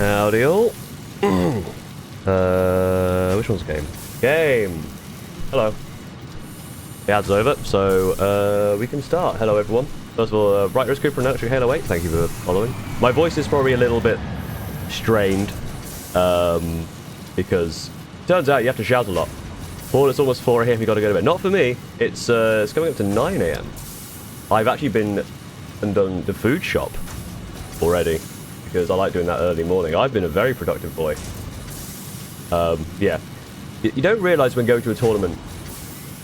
Howdy all. Which one's game? Game! Hello. The ad's over, so we can start. Hello everyone. First of all, Right Risk Cooper and Electric Halo 8, thank you for following. My voice is probably a little bit strained, because it turns out you have to shout a lot. Paul, it's almost 4 AM, you gotta go to bed. Not for me, it's coming up to 9 AM. I've actually been and done the food shop already, because I like doing that early morning. I've been a very productive boy. Yeah. You don't realise when going to a tournament,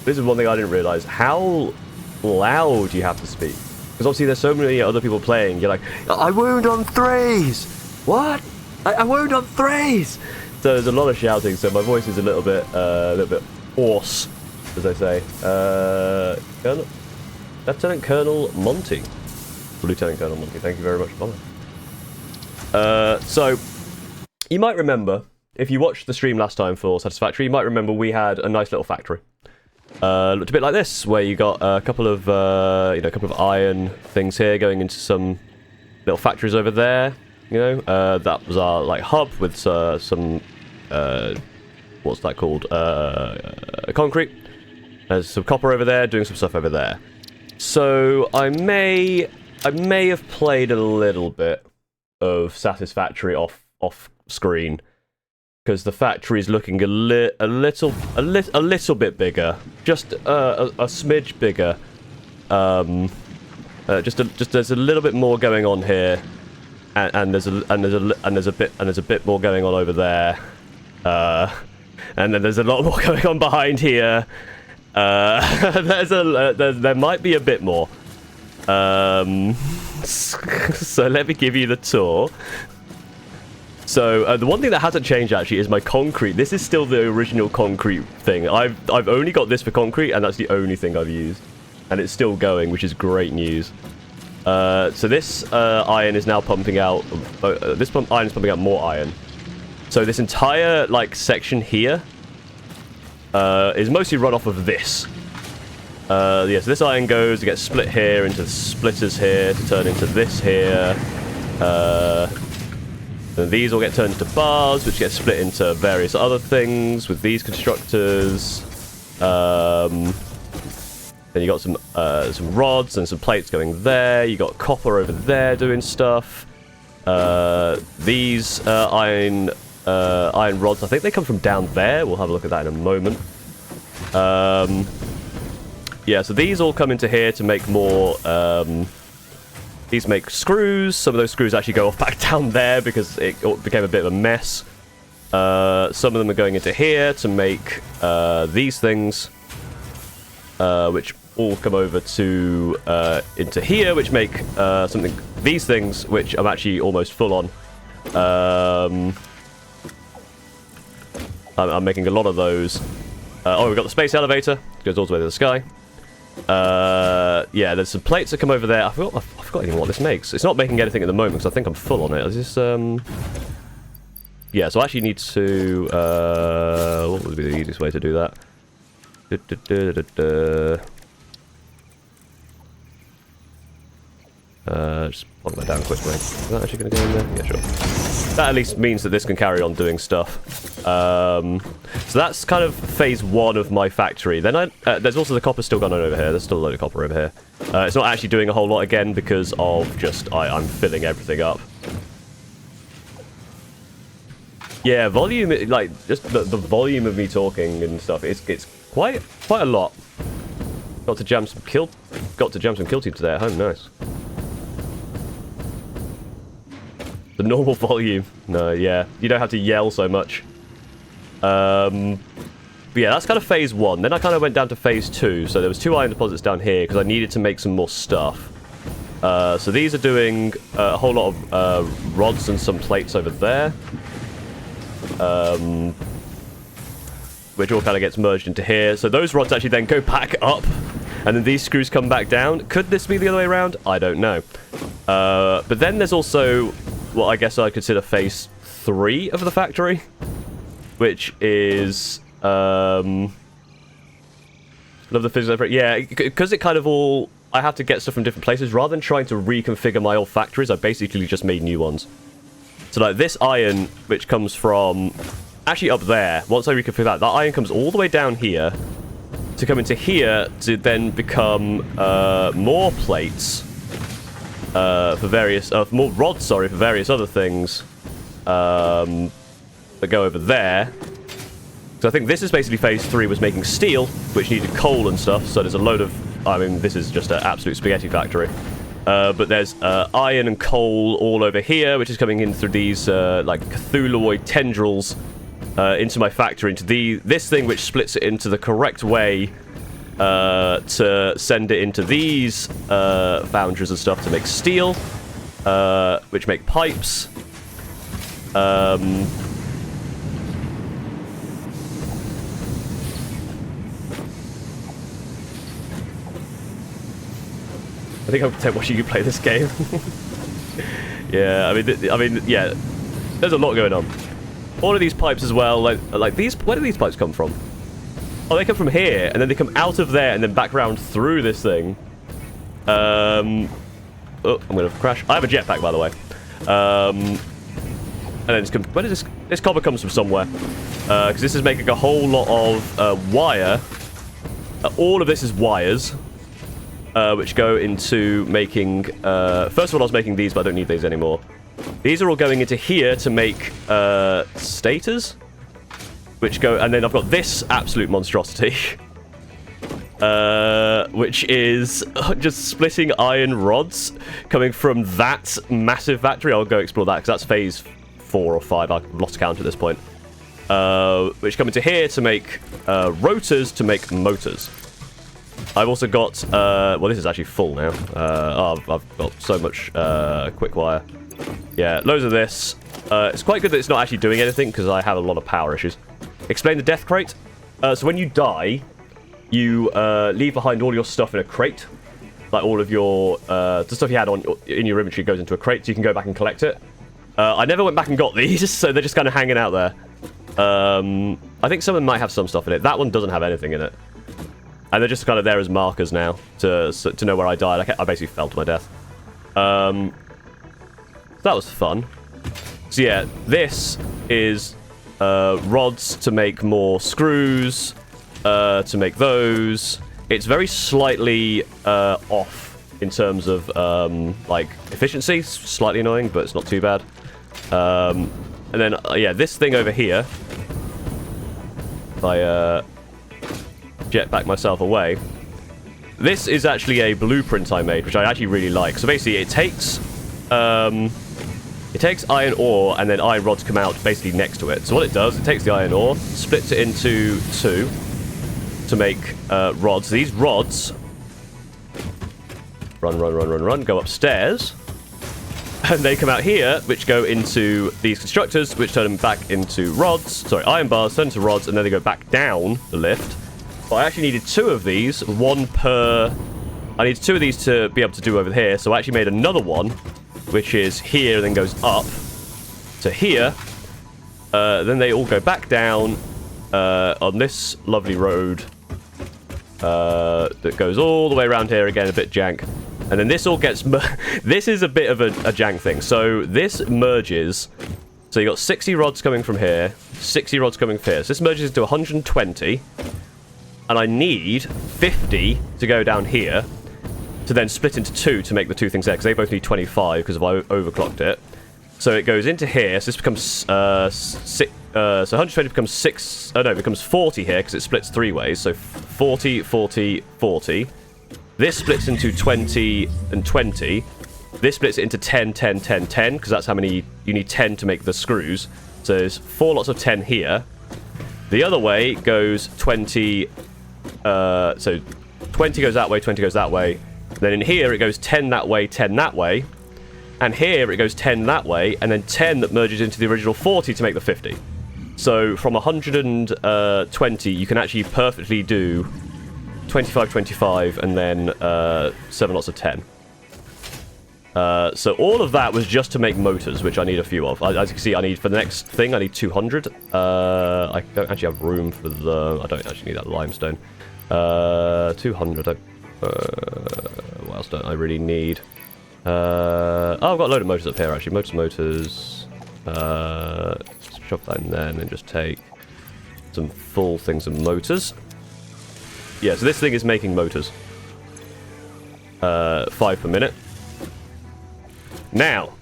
this is one thing I didn't realise, how loud you have to speak. Because obviously there's so many other people playing, you're like, I wound on threes! What? I wound on threes! So there's a lot of shouting, so my voice is a little bit hoarse, as they say. Lieutenant Colonel Monty. Lieutenant Colonel Monty, thank you very much for following. So, you might remember, if you watched the stream last time for Satisfactory, you might remember we had a nice little factory. Looked a bit like this, where you got a couple of iron things here going into some little factories over there. That was our like hub with some what's that called? Concrete. There's some copper over there, doing some stuff over there. So I may have played a little bit of Satisfactory off screen, because the factory is looking a little bit bigger, just a smidge bigger. Just there's a little bit more going on here, and there's a bit more going on over there, and then there's a lot more going on behind here. There might be a bit more. So let me give you the tour. So the one thing that hasn't changed actually is my concrete. This is still the original concrete thing. I've only got this for concrete, and that's the only thing I've used, and it's still going, which is great news. So this iron is now pumping out. Iron is pumping out more iron. So this entire like section here is mostly run off of this. Yeah, so this iron goes to get split here into the splitters here to turn into this here. And these all get turned into bars, which get split into various other things with these constructors. Then you got some rods and some plates going there. You got copper over there doing stuff. These iron rods, I think they come from down there. We'll have a look at that in a moment. Yeah, so these all come into here to make more. These make screws. Some of those screws actually go off back down there because it became a bit of a mess. Some of them are going into here to make these things, which all come over to into here, which make these things, which I'm actually almost full on. I'm making a lot of those. We've got the space elevator. It goes all the way to the sky. Yeah, there's some plates that come over there. I forgot even what this makes. It's not making anything at the moment, because I think I'm full on it. Is this, yeah, so I actually need to, what would be the easiest way to do that? Just pop that down quickly. Is that actually going to go in there? Yeah, sure. That at least means that this can carry on doing stuff. So that's kind of phase 1 of my factory. Then there's also the copper still going on over here. There's still a load of copper over here. It's not actually doing a whole lot again because of just I'm filling everything up. Yeah, volume, like just the volume of me talking and stuff. It's quite a lot. Got to jam some kill teams today at home. Nice. The normal volume. No, yeah. You don't have to yell so much. But yeah, that's kind of phase 1. Then I kind of went down to phase 2. So there was 2 iron deposits down here because I needed to make some more stuff. So these are doing a whole lot of rods and some plates over there. Which all kind of gets merged into here. So those rods actually then go back up. And then these screws come back down. Could this be the other way around? I don't know. But then there's also what I guess I'd consider phase 3 of the factory, which is love the physics. Yeah, because it kind of all I have to get stuff from different places rather than trying to reconfigure my old factories. I basically just made new ones. So like this iron, which comes from actually up there, once I reconfigure that iron comes all the way down here to come into here to then become more plates for various, more rods, sorry, for various other things that go over there. So I think this is basically phase 3 was making steel, which needed coal and stuff. So there's a load of, I mean, this is just an absolute spaghetti factory. But there's iron and coal all over here, which is coming in through these like Cthulhuoid tendrils into my factory, into this thing which splits it into the correct way to send it into these foundries and stuff to make steel, which make pipes. I think I'm content watching you play this game. Yeah, I mean, yeah, there's a lot going on. All of these pipes as well, like these. Where do these pipes come from? Oh, they come from here, and then they come out of there, and then back around through this thing. Oh, I'm gonna crash. I have a jetpack, by the way. And then where does this copper comes from somewhere? Because this is making a whole lot of wire. All of this is wires. Which go into making... first of all, I was making these, but I don't need these anymore. These are all going into here to make stators. Which go... And then I've got this absolute monstrosity. Which is just splitting iron rods coming from that massive factory. I'll go explore that, because that's phase 4 or 5. I've lost count at this point. Which come into here to make rotors to make motors. I've also got, well, this is actually full now. Oh, I've got so much quick wire. Yeah, loads of this. It's quite good that it's not actually doing anything, because I have a lot of power issues. Explain the death crate. So when you die, you leave behind all your stuff in a crate. Like all of your, the stuff you had in your inventory goes into a crate, so you can go back and collect it. I never went back and got these, so they're just kind of hanging out there. I think some of them might have some stuff in it. That one doesn't have anything in it. And they're just kind of there as markers now to know where I died. I basically fell to my death. So that was fun. So yeah, this is rods to make more screws, to make those. It's very slightly off in terms of like efficiency. Slightly annoying, but it's not too bad. And then yeah, this thing over here. If I jetpack myself away. This is actually a blueprint I made, which I actually really like. So basically, it takes iron ore, and then iron rods come out basically next to it. So what it does, it takes the iron ore, splits it into 2 to make rods. These rods run, go upstairs, and they come out here, which go into these constructors, which turn them back into rods. Sorry, iron bars turn into rods, and then they go back down the lift. But I actually needed 2 of these, 1 per... I needed 2 of these to be able to do over here, so I actually made another one, which is here and then goes up to here. Then they all go back down on this lovely road that goes all the way around here, again, a bit jank. And then this all gets... This is a bit of a jank thing. So this merges... So you got 60 rods coming from here, 60 rods coming from here. So this merges into 120... And I need 50 to go down here to then split into 2 to make the 2 things there, because they both need 25 because I overclocked it. So it goes into here. So this becomes so 120 becomes 6. Oh no, it becomes 40 here because it splits 3 ways. So 40, 40, 40. This splits into 20 and 20. This splits it into 10, 10, 10, 10 because that's how many you need 10 to make the screws. So there's 4 lots of 10 here. The other way goes 20. So 20 goes that way, 20 goes that way. Then in here it goes 10 that way, 10 that way. And here it goes 10 that way, and then 10 that merges into the original 40 to make the 50. So from 120, you can actually perfectly do 25, 25, and then 7 lots of 10. So all of that was just to make motors, which I need a few of. As you can see, I need, for the next thing, I need 200. I don't actually have room for the... I don't actually need that limestone. 200. What else don't I really need? Oh, I've got a load of motors up here, actually. Motors. Just shove that in there and then just take some full things of motors. Yeah, so this thing is making motors. 5 per minute. Now,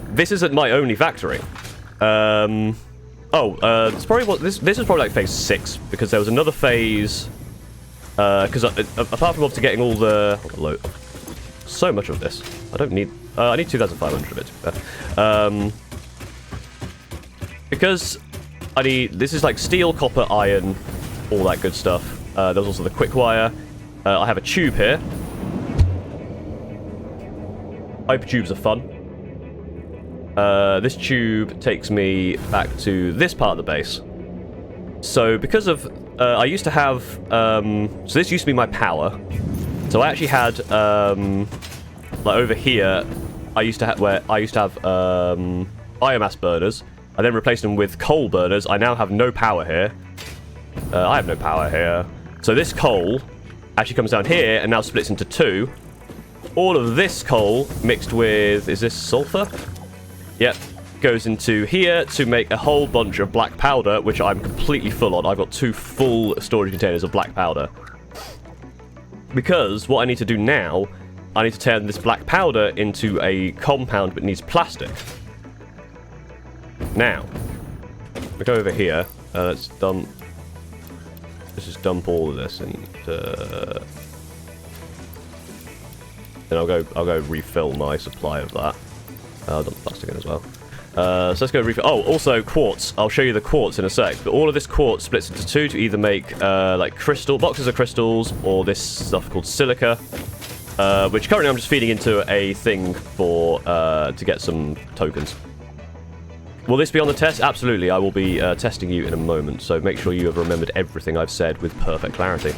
this isn't my only factory. It's probably what this is probably like phase 6 because there was another phase. Because apart from obviously getting all the so much of this, I don't need. I need 2,500 of it. To be fair. Because I need. This is like steel, copper, iron, all that good stuff. There's also the quick wire. I have a tube here. Hyper tubes are fun. This tube takes me back to this part of the base. So because of I used to have so this used to be my power. So I actually had like over here I used to have biomass burners. I then replaced them with coal burners. I now have no power here. I have no power here. So this coal actually comes down here and now splits into 2. All of this coal mixed with, is this sulfur? Yep, goes into here to make a whole bunch of black powder, which I'm completely full on. I've got 2 full storage containers of black powder. Because what I need to do now, I need to turn this black powder into a compound that needs plastic. Now, we go over here. Let's dump. Let's just dump all of this into. Then I'll go refill my supply of that. I'll dump plastic in as well. So let's go refill. Oh, also quartz. I'll show you the quartz in a sec. But all of this quartz splits into 2 to either make like boxes of crystals or this stuff called silica, which currently I'm just feeding into a thing for to get some tokens. Will this be on the test? Absolutely. I will be testing you in a moment. So make sure you have remembered everything I've said with perfect clarity.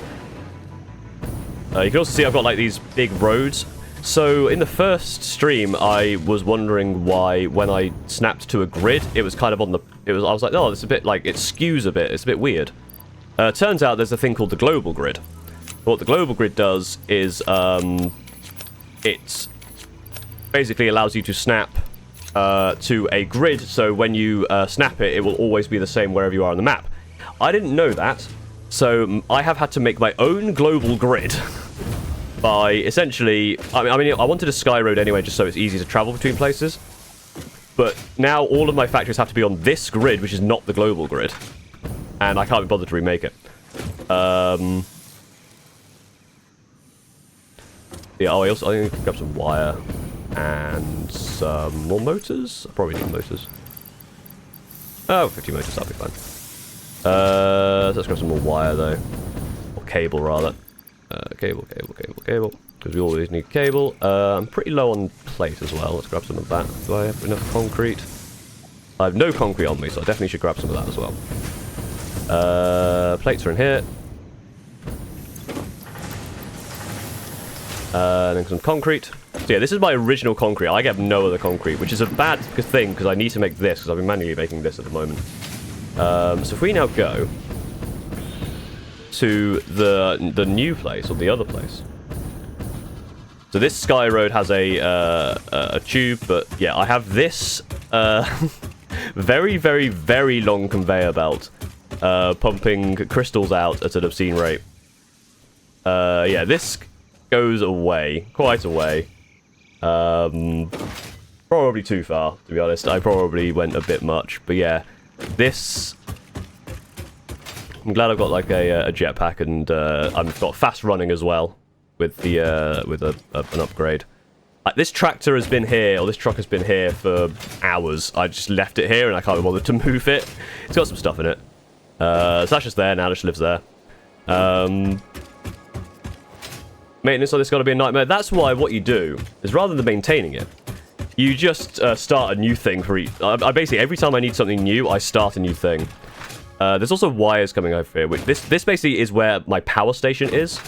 You can also see I've got like these big roads. So in the first stream, I was wondering why when I snapped to a grid, it was kind of on the. I was like, oh, it's a bit like it skews a bit. It's a bit weird. Turns out there's a thing called the global grid. What the global grid does is it basically allows you to snap to a grid. So when you snap it, it will always be the same wherever you are on the map. I didn't know that, so I have had to make my own global grid. By essentially, I mean, I wanted a sky road anyway, just so it's easy to travel between places. But now all of my factories have to be on this grid, which is not the global grid, and I can't be bothered to remake it. Yeah. Oh, I need to grab some wire and some more motors. I probably need motors. Oh, 50 motors, that'll be fine. Let's grab some more wire though, or cable rather. Cable, because we always need cable. I'm pretty low on plate as well. Let's grab some of that. Do I have enough concrete? I have no concrete on me, so I definitely should grab some of that as well. Plates are in here. Then some concrete. So yeah, this is my original concrete. I have no other concrete, which is a bad thing, because I need to make this, because I've been manually making this at the moment. So if we now go to the new place, or the other place. So this sky road has a tube, but yeah, I have this very, very, very long conveyor belt pumping crystals out at an obscene rate. Yeah, this goes away, quite away. Probably too far, to be honest. I probably went a bit much, but yeah, this. I'm glad I've got like a jetpack, and I've got fast running as well with the an upgrade. This tractor has been here, or this truck has been here for hours. I just left it here and I can't be bothered to move it. It's got some stuff in it. So that's just there now. It just lives there. Maintenance on this got to be a nightmare. That's why what you do is rather than maintaining it, you just start a new thing for each. I basically every time I need something new, I start a new thing. There's also wires coming over here, which this basically is where my power station is.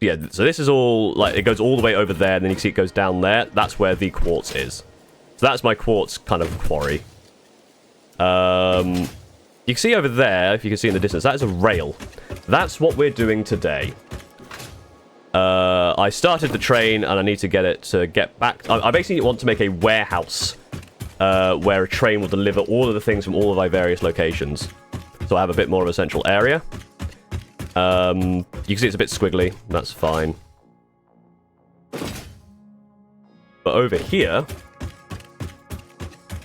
Yeah, so this is all, like, it goes all the way over there, and then you can see it goes down there. That's where the quartz is. So that's my quartz kind of quarry. You can see over there, if you can see in the distance, that is a rail. That's what we're doing today. I started the train, and I need to get it to get back. I basically want to make a warehouse where a train will deliver all of the things from all of my various locations. So I have a bit more of a central area. You can see it's a bit squiggly. That's fine. But over here...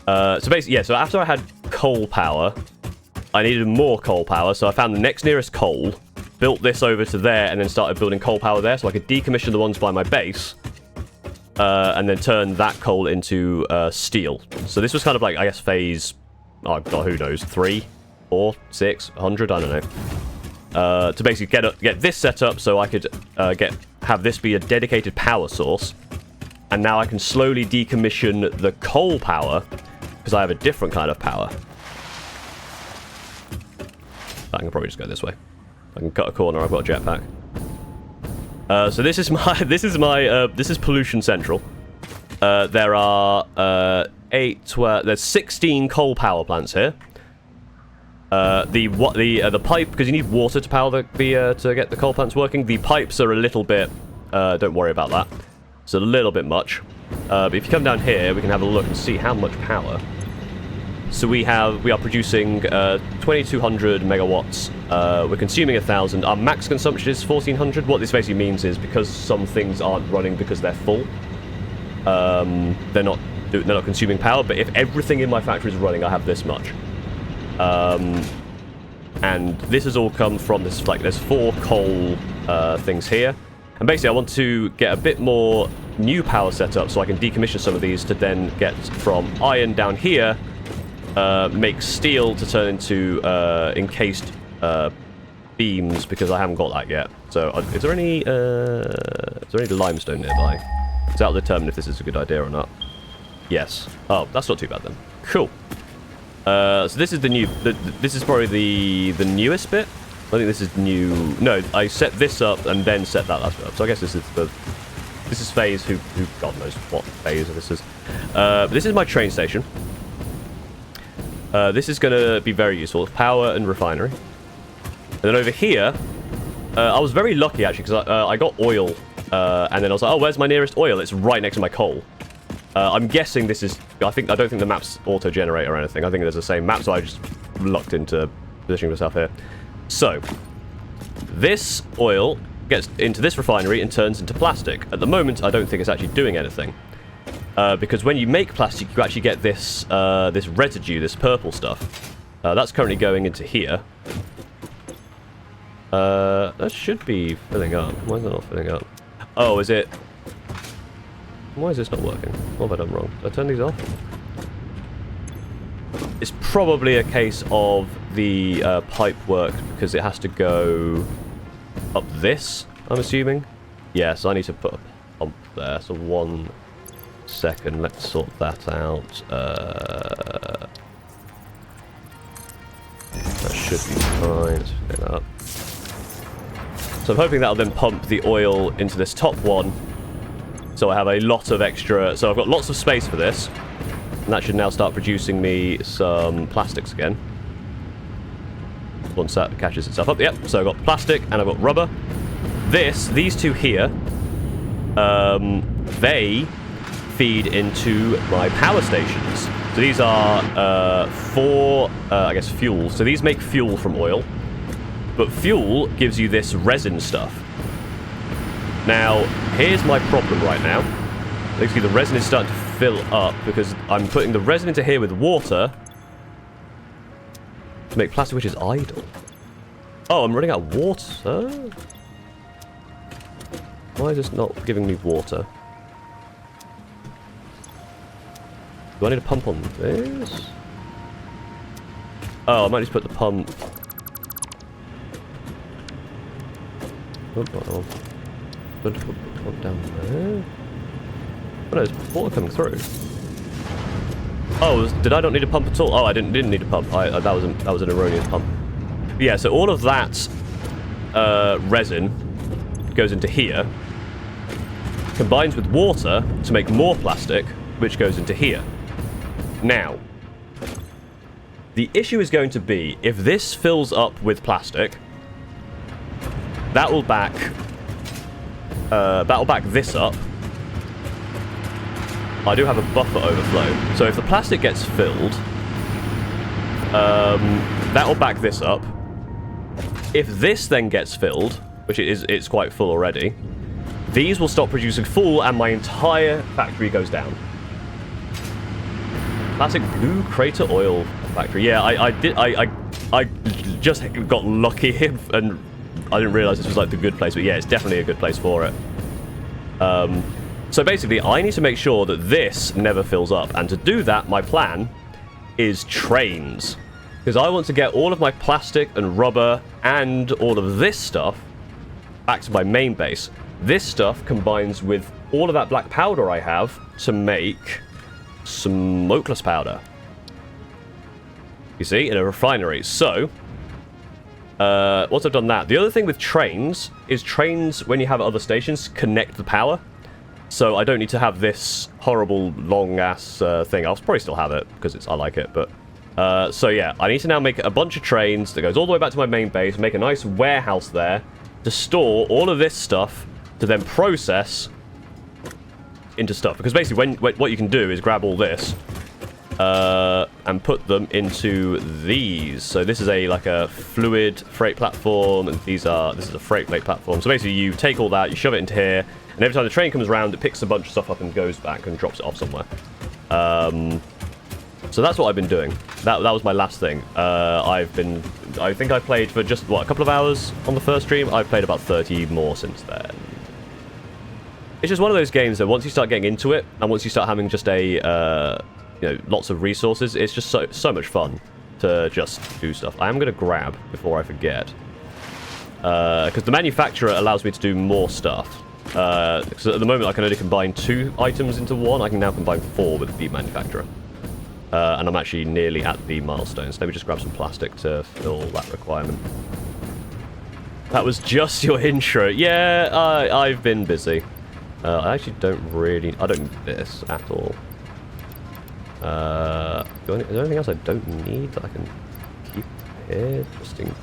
so basically, yeah, so after I had coal power, I needed more coal power, so I found the next nearest coal, built this over to there, and then started building coal power there, so I could decommission the ones by my base, and then turn that coal into steel. So this was kind of like, I guess, phase, oh god, who knows, 3, 4, 6, 100, I don't know. To basically get this set up so I could have this be a dedicated power source. And now I can slowly decommission the coal power, because I have a different kind of power. I can probably just go this way. I can cut a corner, I've got a jetpack. So this is Pollution Central. There are there's 16 coal power plants here. The pipe, because you need water to power to get the coal plants working. The pipes are a little bit, don't worry about that. It's a little bit much. But if you come down here, we can have a look and see how much power. So we are producing 2,200 megawatts. We're consuming 1,000. Our max consumption is 1,400. What this basically means is because some things aren't running because they're full, they're not consuming power. But if everything in my factory is running, I have this much. And this has all come from this. Like, there's 4 coal things here. And basically, I want to get a bit more new power set up so I can decommission some of these to then get from iron down here, make steel to turn into encased beams, because I haven't got that yet. So, is there any limestone nearby? So that'll determine if this is a good idea or not. Yes. Oh, that's not too bad then. Cool. So this is the new. This is probably the newest bit. I think this is new. No, I set this up and then set that last bit up. So I guess this is phase. Who God knows what phase this is. This is my train station. This is going to be very useful. Power and refinery. And then over here, I was very lucky actually because I got oil, and then I was like, oh, where's my nearest oil? It's right next to my coal. I'm guessing this is. I don't think the map's auto-generate or anything. I think there's the same map, so I just lucked into positioning myself here. So, this oil gets into this refinery and turns into plastic. At the moment, I don't think it's actually doing anything. Because when you make plastic, you actually get this this residue, this purple stuff. That's currently going into here. That should be filling up. Why is it not filling up? Oh, is it... Why is this not working? What have I done wrong? Did I turn these off? It's probably a case of the pipe work, because it has to go up this, I'm assuming. Yes, I need to put a pump there. So 1 second, let's sort that out. That should be fine. Let's pick that up. So I'm hoping that'll then pump the oil into this top one. So I have a lot of extra... So I've got lots of space for this. And that should now start producing me some plastics again. Once that catches itself up. Yep, so I've got plastic and I've got rubber. These two here, they feed into my power stations. So these are 4, I guess, fuels. So these make fuel from oil. But fuel gives you this resin stuff. Now, here's my problem right now. Basically, the resin is starting to fill up because I'm putting the resin into here with water to make plastic, which is idle. Oh, I'm running out of water? Why is this not giving me water? Do I need a pump on this? Oh, I might just put the pump... Oh, going to put the pump down there. Oh no, there's water coming through. Oh, did I not need a pump at all? Oh, I didn't need a pump. That was an erroneous pump. But yeah, so all of that resin goes into here, combines with water to make more plastic, which goes into here. Now, the issue is going to be if this fills up with plastic, that will back battle back this up, I do have a buffer overflow. So if the plastic gets filled, that'll back this up. If this then gets filled, which it's quite full already, these will stop producing full and my entire factory goes down. Classic blue crater oil factory. Yeah, I just got lucky and I didn't realize this was like the good place, but yeah, it's definitely a good place for it. So basically, I need to make sure that this never fills up, and to do that, my plan is trains. Because I want to get all of my plastic and rubber and all of this stuff back to my main base. This stuff combines with all of that black powder I have to make smokeless powder. You see, in a refinery. So, once I've done that, the other thing with trains is trains, when you have other stations, connect the power. So I don't need to have this horrible long-ass thing. I'll probably still have it, because I like it, but... so yeah, I need to now make a bunch of trains that goes all the way back to my main base, make a nice warehouse there to store all of this stuff to then process into stuff. Because basically what you can do is grab all this and put them into these. So this is like a fluid freight platform, and this is a freight plate platform. So basically you take all that, you shove it into here, and every time the train comes around, it picks a bunch of stuff up and goes back and drops it off somewhere. So that's what I've been doing. That was my last thing. I think I played for just, what, a couple of hours on the first stream? I've played about 30 more since then. It's just one of those games that once you start getting into it, and once you start having just lots of resources, it's just so much fun to just do stuff. I am going to grab before I forget. Because the manufacturer allows me to do more stuff. Because at the moment I can only combine 2 items into one. I can now combine 4 with the manufacturer. And I'm actually nearly at the milestones. Let me just grab some plastic to fill that requirement. That was just your intro. Yeah, I've been busy. I actually don't need this at all. Is there anything else I don't need that I can keep here? Just in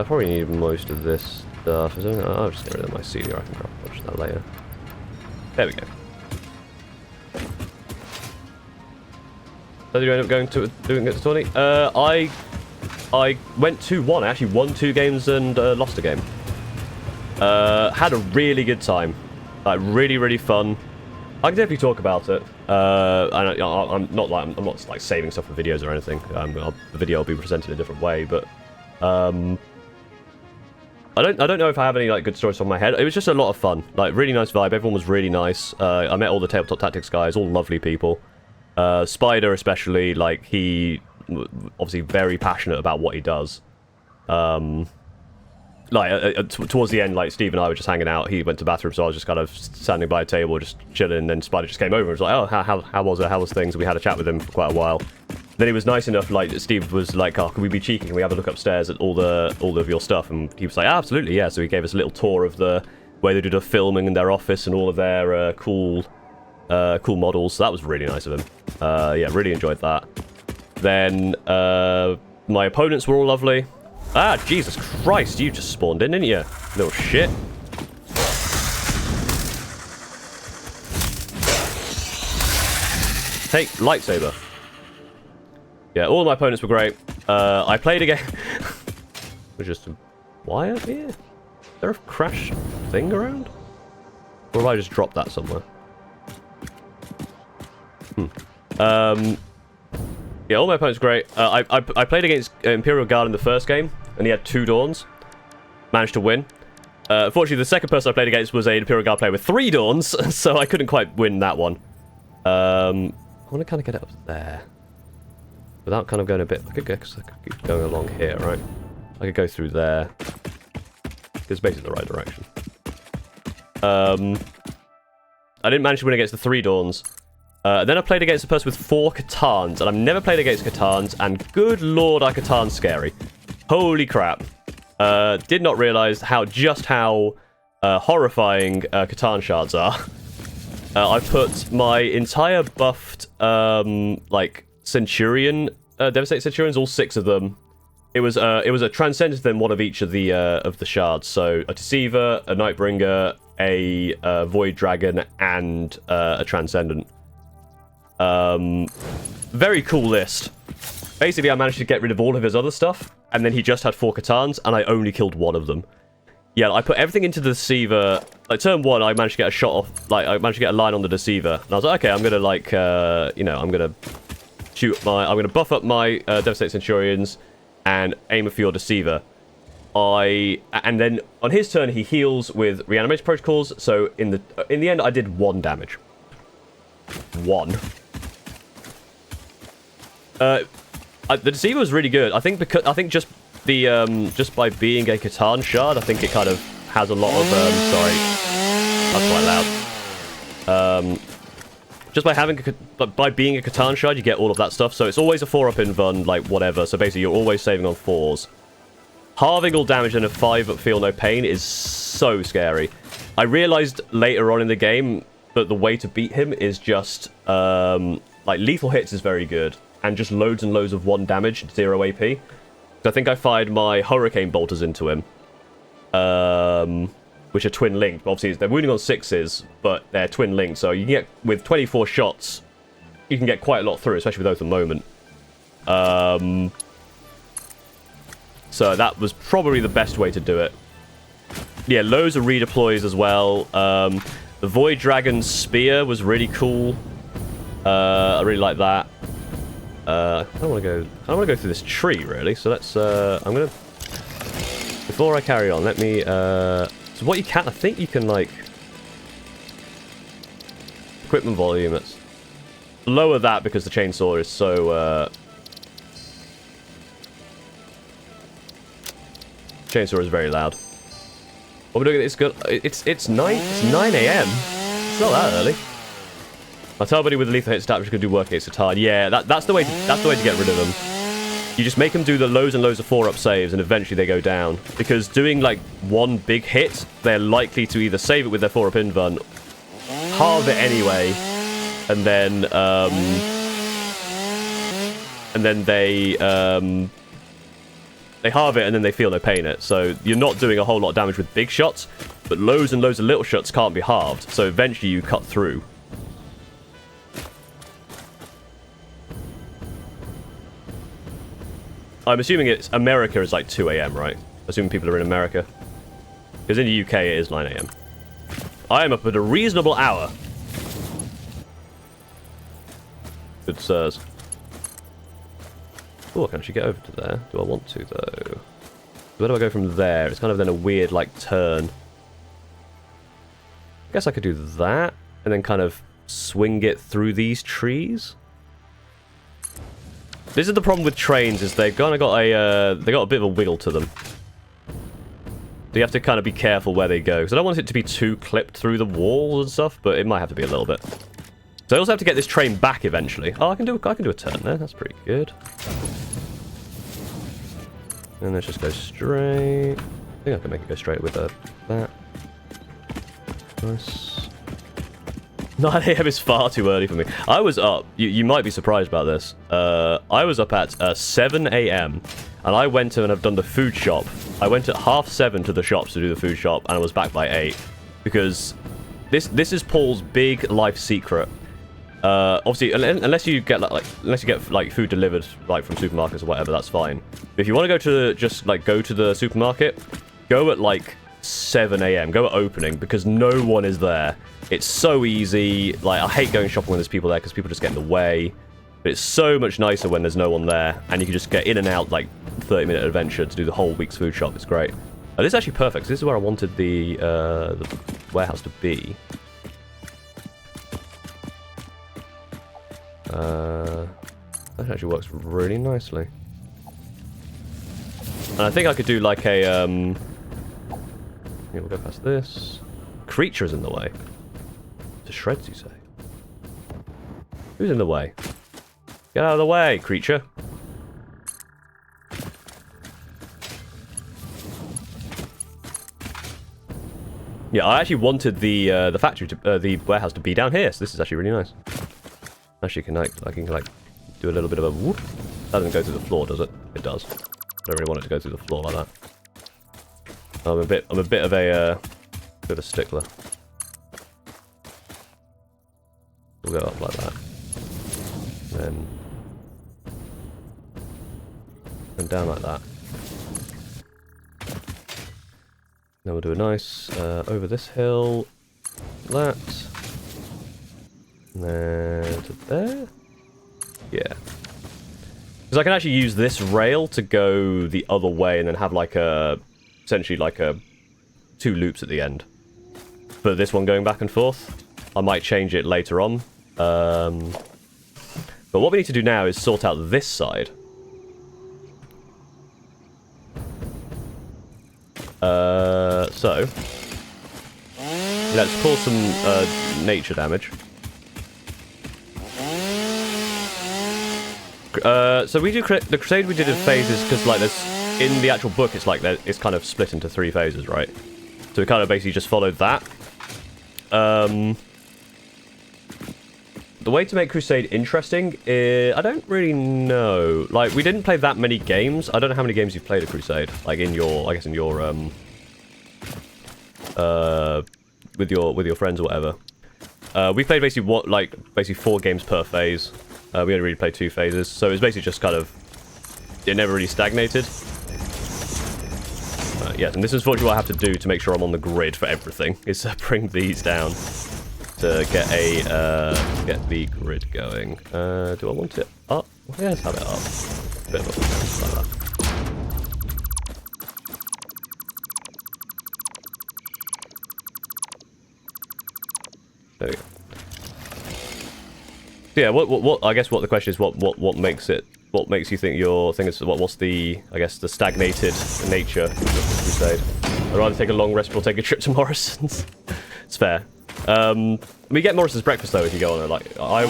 probably need most of this stuff. I'll just get rid of my CD, I can grab a bunch of that later. There we go. So did you end up doing it to Tawny? I went 2-1. I actually won 2 games and lost a game. Had a really good time. Like, really, really fun. I can definitely talk about it. I'm not like saving stuff for videos or anything. The video will be presented in a different way, but I don't know if I have any like good stories from my head. It was just a lot of fun. Like, really nice vibe. Everyone was really nice. I met all the Tabletop Tactics guys, all lovely people. Spider especially, like, he obviously very passionate about what he does. Towards the end, like, Steve and I were just hanging out. He went to the bathroom, so I was just kind of standing by a table, just chilling. And then Spider just came over and was like, "Oh, how was it? How was things?" And we had a chat with him for quite a while. Then he was nice enough, like, Steve was like, "Oh, can we be cheeky? Can we have a look upstairs at all of your stuff?" And he was like, "Absolutely, yeah." So he gave us a little tour of where they do the filming in their office and all of their cool models. So that was really nice of him. Yeah, really enjoyed that. Then my opponents were all lovely. Ah, Jesus Christ, you just spawned in, didn't you? Little shit. Take lightsaber. Yeah, all of my opponents were great. I played again. There's just a wire here? Is there a crash thing around? Or have I just dropped that somewhere? Yeah, all my opponents were great. I played against Imperial Guard in the first game, and he had 2 Dawns. Managed to win. Unfortunately, the second person I played against was an Imperial Guard player with 3 Dawns, so I couldn't quite win that one. I want to kind of get it up there. Without kind of going a bit... I could keep going along here, right? I could go through there. It's basically the right direction. I didn't manage to win against the 3 Dawns. Then I played against a person with 4 Catans, and I've never played against Catans, and good lord, are Catans scary. Holy crap. Did not realise how horrifying Catan shards are. I put my entire buffed, like, Centurion, Devastated Centurions, all 6 of them, It was a transcendent, then one of each of the shards. So a Deceiver, a Nightbringer, a Void Dragon, and a Transcendent. Very cool list. Basically, I managed to get rid of all of his other stuff, and then he just had 4 Catans, and I only killed 1 of them. Yeah, I put everything into the Deceiver. Like, turn 1, I managed to get a shot off. Like, I managed to get a line on the Deceiver. And I was like, okay, I'm gonna, like, I'm gonna I'm gonna buff up my Devastating Centurions and aim for your Deceiver. And then on his turn, he heals with Reanimation Protocols. So in the end, I did 1 damage. 1. The Deceiver was really good. I think just by being a Catan shard, I think it kind of has a lot of sorry, that's quite loud. Just by being a Catan shard, you get all of that stuff. So it's always a 4-up invuln, like whatever. So basically, you're always saving on 4s. Halving all damage and a 5-up feel no pain is so scary. I realized later on in the game that the way to beat him is just like lethal hits is very good, and just loads and loads of 1 damage, 0 AP. So I think I fired my Hurricane Bolters into him, which are twin linked. Obviously, they're wounding on 6s, but they're twin linked. So you can get, with 24 shots, you can get quite a lot through, especially with those at the moment. So that was probably the best way to do it. Yeah, loads of redeploys as well. The Void Dragon Spear was really cool. I really like that. I don't want to go through this tree, really. So let's. I'm gonna. Before I carry on, let me. So what you can, I think you can like. Equipment volume. Let's lower that because the chainsaw is so. Chainsaw is very loud. What we're doing is good. It's 9 a.m. It's not that early. I tell buddy with a lethal hit stat, which could do work against a tard. Yeah, that's the way to get rid of them. You just make them do the loads and loads of 4-up saves, and eventually they go down. Because doing like 1 big hit, they're likely to either save it with their 4-up invuln, halve it anyway, and then they halve it and then they feel no pain it. So you're not doing a whole lot of damage with big shots, but loads and loads of little shots can't be halved. So eventually you cut through. I'm assuming America is like 2 a.m., right? Assuming people are in America. Because in the UK it is 9 a.m. I am up at a reasonable hour. Good sirs. Oh, I can actually get over to there. Do I want to, though? Where do I go from there? It's kind of then a weird, like, turn. I guess I could do that, and then kind of swing it through these trees. This is the problem with trains, is they've kind of got a bit of a wiggle to them. So you have to kind of be careful where they go. Because I don't want it to be too clipped through the walls and stuff, but it might have to be a little bit. So I also have to get this train back eventually. Oh, I can do a turn there. That's pretty good. And let's just go straight. I think I can make it go straight with that. Nice. 9 a.m. is far too early for me. I was up. You might be surprised about this. I was up at 7 a.m. and I went to and I've done the food shop. I went at 6:30 to the shops to do the food shop, and I was back by 8 because this is Paul's big life secret. Obviously, unless you get like food delivered like from supermarkets or whatever, that's fine. But if you want to go to the supermarket, go at like 7 a.m. Go at opening because no one is there. It's so easy. Like, I hate going shopping when there's people there because people just get in the way. But it's so much nicer when there's no one there and you can just get in and out like 30-minute adventure to do the whole week's food shop. It's great. This is actually perfect. This is where I wanted the warehouse to be. That actually works really nicely. And I think I could do like a yeah, we'll go past this. Creature is in the way. To shreds, you say? Who's in the way? Get out of the way, creature. Yeah, I actually wanted the factory to the warehouse to be down here, so this is actually really nice. Actually, I can like do a little bit of a whoop. That doesn't go through the floor, does it? It does. don't really want it to go through the floor like that. I'm a bit of a bit of a stickler. We'll go up like that. Then down like that. Then we'll do a nice over this hill, that, and then to there. Yeah. Because I can actually use this rail to go the other way and then have like essentially like 2 loops at the end. For this one going back and forth. I might change it later on. But what we need to do now is sort out this side. So let's cause some nature damage. So we do the crusade we did in phases because like there's in the actual book it's like it's kind of split into 3 phases, right? So we kind of basically just followed that. The way to make Crusade interesting is... I don't really know. Like, we didn't play that many games. I don't know how many games you've played a Crusade. Like, in your... I guess in your, with your friends or whatever. We played basically 4 games per phase. We only really played 2 phases. So it was basically just kind of... It never really stagnated. Yeah, and this is unfortunately what I have to do to make sure I'm on the grid for everything. Is bring these down. To get the grid going. Do I want it up? Well, yeah, let's have it up. Bit of a like that. There we go. So yeah, what I guess what the question is what makes it, what makes you think your thing is, what's the, I guess, the stagnated nature of the Crusade? I'd rather take a long rest or take a trip to Morrison's. It's fair. We get Morrison's breakfast though if you go on it. Like I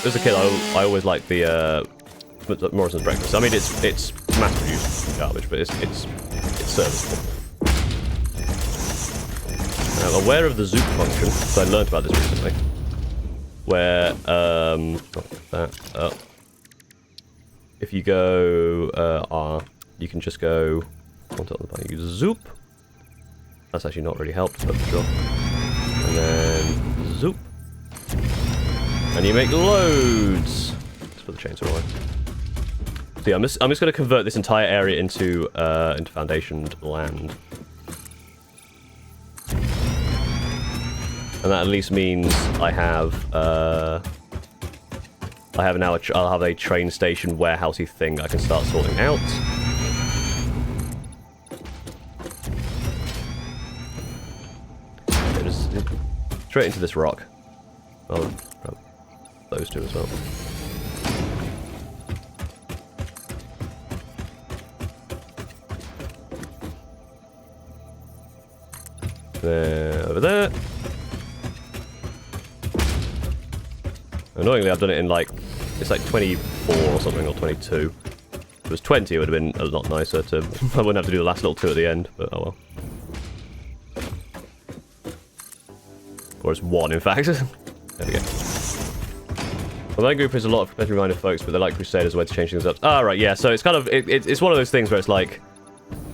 as a kid, I always liked the Morrison's breakfast. I mean, it's mass-produced garbage, but it's serviceable. I'm aware of the zoop function, so I learned about this recently. Where if you go R, you can just go onto the button. You zoop. That's actually not really helped, but for sure. And then zoop. And you make loads. Let's put the chainsaw away. So yeah, I'm just going to convert this entire area into foundationed land. And that at least means I have now I'll have a train station warehousey thing I can start sorting out. Straight into this rock. Oh, those two as well. There, over there. Annoyingly, I've done it in like, it's like 24 or something, or 22. If it was 20, it would have been a lot nicer to, I wouldn't have to do the last little 2 at the end, but oh well. Or it's 1, in fact. There we go. Well, my group is a lot of competitive-minded folks, but they like Crusade as a way to change things up. Ah, right, yeah, so it's kind of, it's one of those things where it's like,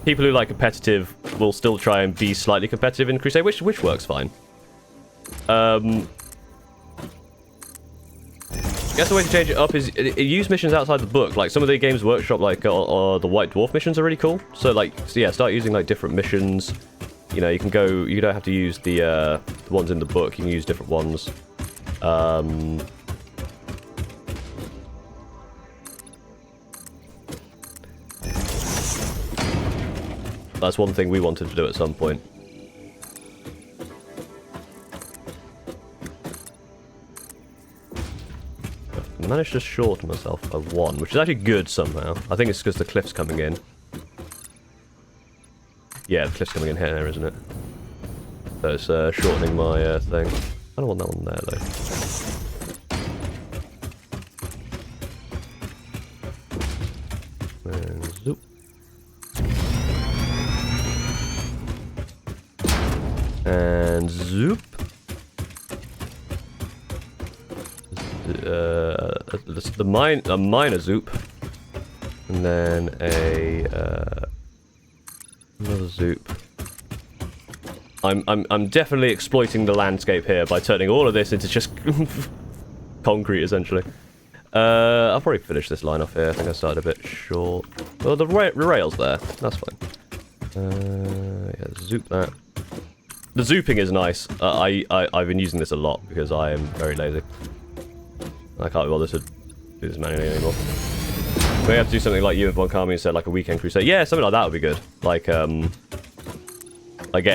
people who like competitive will still try and be slightly competitive in Crusade, which works fine. I guess the way to change it up is use missions outside the book. Like some of the Games Workshop, like the White Dwarf missions are really cool. So like, so yeah, start using like different missions. You know, you can go. You don't have to use the ones in the book. You can use different ones. That's one thing we wanted to do at some point. I managed to shorten myself by 1, which is actually good somehow. I think it's because the cliff's coming in. Yeah, the cliff's coming in here, isn't it? So it's shortening my thing. I don't want that one there, though. And zoop. And zoop. The minor zoop. And then another zoop. I'm definitely exploiting the landscape here by turning all of this into just concrete, essentially. I'll probably finish this line off here. I think I started a bit short. Well, the rail's there. That's fine. Yeah, zoop that. The zooping is nice. I've been using this a lot because I am very lazy. I can't be bothered to do this manually anymore. We have to do something like you and Von Kami said, like a weekend crusade. Yeah, something like that would be good. Like getting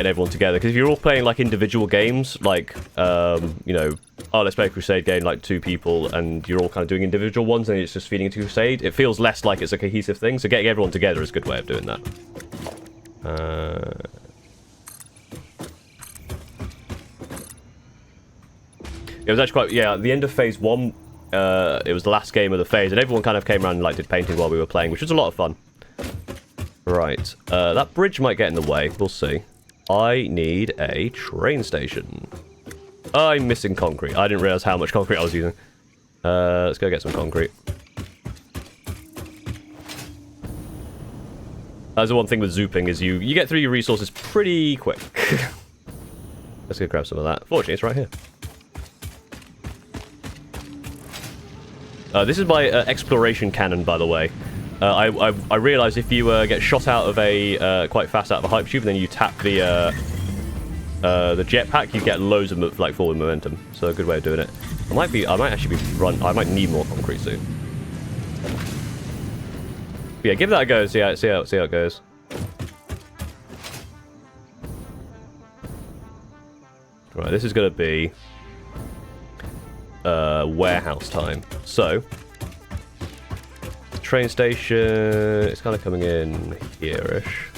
everyone together. Because if you're all playing like individual games, like you know, oh, let's play a crusade game, like 2 people, and you're all kind of doing individual ones, and it's just feeding into crusade. It feels less like it's a cohesive thing. So getting everyone together is a good way of doing that. It was actually quite, yeah, at the end of phase 1, it was the last game of the phase, and everyone kind of came around and like did painting while we were playing, which was a lot of fun. Right, that bridge might get in the way, we'll see. I need a train station. I'm missing concrete. I didn't realize how much concrete I was using. Let's go get some concrete. That's the one thing with zooping, is you get through your resources pretty quick. Let's go grab some of that. Fortunately, it's right here. This is my exploration cannon, by the way. I realised if you get shot out of a quite fast out of a hype tube, and then you tap the jetpack, you get loads of like forward momentum. So a good way of doing it. I might actually be I might need more concrete soon. But yeah, give that a go. See how it goes. Right, this is gonna be warehouse time. So train station, it's kind of coming in here-ish.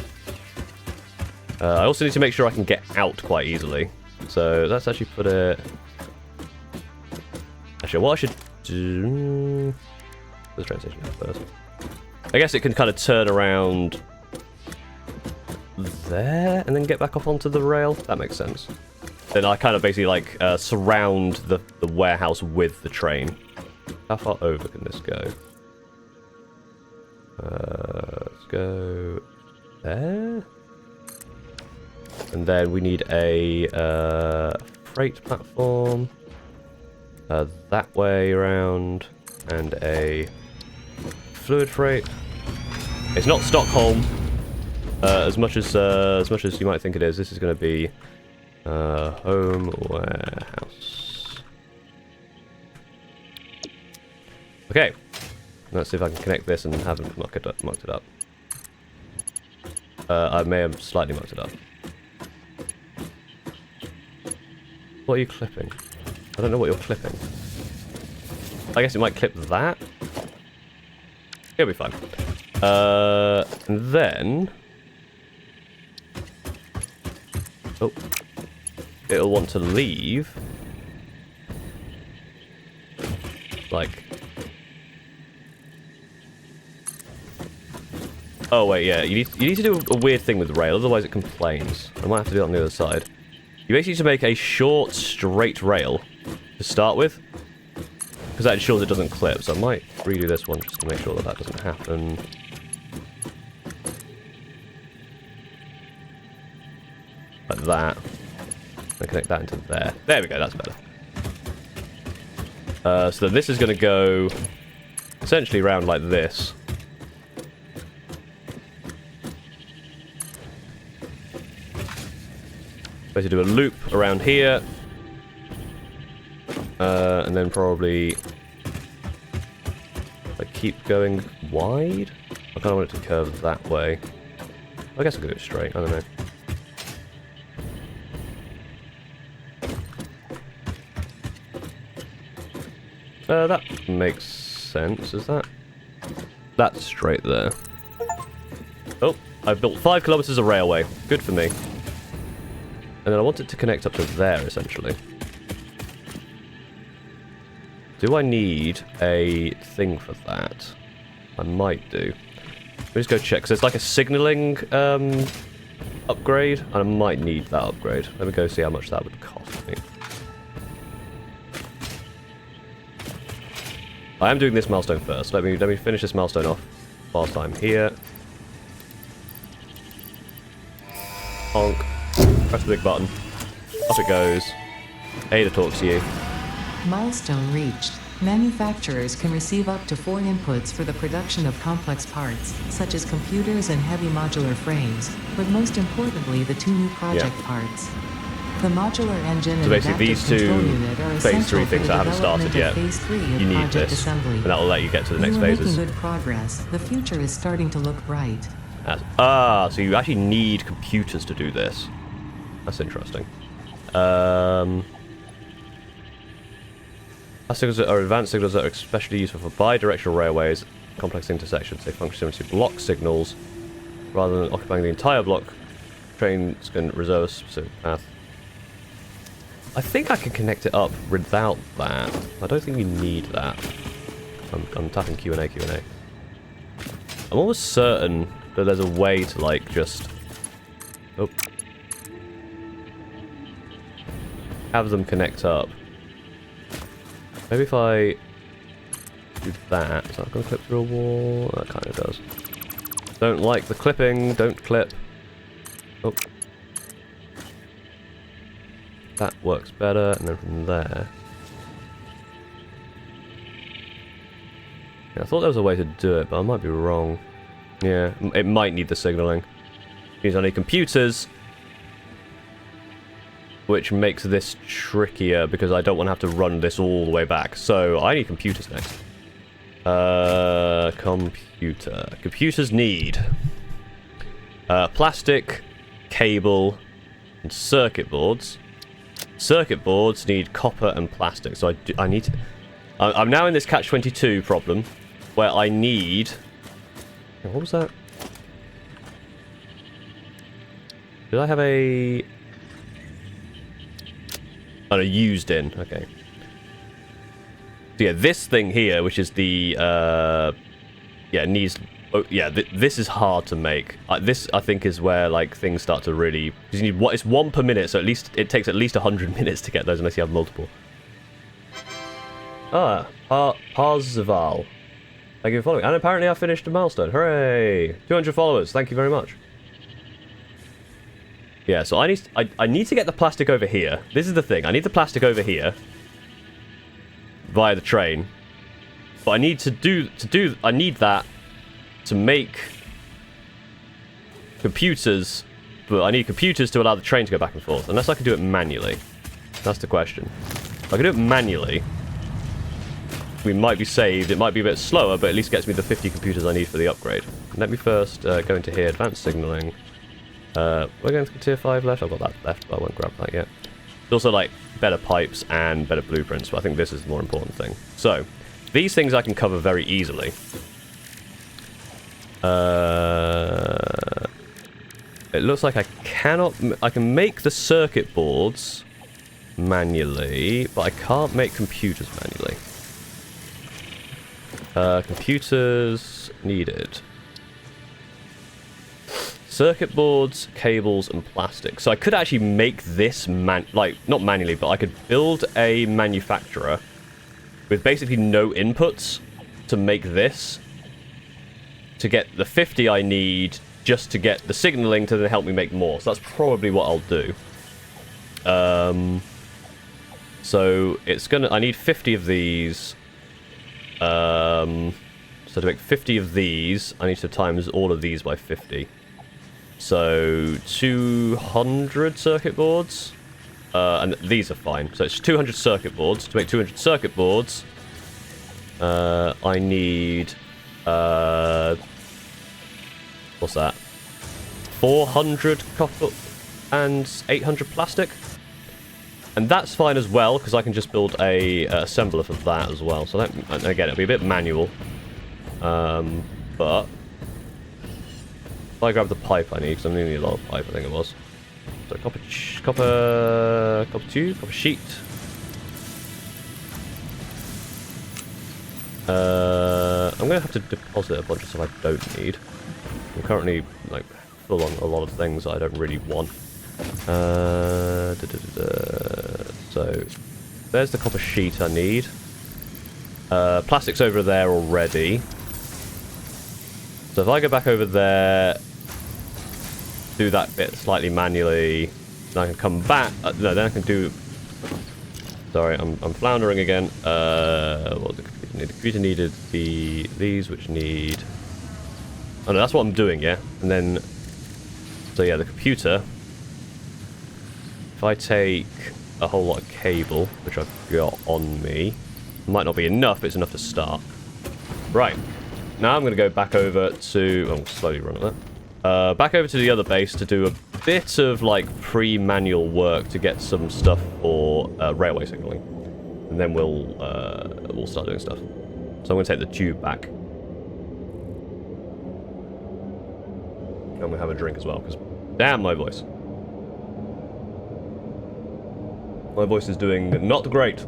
I also need to make sure I can get out quite easily. So let's actually put it... Actually, what I should do... Put the train station first. I guess it can kind of turn around there and then get back up onto the rail. That makes sense. Then I kind of basically like surround the warehouse with the train. How far over can this go? Let's go there. And then we need a freight platform that way around, and a fluid freight. It's not Stockholm as much as you might think it is. This is going to be home warehouse. Okay, let's see if I can connect this and haven't mucked it up. I may have slightly mucked it up. What are you clipping? I don't know what you're clipping. I guess it might clip that. It'll be fine. And then... Oh. It'll want to leave. Like... Oh wait, yeah, you need to do a weird thing with the rail, otherwise it complains. I might have to do it on the other side. You basically need to make a short, straight rail to start with, because that ensures it doesn't clip. So I might redo this one just to make sure that that doesn't happen. Like that. And connect that into there. There we go, that's better. So this is going to go essentially around like this. Basically do a loop around here. And then probably like keep going wide. I kind of want it to curve that way. I guess I could do it straight, I don't know. That makes sense, is that? That's straight there. Oh, I've built 5 kilometers of railway. Good for me. And then I want it to connect up to there, essentially. Do I need a thing for that? I might do. Let me just go check, because it's like a signalling upgrade, and I might need that upgrade. Let me go see how much that would cost me. I am doing this milestone first. Let me finish this milestone off. whilst I'm here. Honk. Press the big button. Up it goes. Ada talks to you. Milestone reached. Manufacturers can receive up to 4 inputs for the production of complex parts, such as computers and heavy modular frames, but most importantly the 2 new project parts. The modular engine and basically adaptive these control two unit are phase essential 3 for things the that haven't started development yet. of phase 3 of You need project this, assembly. and that will let you get to the next You are phases. making good progress. The future is starting to look bright. So you actually need computers to do this. That's interesting. Signals are advanced signals that are especially useful for bi-directional railways, complex intersections. They function similar to block signals. Rather than occupying the entire block, trains can reserve a specific path. I think I can connect it up without that. I don't think you need that. I'm tapping Q&A. I'm almost certain that there's a way to, like, just... Oh. Have them connect up. Maybe if I do that, is that going to clip through a wall? That kind of does. Don't like the clipping, don't clip. Oh. That works better, and then from there... Yeah, I thought there was a way to do it, but I might be wrong. Yeah, it might need the signalling. It means I need computers, which makes this trickier because I don't want to have to run this all the way back. So I need computers next. Computer. Computers need plastic, cable, and circuit boards. Circuit boards need copper and plastic. So I need to... I'm now in this catch-22 problem where I need... What was that? Did I have a... Oh, no, used in. Okay. So yeah, this thing here, which is the... yeah, needs... Oh, yeah, this is hard to make. This, I think, is where, like, things start to really... Because you need... It's 1 per minute, so at least it takes at least 100 minutes to get those unless you have multiple. Parzival. Thank you for following. And apparently I finished a milestone. Hooray! 200 followers. Thank you very much. Yeah, so I need to get the plastic over here. This is the thing. I need the plastic over here via the train. But I need I need that to make computers, but I need computers to allow the train to go back and forth. Unless I can do it manually. That's the question. If I can do it manually, we might be saved. It might be a bit slower, but at least gets me the 50 computers I need for the upgrade. Let me first go into here, advanced signaling. We're going to tier 5 left. I've got that left, but I won't grab that yet. There's also, like, better pipes and better blueprints, but I think this is the more important thing. So, these things I can cover very easily. It looks like I can make the circuit boards manually, but I can't make computers manually. Computers needed. Circuit boards, cables, and plastic. So I could actually make this, not manually, but I could build a manufacturer with basically no inputs to make this, to get the 50 I need just to get the signaling to then help me make more. So that's probably what I'll do. So it's gonna... I need 50 of these. So to make 50 of these, I need to times all of these by 50. So 200 circuit boards. And these are fine. So it's 200 circuit boards. To make 200 circuit boards, I need... what's that? 400 copper and 800 plastic. And that's fine as well, because I can just build a assembler for that as well. So that, again, it'll be a bit manual. But if I grab the pipe I need, because I'm going to need a lot of pipe, I think it was. So copper tube, copper sheet. I'm going to have to deposit a bunch of stuff I don't need. I'm currently like full on a lot of things I don't really want. So there's the copper sheet I need. Plastic's over there already. So if I go back over there, do that bit slightly manually, then I can come back. No, then I can do... Sorry, I'm floundering again. What did the computer need? The computer needed these, which need... Oh no, that's what I'm doing, yeah? And then... So yeah, the computer... If I take a whole lot of cable, which I've got on me, might not be enough, but it's enough to start. Right. Now I'm going to go back over to... Oh, slowly run it there. Back over to the other base to do a bit of, like, pre-manual work to get some stuff for railway signaling. And then we'll start doing stuff. So I'm going to take the tube back. I'm going to have a drink as well, because... Damn, my voice. My voice is doing not great.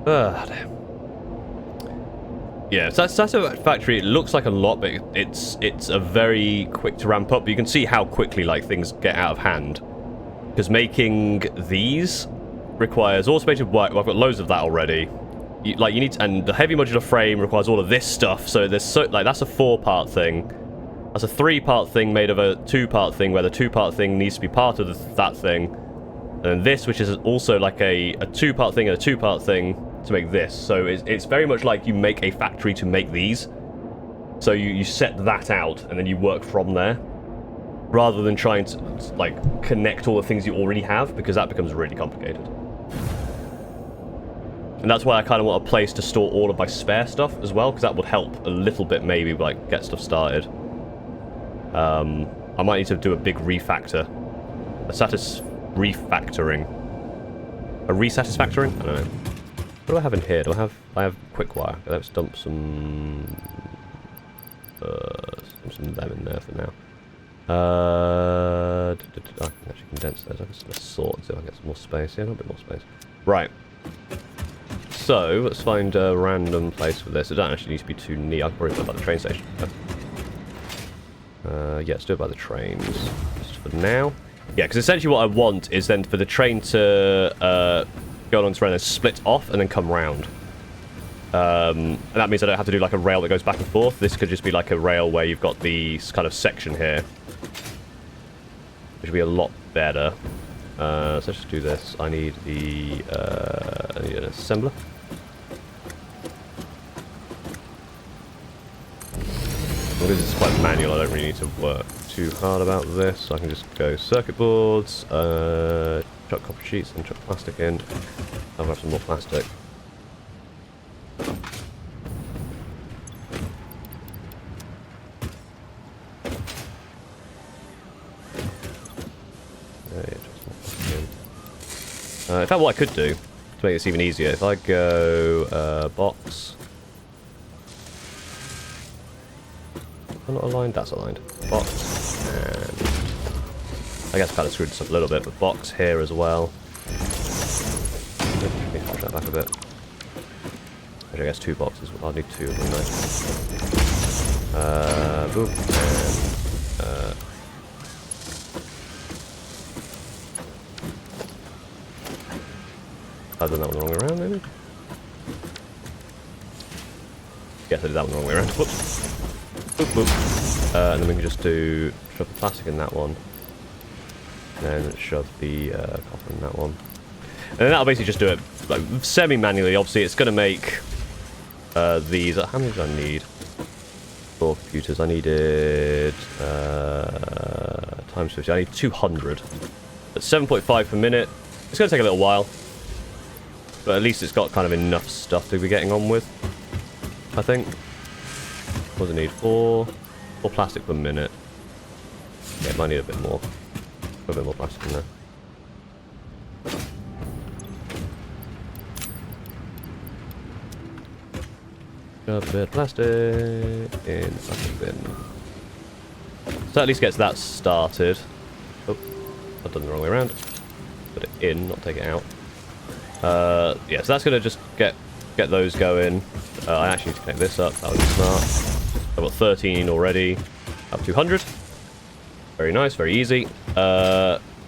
Damn. Yeah, Satisfactory, it looks like a lot, but it's a very quick to ramp up. You can see how quickly like things get out of hand. Because making these requires automated work. Well, I've got loads of that already. You need to, and the heavy modular frame requires all of this stuff. So there's that's a 4-part thing. That's a 3-part thing made of a 2-part thing, where the 2-part thing needs to be part of that thing. And then this, which is also like a 2-part thing and a 2-part thing to make this. So it's very much like you make a factory to make these. So you set that out and then you work from there, rather than trying to like connect all the things you already have, because that becomes really complicated. And that's why I kind of want a place to store all of my spare stuff as well, because that would help a little bit, maybe, like, get stuff started. I might need to do a big refactor. Refactoring. A resatisfactoring? I don't know. What do I have in here? I have quick wire. Let's dump some them in there for now. I can actually condense those. I can sort of sort, see if I get some more space. Yeah, a little bit more space. Right. So, let's find a random place for this. It doesn't actually need to be too neat. I can probably do it by the train station. Yeah, let's do it by the trains. Just for now. Yeah, because essentially what I want is then for the train to go along the train and split off and then come round. And that means I don't have to do like a rail that goes back and forth. This could just be like a rail where you've got the kind of section here, which would be a lot better. So let's just do this. I need an assembler. Because it's quite manual, I don't really need to work too hard about this. So I can just go circuit boards, chuck copper sheets and chuck plastic in. I'll have some more plastic. In fact, what I could do, to make this even easier, if I go box... Am I not aligned? That's aligned. Box, and... I guess I kind of screwed this up a little bit, but box here as well. Let me push that back a bit. Actually, I guess 2 boxes. I'll need 2 of them now. Boop, and... I've done that one the wrong way around, maybe? Yes, I did that one the wrong way around. Whoops. Boop, boop. And then we can just shove the plastic in that one. And then shove the copper in that one. And then that'll basically just do it like semi-manually. Obviously, it's going to make these... How many do I need? 4 computers. I needed... times 50. I need 200. At 7.5 per minute. It's going to take a little while. But at least it's got kind of enough stuff to be getting on with, I think. What does it need? 4 plastic per minute. Yeah, it might need a bit more. Put a bit more plastic in there. Shove a bit of plastic in the plastic bin. So at least gets that started. Oh, I've done the wrong way around. Put it in, not take it out. Yeah, so that's going to just get those going. I actually need to connect this up. That would be smart. I've got 13 already. Up 200. Very nice, very easy.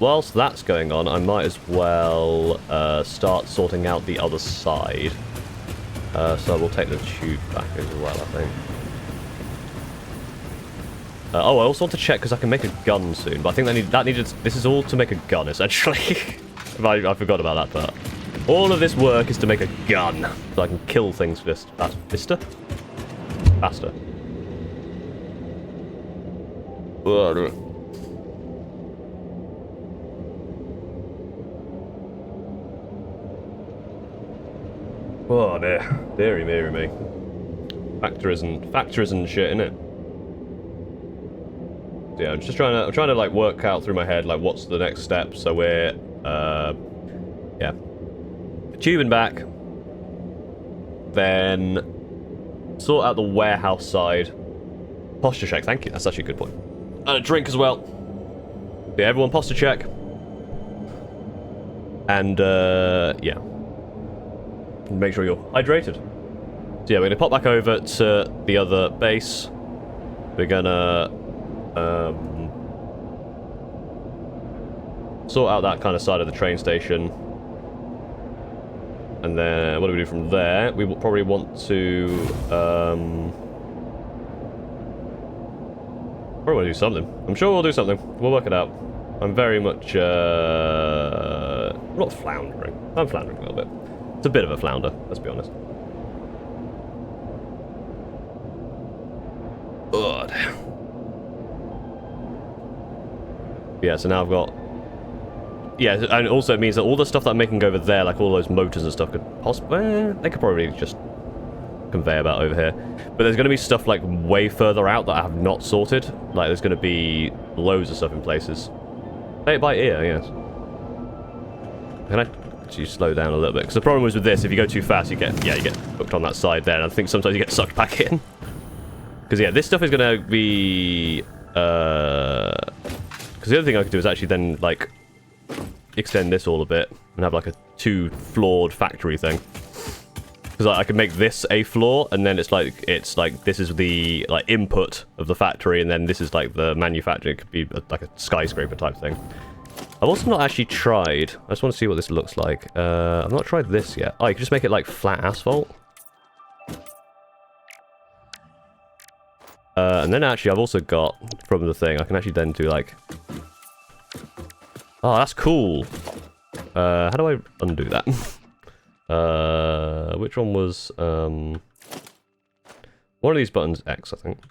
whilst that's going on, I might as well start sorting out the other side. So we'll take the tube back as well, I think. Oh, I also want to check because I can make a gun soon, but I think that needed. This is all to make a gun, essentially. I forgot about that part. All of this work is to make a gun, so I can kill things faster. Oh dear, dearie me. Factors and shit, innit? So yeah, I'm trying to like work out through my head like what's the next step. So we're yeah, tubing back, then sort out the warehouse side. Posture check, thank you. That's actually a good point. And a drink as well. Yeah, everyone posture check. And yeah, make sure you're hydrated. So yeah, we're gonna pop back over to the other base. We're gonna sort out that kind of side of the train station. And then, what do we do from there? We will probably want to, probably want to do something. I'm sure we'll do something. We'll work it out. I'm very much, I'm not floundering. I'm floundering a little bit. It's a bit of a flounder, let's be honest. God. Yeah, so now I've got... Yeah, and also it means that all the stuff that I'm making over there, like all those motors and stuff, could possibly... they could probably just convey about over here. But there's going to be stuff, like, way further out that I have not sorted. Like, there's going to be loads of stuff in places. Play it by ear, yes. Can I actually slow down a little bit? Because the problem was with this, if you go too fast, you get hooked on that side there, and I think sometimes you get sucked back in. Because, yeah, this stuff is going to be... Because the other thing I could do is actually then, like, extend this all a bit and have, like, a two-floored factory thing. Because I could make this a floor, and then it's like, this is the, like, input of the factory, and then this is, like, the manufacturing. It could be, like, a skyscraper type thing. I've also not actually tried. I just want to see what this looks like. I've not tried this yet. Oh, you can just make it, like, flat asphalt. And then actually I've also got, from the thing, I can actually then do like... Oh, that's cool. How do I undo that? Which one was... One of these buttons, X, I think.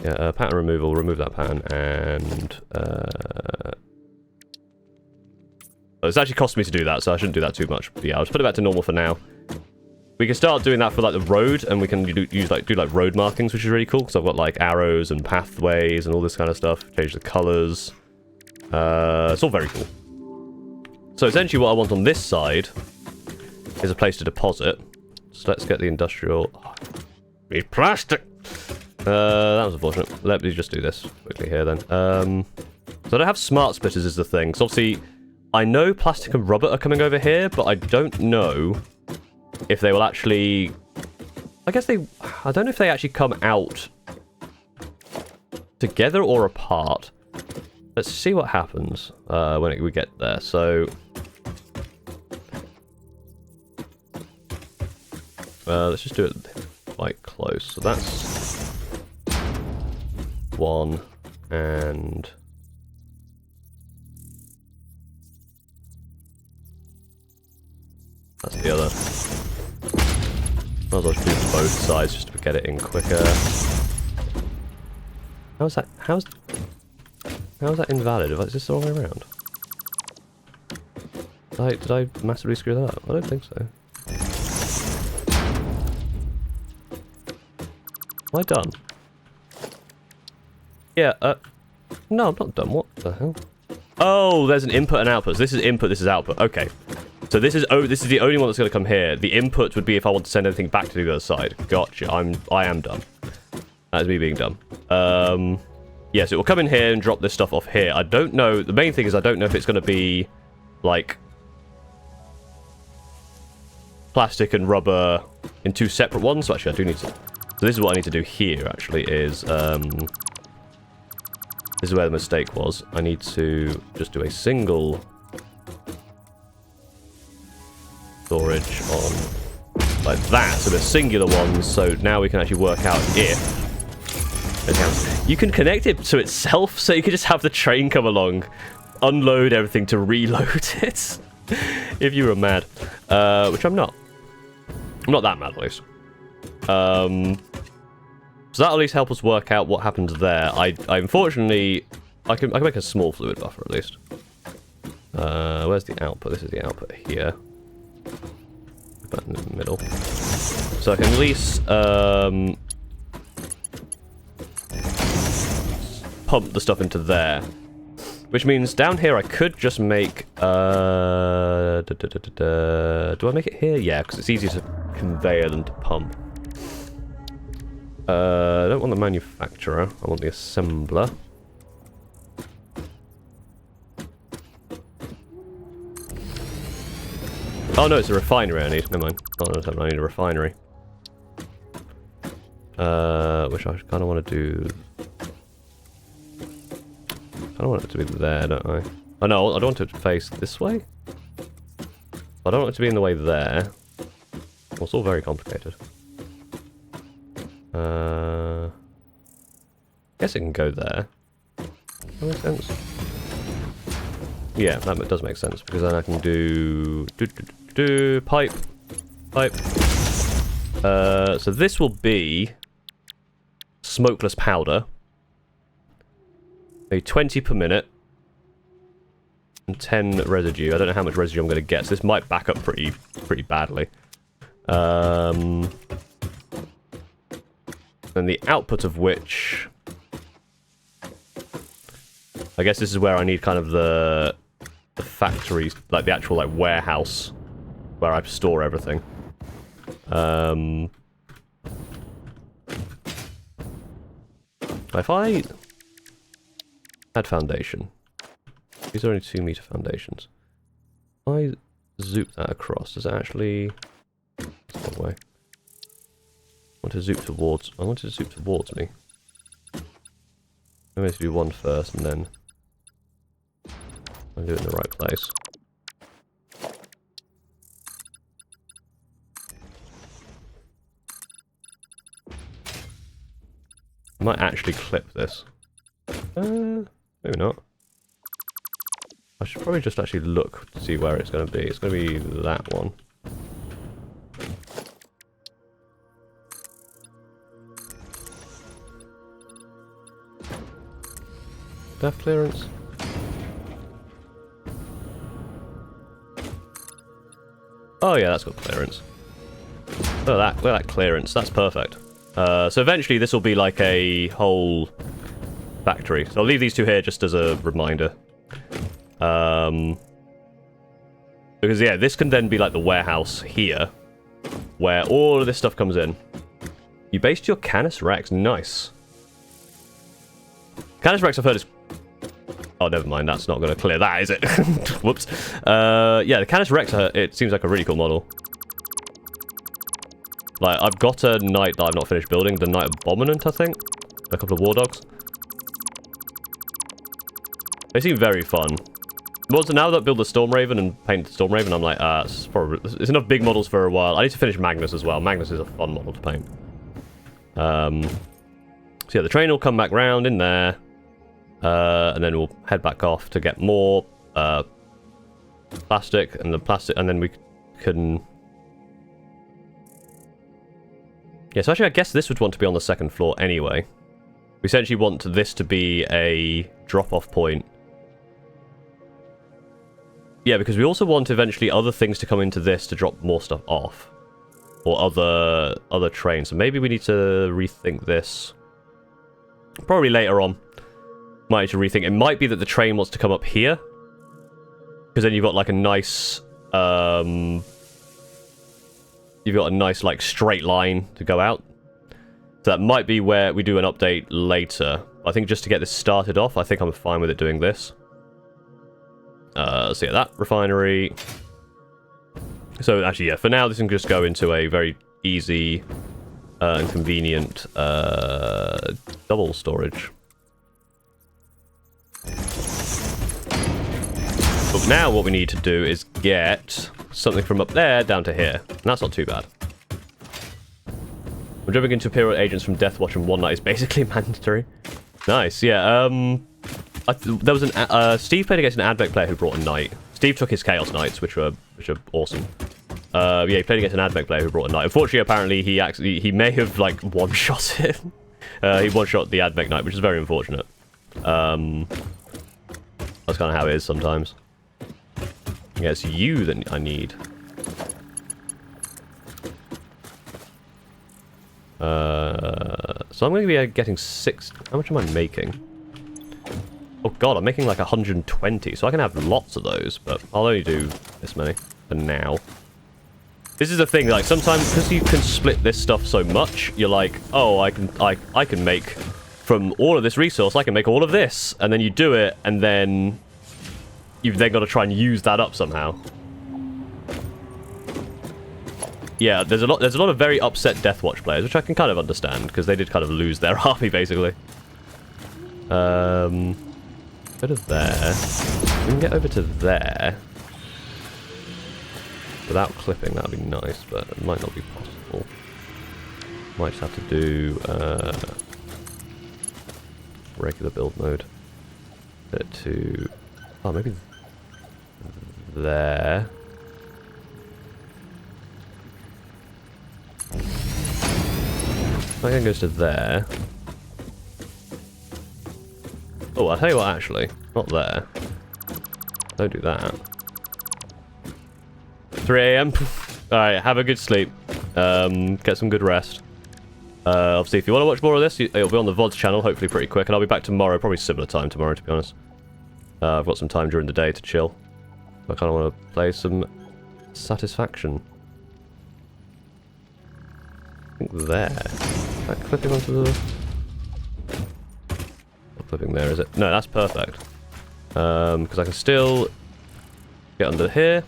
Yeah, pattern removal, remove that pattern, and... It's actually cost me to do that, so I shouldn't do that too much. But yeah, I'll just put it back to normal for now. We can start doing that for, like, the road, and we can do road markings, which is really cool, because I've got, like, arrows and pathways and all this kind of stuff. Change the colours. It's all very cool. So, essentially, what I want on this side is a place to deposit. So, let's get the industrial... Oh, it's plastic! That was unfortunate. Let me just do this quickly here, then. So, I don't have smart splitters is the thing. So, obviously, I know plastic and rubber are coming over here, but I don't know... if they will actually... I guess they... I don't know if they actually come out together or apart. Let's see what happens when we get there. So... let's just do it quite close. So that's... one, and... that's the other. Might as well just do both sides just to get it in quicker. How's that? How's that invalid? Is this the wrong way around? Did I massively screw that up? I don't think so. Am I done? Yeah, no, I'm not done. What the hell? Oh, there's an input and output. So this is input, this is output. Okay. So this is the only one that's going to come here. The input would be if I want to send anything back to the other side. Gotcha. I am done. That is me being dumb. Yeah, so it will come in here and drop this stuff off here. I don't know. The main thing is I don't know if it's going to be like plastic and rubber in two separate ones. So actually, I do need to. So this is what I need to do here. Actually, is This is where the mistake was. I need to just do a single storage on like that. So the singular ones. So now we can actually work out if you can connect it to itself. So you can just have the train come along, unload everything to reload it. If you were mad, which I'm not. I'm not that mad at least. So that'll at least help us work out what happens there. I unfortunately, I can make a small fluid buffer at least. Where's the output? This is the output here. Put that in the middle. So I can at least pump the stuff into there. Which means down here I could just make... do I make it here? Yeah, because it's easier to conveyor than to pump. I don't want the manufacturer. I want the assembler. Oh no, it's a refinery I need. Never mind. Not an assembler, I need a refinery. Which I kind of want to do... I don't want it to be there, don't I? Oh no, I don't want it to face this way. I don't want it to be in the way there. Well, it's all very complicated. Guess it can go there. That makes sense. Yeah, that does make sense because then I can do pipe. So this will be smokeless powder. Maybe 20 per minute. And 10 residue. I don't know how much residue I'm going to get, so this might back up pretty badly. And the output of which... I guess this is where I need kind of the factory, like the actual like warehouse where I store everything. If I had foundation, these are only 2 meter foundations. If I zoop that across, does it actually... That's the way. I want to zoop towards me. I'm going to do one first and then I'll do it in the right place. I might actually clip this. Maybe not. I should probably just actually look to see where it's going to be. It's going to be that one. Depth clearance. Oh yeah, that's got clearance. Look at that clearance. That's perfect. So eventually this will be like a whole factory. So I'll leave these 2 here just as a reminder. Because yeah, this can then be like the warehouse here, where all of this stuff comes in. You based your Canis Rex. Nice. Canis Rex I've heard is... Oh, never mind. That's not going to clear that, is it? Whoops. Yeah, the Canis Rex, it seems like a really cool model. Like, I've got a knight that I've not finished building. The Knight Abominant, I think. A couple of war dogs. They seem very fun. Well, so now that I build the Storm Raven and paint the Storm Raven, I'm like, it's enough big models for a while. I need to finish Magnus as well. Magnus is a fun model to paint. So yeah, the train will come back round in there. And then we'll head back off to get more plastic, and then we can... Yeah, so actually I guess this would want to be on the 2nd floor anyway. We essentially want this to be a drop-off point. Yeah, because we also want eventually other things to come into this to drop more stuff off. Or other trains. So maybe we need to rethink this. Probably later on. Might need to rethink. It might be that the train wants to come up here. Because then you've got like a nice... you've got a nice like straight line to go out. So that might be where we do an update later. I think just to get this started off, I think I'm fine with it doing this. So yeah, that refinery. So actually, yeah, for now this can just go into a very easy and convenient double storage. But now what we need to do is get something from up there down to here. And that's not too bad. We're jumping into Imperial agents from Death Watch in one night is basically mandatory. Nice, yeah. There was Steve played against an Advec player who brought a knight. Steve took his Chaos Knights, which are awesome. Yeah, he played against an Advec player who brought a knight. Unfortunately, apparently, he may have, like, one-shot it. He one-shot the Advec Knight, which is very unfortunate. That's kind of how it is sometimes. Yeah, it's you that I need. So I'm going to be getting 6... How much am I making? Oh god, I'm making like 120, so I can have lots of those, but I'll only do this many for now. This is the thing, like, sometimes, because you can split this stuff so much, you're like, oh, I can make, from all of this resource, I can make all of this, and then you do it, and then you've then got to try and use that up somehow. Yeah, there's a lot of very upset Deathwatch players, which I can kind of understand, because they did kind of lose their army, basically. Bit of there. We can get over to there. Without clipping, that would be nice, but it might not be possible. Might just have to do regular build mode. Bit to... Oh, maybe there. That goes to there. Oh, I'll tell you what, actually. Not there. Don't do that. 3 AM. Alright, have a good sleep. Get some good rest. Obviously, if you want to watch more of this, it'll be on the VODs channel, hopefully pretty quick, and I'll be back tomorrow, probably similar time tomorrow, to be honest. I've got some time during the day to chill. I kind of want to play some Satisfaction. I think there. Is that clipping onto the... Not clipping there, is it? No, that's perfect. Because I can still get under here.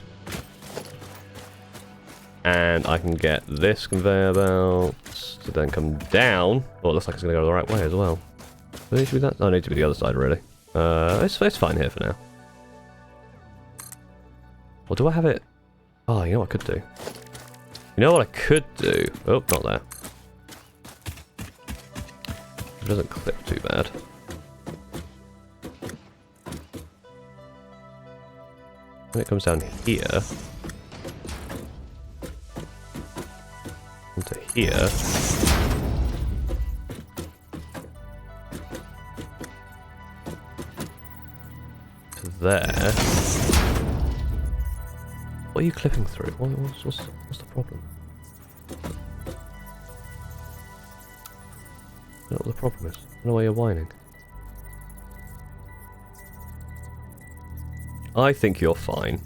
And I can get this conveyor belt to then come down. Oh, it looks like it's going to go the right way as well. Do I need to be that? Oh, I need to be the other side, really. It's fine here for now. Or do I have it? Oh, you know what I could do? You know what I could do? Oh, not there. It doesn't clip too bad. When it comes down here... Onto here... To there... What are you clipping through? What's the problem? I don't know what the problem is. I don't know why you're whining. I think you're fine.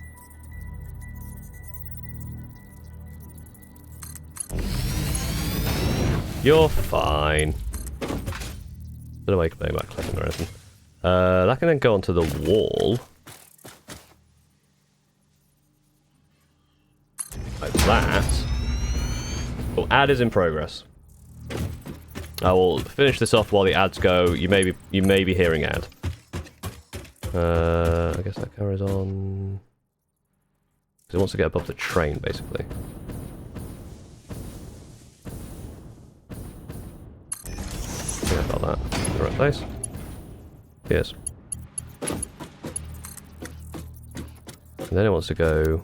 You're fine. Don't know why you're playing back clipping or anything. That can then go onto the wall. Like that. Oh, ad is in progress. I will finish this off while the ads go. You may be hearing ad. I guess that carries on. Because it wants to get above the train, basically. Yeah, about that. In the right place. Yes. And then it wants to go.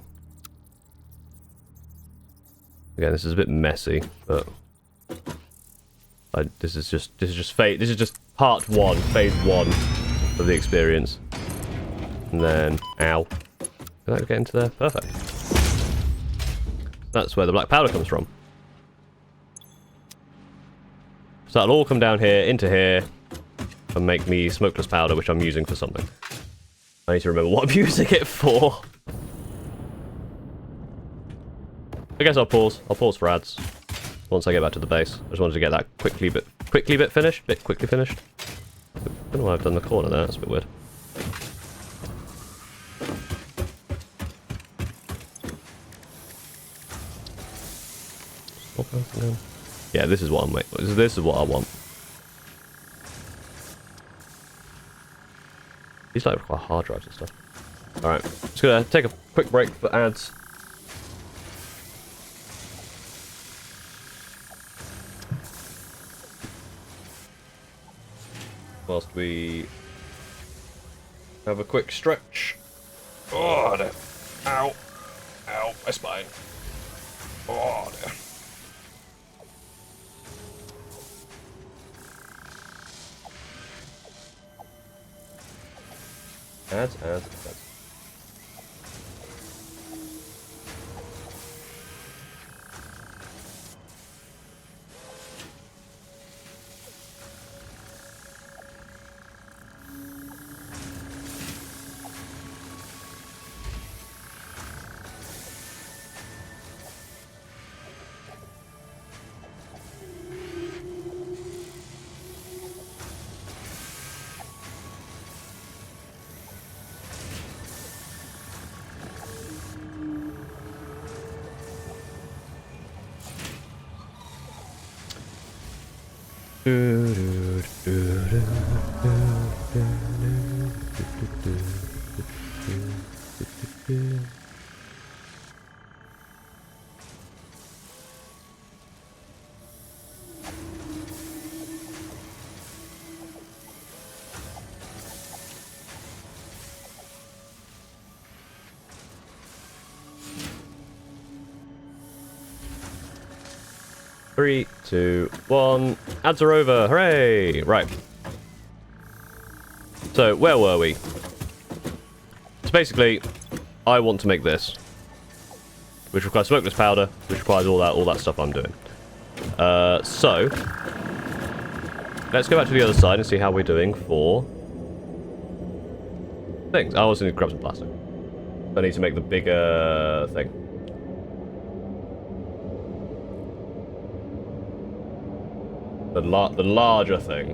Again, this is a bit messy, but this is just part 1, phase 1 of the experience. And then, ow. Can I get into there? Perfect. That's where the black powder comes from. So that'll all come down here, into here, and make me smokeless powder, which I'm using for something. I need to remember what I'm using it for. I guess I'll pause. I'll pause for ads once I get back to the base. I just wanted to get that quickly finished. I don't know why I've done the corner there. That's a bit weird. Yeah, this is what I'm waiting. This is what I want. These like require hard drives and stuff. Alright, just gonna take a quick break for ads. Whilst we have a quick stretch. Oh, no. Ow. Ow, my spine. Oh, no. Ads. 3, 2, 1. Ads are over. Hooray! Right. So, where were we? So basically, I want to make this. Which requires smokeless powder, which requires all that stuff I'm doing. So, let's go back to the other side and see how we're doing for things. I also need to grab some plastic. I need to make the bigger thing. The larger thing.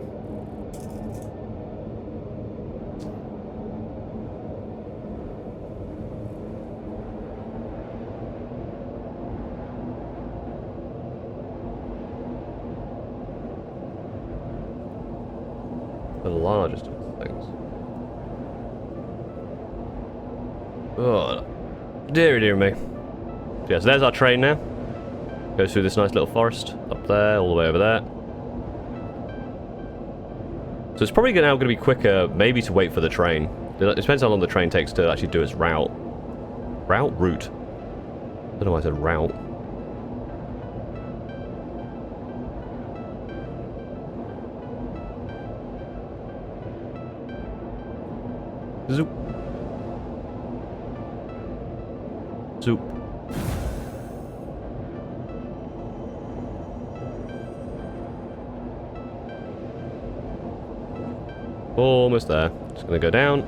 The largest of things. Oh, dear me. Yes, there's our train now. Goes through this nice little forest up there, all the way over there. So it's probably now going to be quicker, maybe to wait for the train. It depends how long the train takes to actually do its route. Route? I don't know why I said route. Zoop. Zoop. Almost there. Just gonna go down.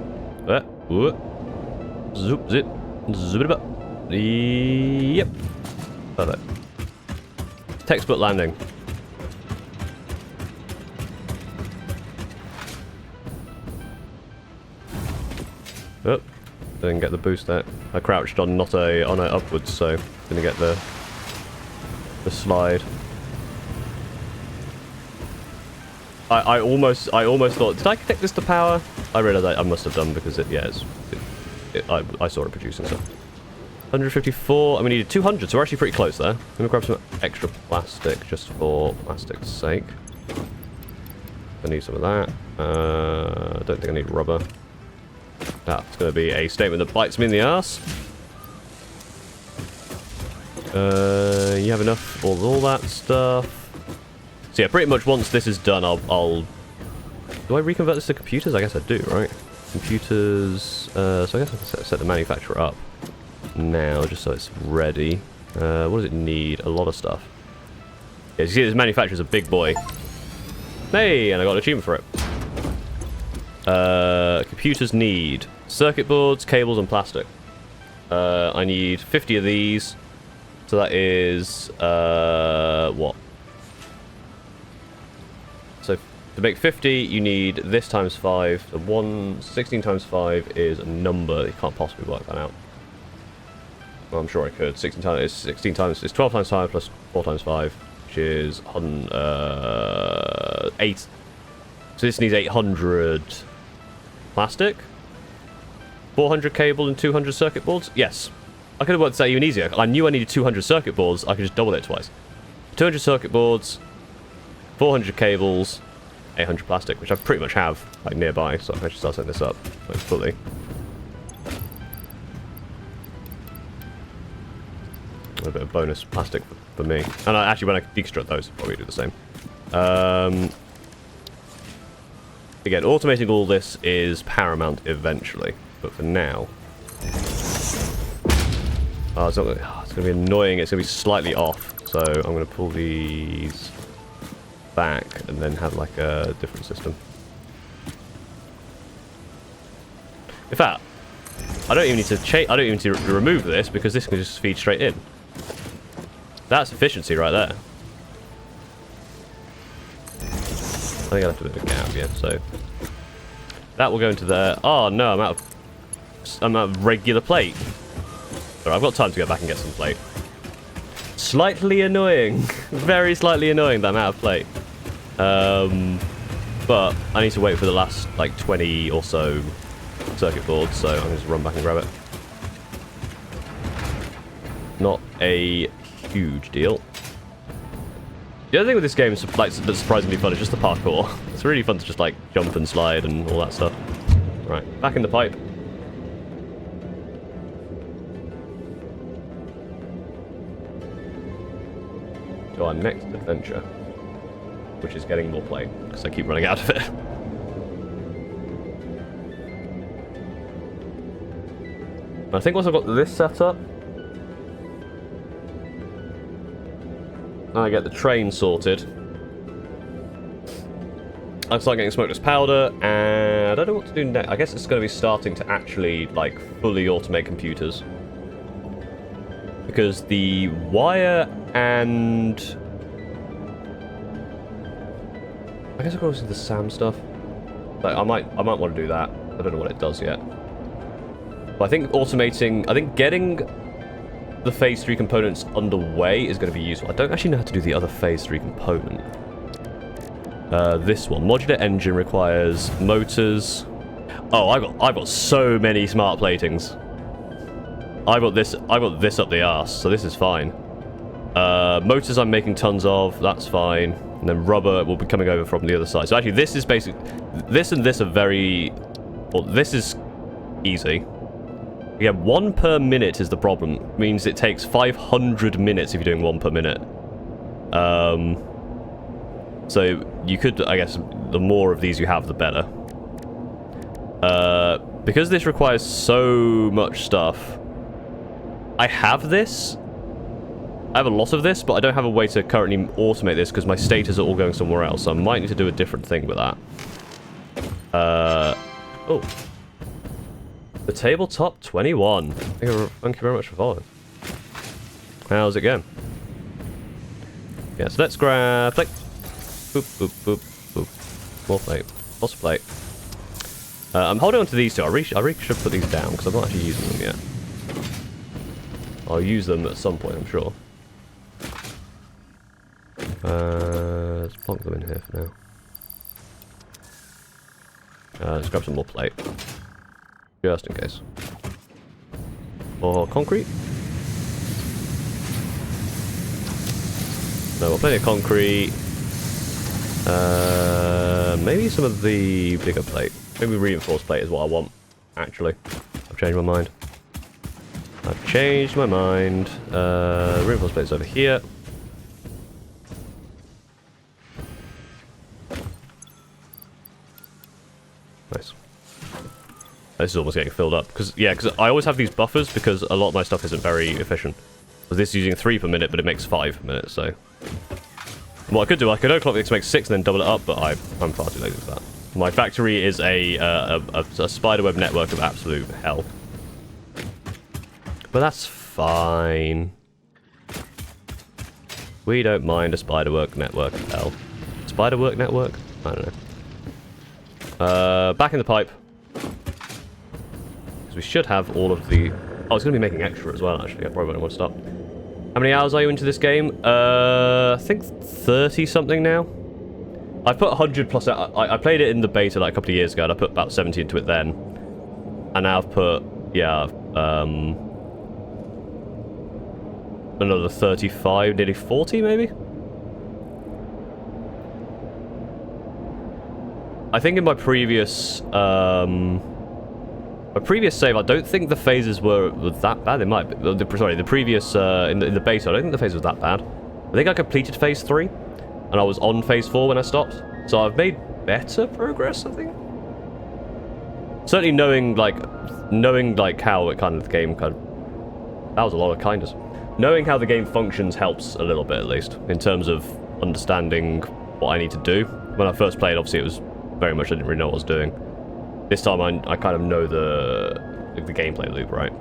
Zoop, zip, zoop it up. Yep. Perfect. Textbook landing. Oh, didn't get the boost there. I crouched on not a upwards, so gonna get the slide. I almost thought, did I connect this to power? I realised I must have done because I saw it producing stuff. 154, and we needed 200, so we're actually pretty close there. Let me grab some extra plastic just for plastic's sake. I need some of that. I don't think I need rubber. That's going to be a statement that bites me in the ass. You have enough for all that stuff. So yeah, pretty much once this is done, I'll... Do I reconvert this to computers? I guess I do, right? Computers... so I guess I can set the manufacturer up now, just so it's ready. What does it need? A lot of stuff. Yeah, you see this manufacturer's a big boy. Hey, and I got an achievement for it. Computers need circuit boards, cables, and plastic. I need 50 of these. So that is... what? So to make 50, you need this times 5. So 16 times 5 is a number. You can't possibly work that out. Well, I'm sure I could. 16 times is 12 times 5 plus 4 times 5, which is 8. So this needs 800 plastic. 400 cable and 200 circuit boards? Yes. I could have worked this out even easier. I knew I needed 200 circuit boards. I could just double it twice. 200 circuit boards, 400 cables, 800 plastic, which I pretty much have like nearby, so I can actually start setting this up like fully. A little bit of bonus plastic for me. And actually, when I deconstruct those, I'll probably do the same. Again, automating all this is paramount eventually, but for now... Oh, it's going to be annoying. It's going to be slightly off, so I'm going to pull these back and then have like a different system. In fact, I don't even need to change. I don't even need to remove this because this can just feed straight in. That's efficiency right there. I think I'll have to put a gap, yeah. So that will go into there. Oh no, I'm out of regular plate. Alright, I've got time to go back and get some plate. Slightly annoying, very slightly annoying that I'm out of plate. But I need to wait for the last like 20 or so circuit boards, so I'm going to just run back and grab it. Not a huge deal. The other thing with this game is like that's surprisingly fun is just the parkour. It's really fun to just like jump and slide and all that stuff. Right, back in the pipe. To our next adventure, which is getting more plate because I keep running out of it. I think once I've got this set up, and I get the train sorted, I start getting smokeless powder, and I don't know what to do next. I guess it's going to be starting to actually like fully automate computers, because the wire and I guess I'll go to the SAM stuff. Like I might want to do that. I don't know what it does yet. But I think automating, I think getting the Phase 3 components underway is going to be useful. I don't actually know how to do the other Phase 3 component. This one, modular engine requires motors. Oh, I've got so many smart platings. I got this up the arse, so this is fine. Motors I'm making tons of, that's fine. And then rubber will be coming over from the other side. So actually this is basically, this and this are very, well, this is easy. Yeah, 1 per minute is the problem. It means it takes 500 minutes if you're doing 1 per minute. So you could, I guess, the more of these you have, the better. Because this requires so much stuff, I have this. I have a lot of this, but I don't have a way to currently automate this because my status are all going somewhere else. So I might need to do a different thing with that. Oh. The tabletop 21. Thank you very much for following. How's it going? Yeah, so let's grab plate. Boop, boop, boop, boop. More plate. Lots of plate. I'm holding on to these two. I really should put these down because I'm not actually using them yet. I'll use them at some point, I'm sure. Let's plonk them in here for now. Let's grab some more plate. Just in case. Or concrete? No, we'll plenty of concrete. Maybe some of the bigger plate. Maybe reinforced plate is what I want, actually. I've changed my mind. Reinforced plate is over here. Nice. This is almost getting filled up. Because I always have these buffers because a lot of my stuff isn't very efficient. This is using 3 per minute, but it makes 5 per minute, so... What I could do, I could overclock this to make 6 and then double it up, but I'm far too lazy for that. My factory is a spiderweb network of absolute hell. But that's fine. We don't mind a spiderweb network of hell. Spiderweb network? I don't know. Back in the pipe. Because we should have all of the... Oh, it's going to be making extra as well, actually. I probably won't want to stop. How many hours are you into this game? I think 30-something now. I've put 100 plus... I played it in the beta like a couple of years ago, and I put about 70 into it then. and now I've put, yeah, another 35, nearly 40 maybe? I think in my previous save, I don't think the phases were that bad. They might be. Sorry, the previous, in the base, I don't think the phase was that bad. I think I completed phase 3, and I was on phase 4 when I stopped. So I've made better progress, I think. Certainly knowing how it kind of, the game kind of... That was a lot of kindness. Knowing how the game functions helps a little bit, at least, in terms of understanding what I need to do. When I first played, obviously, it was very much I didn't really know what I was doing. This time, I kind of know the gameplay loop, right?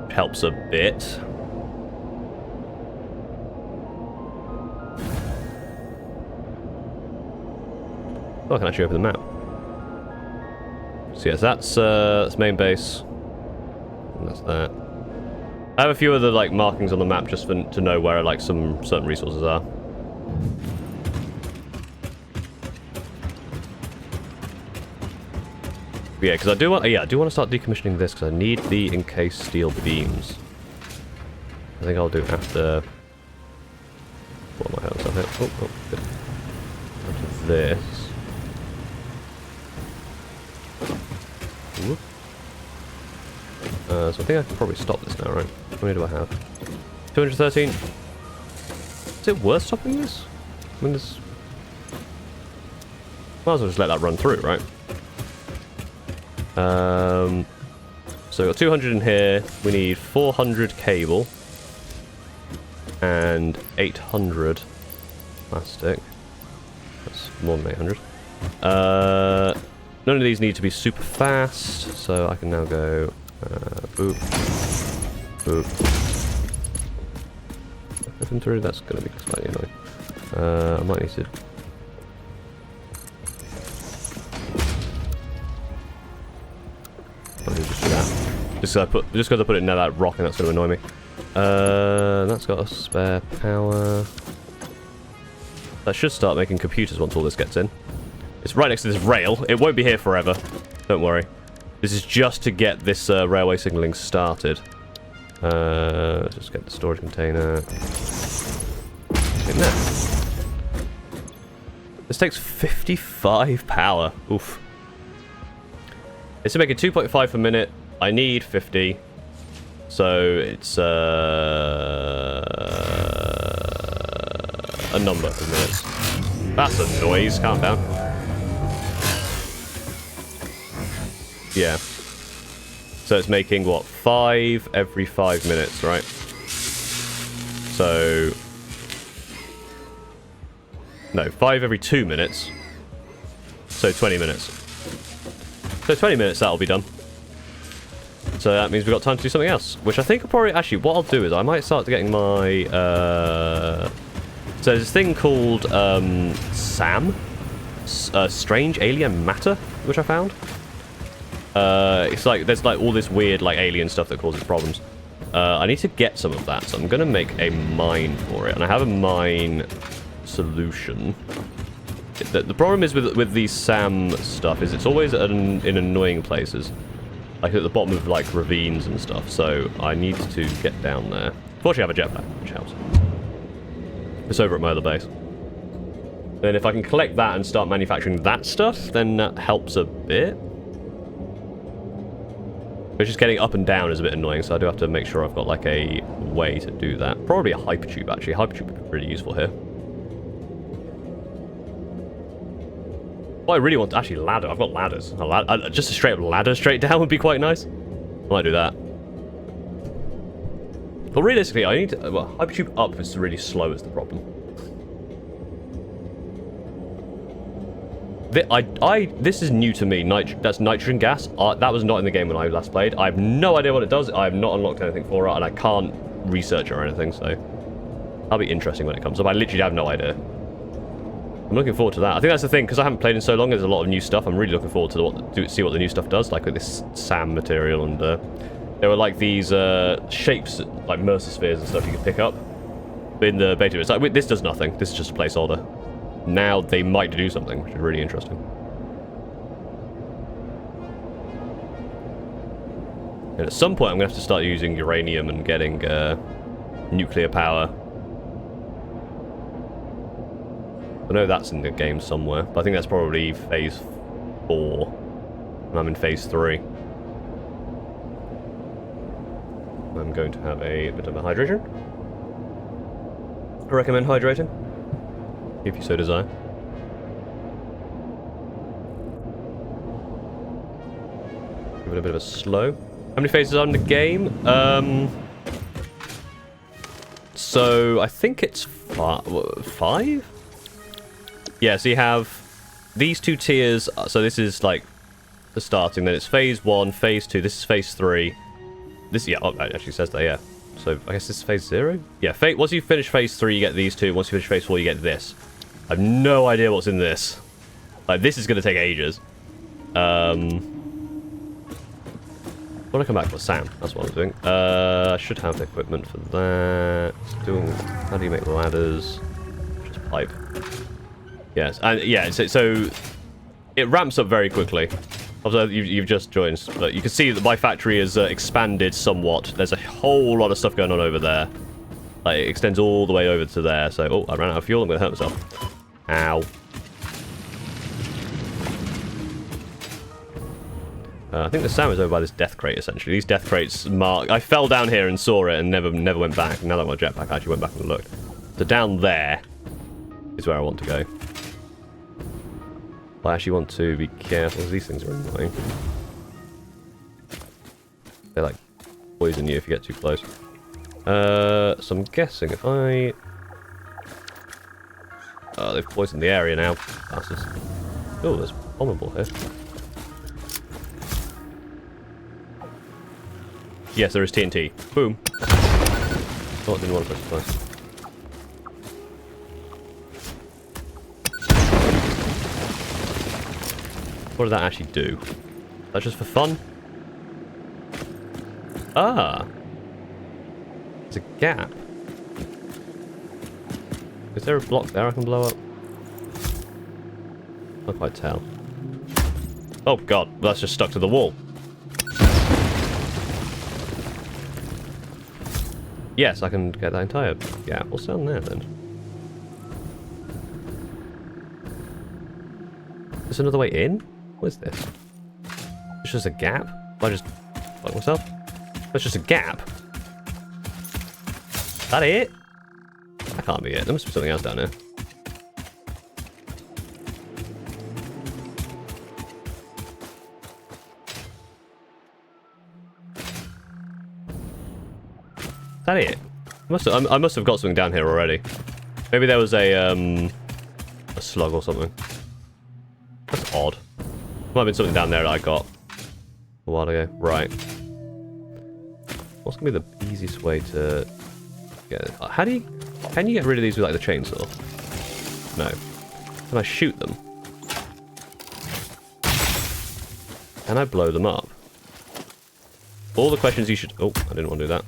Which helps a bit. Oh, I can actually open the map. So yes, that's main base. And that's that. I have a few other like markings on the map just to know where like some certain resources are. But yeah, because I do want to start decommissioning this because I need the encased steel beams. I think I'll do after. What am I having stuff here? Oh, good. After this. Whoop. So I think I can probably stop this now, right? How many do I have? 213. Is it worth stopping this? I mean, this... Might as well just let that run through, right? So we've got 200 in here. We need 400 cable. And 800 plastic. That's more than 800. None of these need to be super fast, so I can now go boop, boop. Open through, that's going to be slightly annoying. I might need to... I'll just do that. Just because I put it near that rock and that's going to annoy me. That's got a spare power. That should start making computers once all this gets in. It's right next to this rail. It won't be here forever. Don't worry. This is just to get this railway signaling started. Let's just get the storage container. In there. This takes 55 power. Oof. It's making 2.5 per minute. I need 50. So it's a number of minutes. That's a noise. Calm down. Yeah. So it's making, what, 5 every 5 minutes, right? So... No, 5 every 2 minutes. So 20 minutes. So 20 minutes, that'll be done. So that means we've got time to do something else. Which I think I'll probably... Actually, what I'll do is I might start getting my... So there's this thing called SAM. Strange Alien Matter, which I found. It's like, there's like all this weird like alien stuff that causes problems. I need to get some of that, so I'm gonna make a mine for it, and I have a mine solution. The problem is with these SAM stuff is it's always in annoying places, like at the bottom of like ravines and stuff. So I need to get down there. Fortunately, I have a jetpack, which helps. It's over at my other base. Then if I can collect that and start manufacturing that stuff, then that helps a bit. But just getting up and down is a bit annoying, so I do have to make sure I've got like a way to do that. Probably a hypertube, actually. Hypertube would be pretty useful here. Well, I really want to actually ladder. I've got ladders. Just a straight up ladder straight down would be quite nice. I might do that. But realistically, I need to... Well, hypertube up is really slow is the problem. This is new to me. That's nitrogen gas. That was not in the game when I last played. I have no idea what it does. I have not unlocked anything for it, and I can't research it or anything, so... That'll be interesting when it comes up. I literally have no idea. I'm looking forward to that. I think that's the thing, because I haven't played in so long, there's a lot of new stuff. I'm really looking forward to see what the new stuff does, like with this SAM material, and there were like these shapes, like Mercer spheres and stuff you could pick up. But in the beta, it's like, this does nothing. This is just a placeholder. Now they might do something, which is really interesting. And at some point I'm going to have to start using uranium and getting nuclear power. I know that's in the game somewhere, but I think that's probably phase 4. And I'm in phase 3. I'm going to have a bit of a hydration. I recommend hydrating, if you so desire. Give it a bit of a slow. How many phases are in the game? So I think it's 5? Yeah, so you have these 2 tiers. So this is like the starting, then it's phase 1, phase 2, this is phase 3. This, yeah, oh, it actually says that, yeah. So I guess this is phase 0? Yeah, once you finish phase 3, you get these 2. Once you finish phase 4, you get this. I have no idea what's in this. Like, this is going to take ages. What do I come back for? Sand. That's what I'm doing. I should have the equipment for that. How do you make ladders? Just pipe. Yes, and yeah, so it ramps up very quickly. Although you've just joined, but you can see that my factory has expanded somewhat. There's a whole lot of stuff going on over there. Like, it extends all the way over to there. So, oh, I ran out of fuel. I'm going to hurt myself. Ow. I think the sound is over by this death crate, essentially. These death crates mark... I fell down here and saw it and never went back. Now that I've got a jetpack, I actually went back and looked. So down there is where I want to go. I actually want to be careful, because these things are annoying. They, like, poison you if you get too close. So I'm guessing if I... Oh, they've poisoned the area now. Bastards. Oh, there's bombable here. Yes, there is TNT. Boom. Oh, I didn't want to press it twice. What did that actually do? That's just for fun? Ah! There's a gap. Is there a block there I can blow up? Not quite tell. Oh god, that's just stuck to the wall. Yes, I can get that entire gap. What's down there then? There's another way in? What is this? It's just a gap? I just fuck myself? That's just a gap? Is that it? That can't be it. There must be something else down here. Is that it? I must have got something down here already. Maybe there was a slug or something. That's odd. Might have been something down there that I got a while ago. Right. What's gonna be the easiest way to get it? How do you... Can you get rid of these with, like, the chainsaw? No. Can I shoot them? Can I blow them up? All the questions you should... Oh, I didn't want to do that.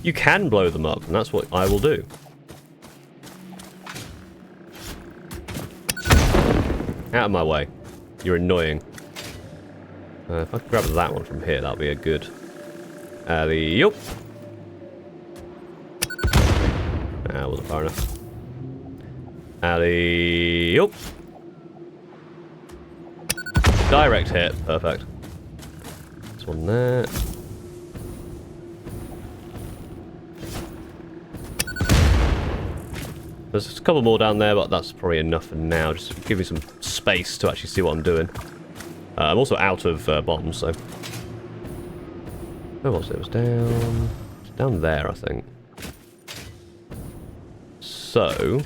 You can blow them up, and that's what I will do. Out of my way. You're annoying. If I can grab that one from here, that'll be a good... Alley-oop! Ah, wasn't far enough. Alley-oop! Direct hit. Perfect. This one there. There's a couple more down there, but that's probably enough for now. Just give me some space to actually see what I'm doing. I'm also out of bombs, so... Where was it? It was down... It's down there, I think. So...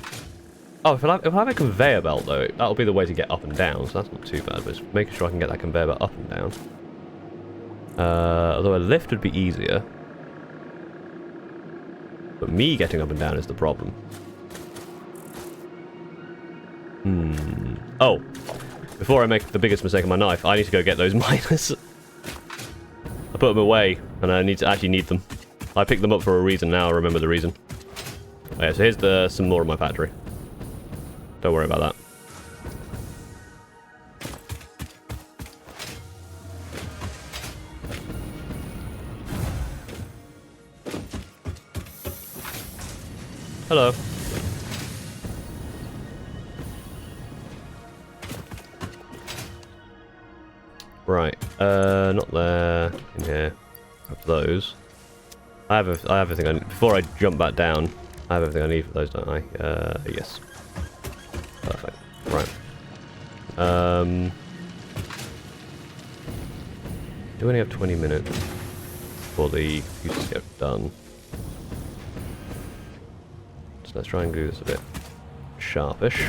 Oh, if I have a conveyor belt, though, that'll be the way to get up and down, so that's not too bad, but it's making sure I can get that conveyor belt up and down. Although a lift would be easier. But me getting up and down is the problem. Oh, before I make the biggest mistake of my life, I need to go get those miners. I put them away, and I actually need them. I picked them up for a reason now, I remember the reason. Oh, yeah, so here's some more of my factory. Don't worry about that. Hello. Right. Not there. In here. Grab those. I have everything I need. Before I jump back down, I have everything I need for those, don't I? Yes. Perfect. Right. Do we only have 20 minutes before the computers get done? So let's try and do this a bit sharpish.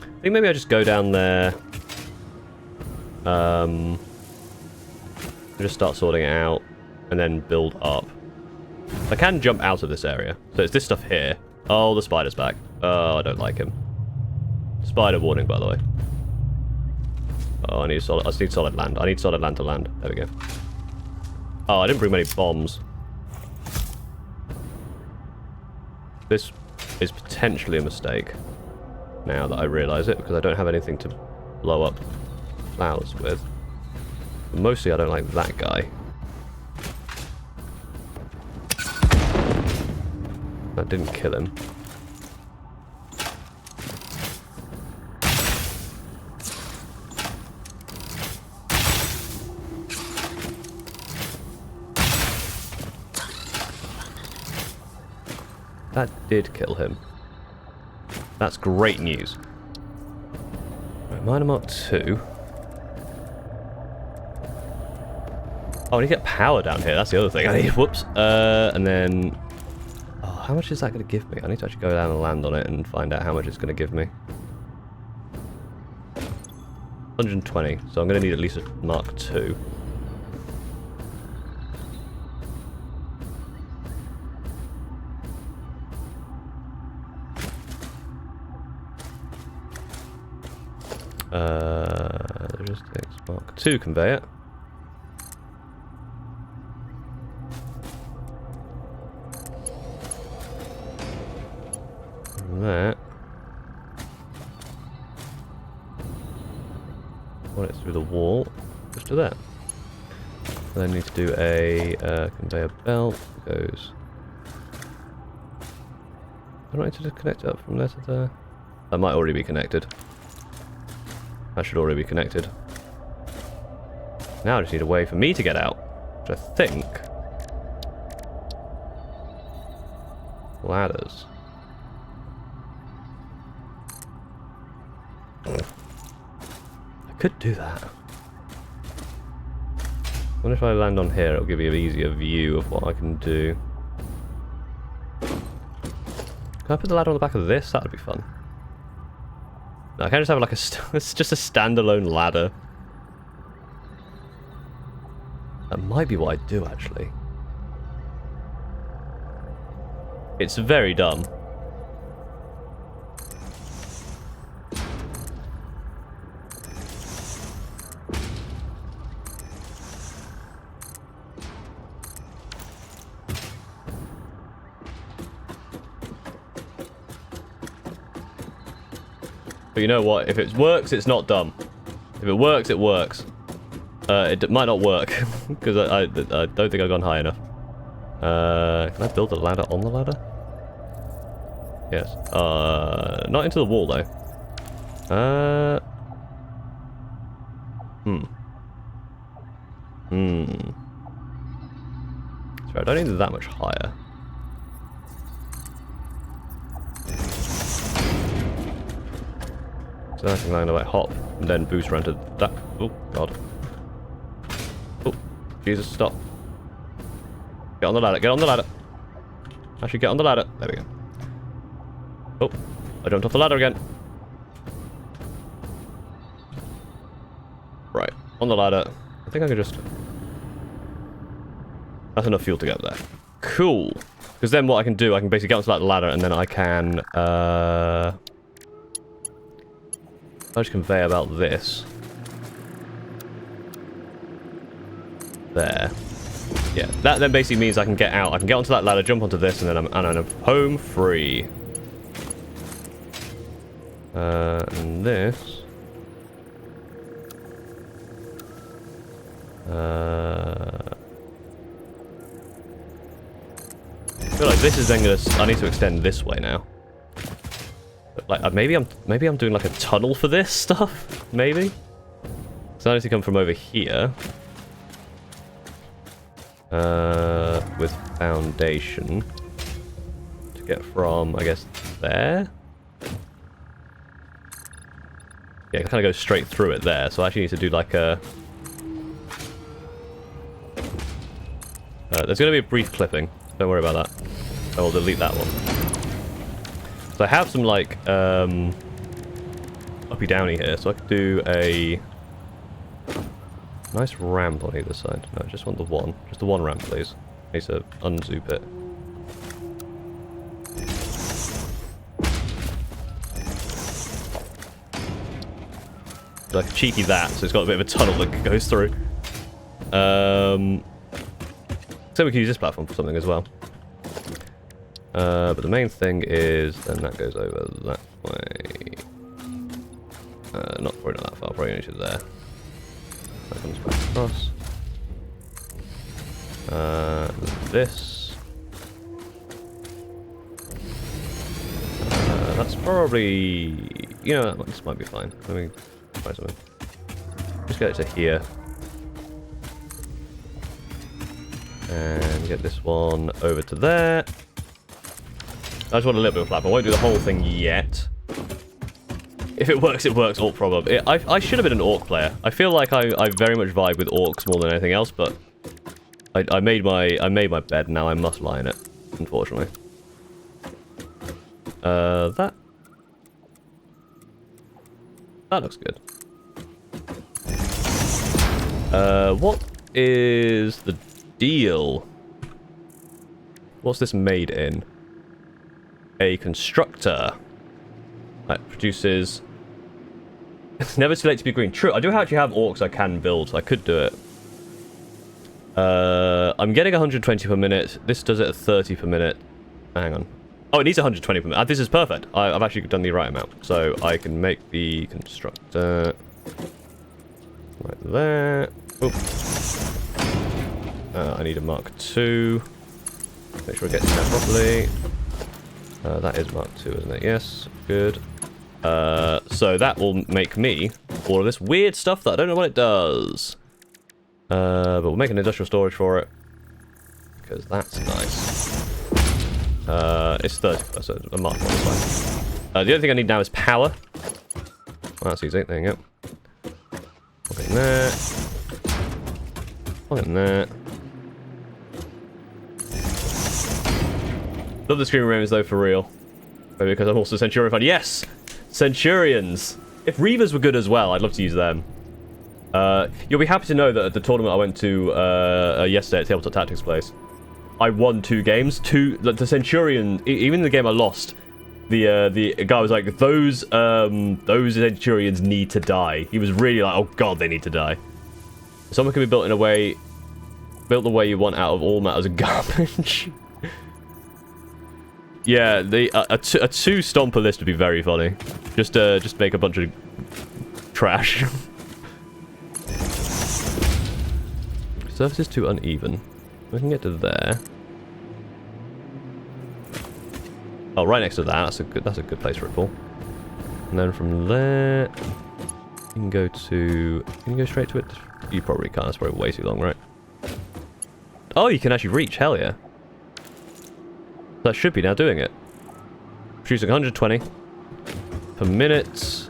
I think maybe I just go down there. Just start sorting it out, and then build up. I can jump out of this area, so it's this stuff here. Oh, the spider's back. Oh, I don't like him. Spider warning, by the way. Oh, I need solid. I need solid land. I need solid land to land. There we go. Oh, I didn't bring many bombs. This is potentially a mistake. Now that I realise it, because I don't have anything to blow up flowers with. Mostly I don't like that guy. That didn't kill him. That did kill him. That's great news. Right, mine are Mark 2. Oh, I need to get power down here. That's the other thing. I need. Whoops. And then. Oh, how much is that going to give me? I need to actually go down and land on it and find out how much it's going to give me. 120. So I'm going to need at least a Mark 2. Logistics Mark 2 conveyor. That. Run it through the wall. Just do that. And then need to do a conveyor belt. Goes. I don't need to connect it up from there to there. That might already be connected. That should already be connected. Now I just need a way for me to get out. Which I think. Ladders. I could do that. I wonder if I land on here, it'll give you an easier view of what I can do. Can I put the ladder on the back of this? That would be fun. No, I can't just have like it's just a standalone ladder. That might be what I do, actually. It's very dumb. But you know what? If it works, it's not dumb. If it works, it works. It might not work, because I don't think I've gone high enough. Can I build a ladder on the ladder? Yes. Not into the wall, though. Sorry, I don't need that much higher. So I can land like hop and then boost around to that. Oh god. Oh, Jesus, stop. Get on the ladder, get on the ladder. Actually, get on the ladder. There we go. Oh, I jumped off the ladder again. Right, on the ladder. I think I can just... That's enough fuel to get there. Cool. Because then what I can do, I can basically get onto that ladder and then I can... I just convey about this. There. Yeah, that then basically means I can get out. I can get onto that ladder, jump onto this, and then I'm home free. And this. I feel like this is then gonna... I need to extend this way now. But like, maybe I'm doing like a tunnel for this stuff? Maybe? So I need to come from over here. With foundation. To get from, I guess, there? Yeah, I kind of go straight through it there, so I actually need to do like a... there's going to be a brief clipping. Don't worry about that. I will delete that one. So I have some, like, uppy-downy here, so I could do a nice ramp on either side. No, I just want the one. Just the one ramp, please. I need to unzoop it. Like a cheeky that, so it's got a bit of a tunnel that goes through. So we can use this platform for something as well. But the main thing is, then that goes over that way. Probably not that far, probably only to there. That comes back across. This. That's probably... You know, this might be fine. Let me try something. Just get it to here. And get this one over to there. I just want a little bit of platform. I won't do the whole thing yet. If it works, it works. Orc problem. I should have been an orc player. I feel like I very much vibe with orcs more than anything else, but I made my bed. Now I must lie in it. Unfortunately. That looks good. What is the deal? What's this made in? A constructor. That produces... It's never too late to be green. True, I do actually have orcs I can build, so I could do it. I'm getting 120 per minute. This does it at 30 per minute. Hang on. Oh, it needs 120 per minute. This is perfect. I've actually done the right amount. So I can make the constructor... Like that. Oop. I need a Mark II. Make sure it gets in there properly. That is Mark II, isn't it? Yes. Good. So that will make me all of this weird stuff that I don't know what it does. But we'll make an industrial storage for it. Because that's nice. It's 30, so a Mark I is fine. The only thing I need now is power. Well, that's easy. There you go. Put it in there. Put it in there. Love the Screaming Ravens though, for real. Maybe because I'm also Centurion fan. Yes! Centurions! If Reavers were good as well, I'd love to use them. You'll be happy to know that at the tournament I went to yesterday at Tabletop Tactics place, I won 2 games. The Centurion, even the game I lost, the guy was like, those Centurions need to die. He was really like, oh god, they need to die. Someone can be built the way you want out of all matters of garbage. Yeah, a 2 stomper list would be very funny. Just make a bunch of trash. Surface is too uneven. We can get to there. Oh, right next to that. That's a good place for it, Paul. And then from there, you can go to. Can you go straight to it? You probably can't. It's probably way too long, right? Oh, you can actually reach. Hell yeah. That should be now doing it. Producing 120 per minute.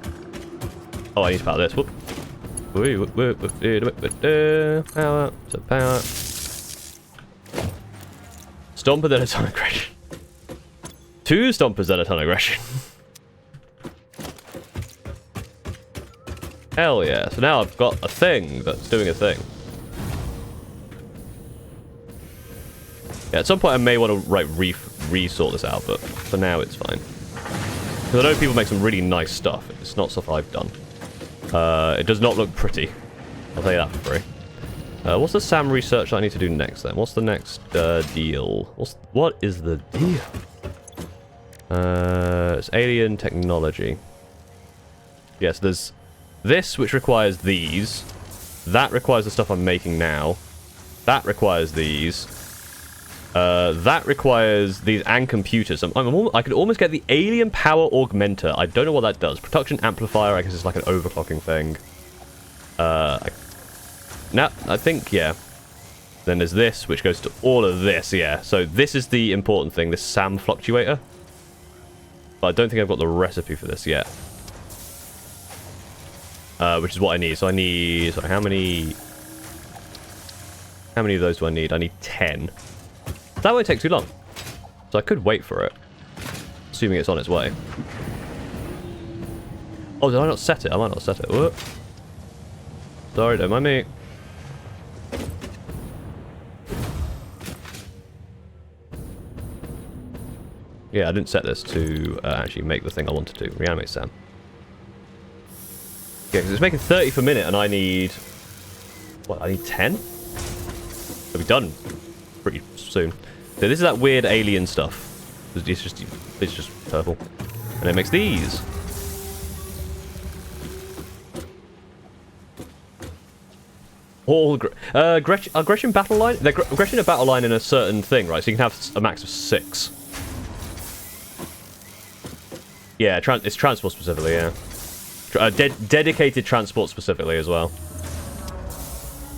Oh, I need to power this. Whoop. Power. So power. Stomper, then a ton of aggression. 2 stompers, then a ton of aggression. Hell yeah. So now I've got a thing that's doing a thing. Yeah, at some point I may want to re-sort this out, but for now it's fine. Because I know people make some really nice stuff. It's not stuff I've done. It does not look pretty. I'll tell you that for free. What's the SAM research that I need to do next then? What's the next deal? What is the deal? It's alien technology. Yes, there's this, which requires these. That requires the stuff I'm making now. That requires these. That requires these and computers. I could almost get the alien power augmenter. I don't know what that does. Production amplifier, I guess it's like an overclocking thing. I think, yeah. Then there's this, which goes to all of this, yeah. So this is the important thing, this SAM fluctuator. But I don't think I've got the recipe for this yet. Which is what I need. So I need... Sorry, how many of those do I need? I need 10. That won't take too long. So I could wait for it. Assuming it's on its way. Oh, did I not set it? I might not set it. Whoop. Sorry, don't mind me. Yeah, I didn't set this to actually make the thing I wanted to. Reanimate Sam. Yeah, because it's making 30 per minute and I need... What, I need 10? It'll be done pretty soon. So this is that weird alien stuff. It's just purple. And it makes these. All aggression battle line? They're aggression a battle line in a certain thing, right? So you can have a max of 6. Yeah, it's transport specifically, yeah. Dedicated transport specifically as well.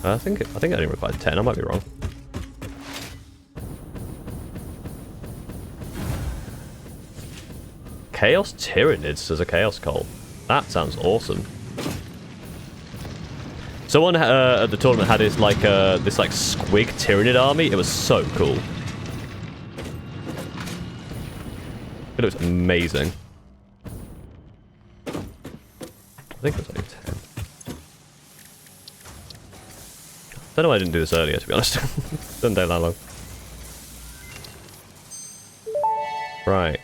I think I only required 10. I might be wrong. Chaos Tyranids as a Chaos Cult. That sounds awesome. Someone at the tournament had this squig Tyranid army. It was so cool. It looks amazing. I think it's only 10. Don't know why I didn't do this earlier, to be honest. Doesn't take that long. Right.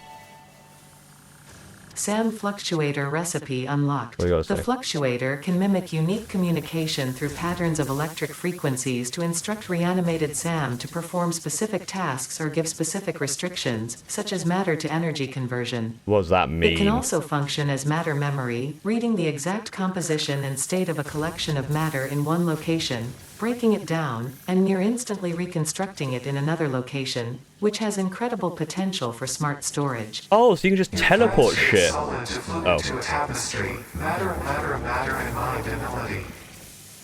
SAM fluctuator recipe unlocked. The fluctuator can mimic unique communication through patterns of electric frequencies to instruct reanimated SAM to perform specific tasks or give specific restrictions, such as matter to energy conversion. What does that mean? It can also function as matter memory, reading the exact composition and state of a collection of matter in one location, breaking it down, and near instantly reconstructing it in another location, which has incredible potential for smart storage. Oh, so you can just teleport shit. Oh. To a tapestry. Matter, and mind and melody.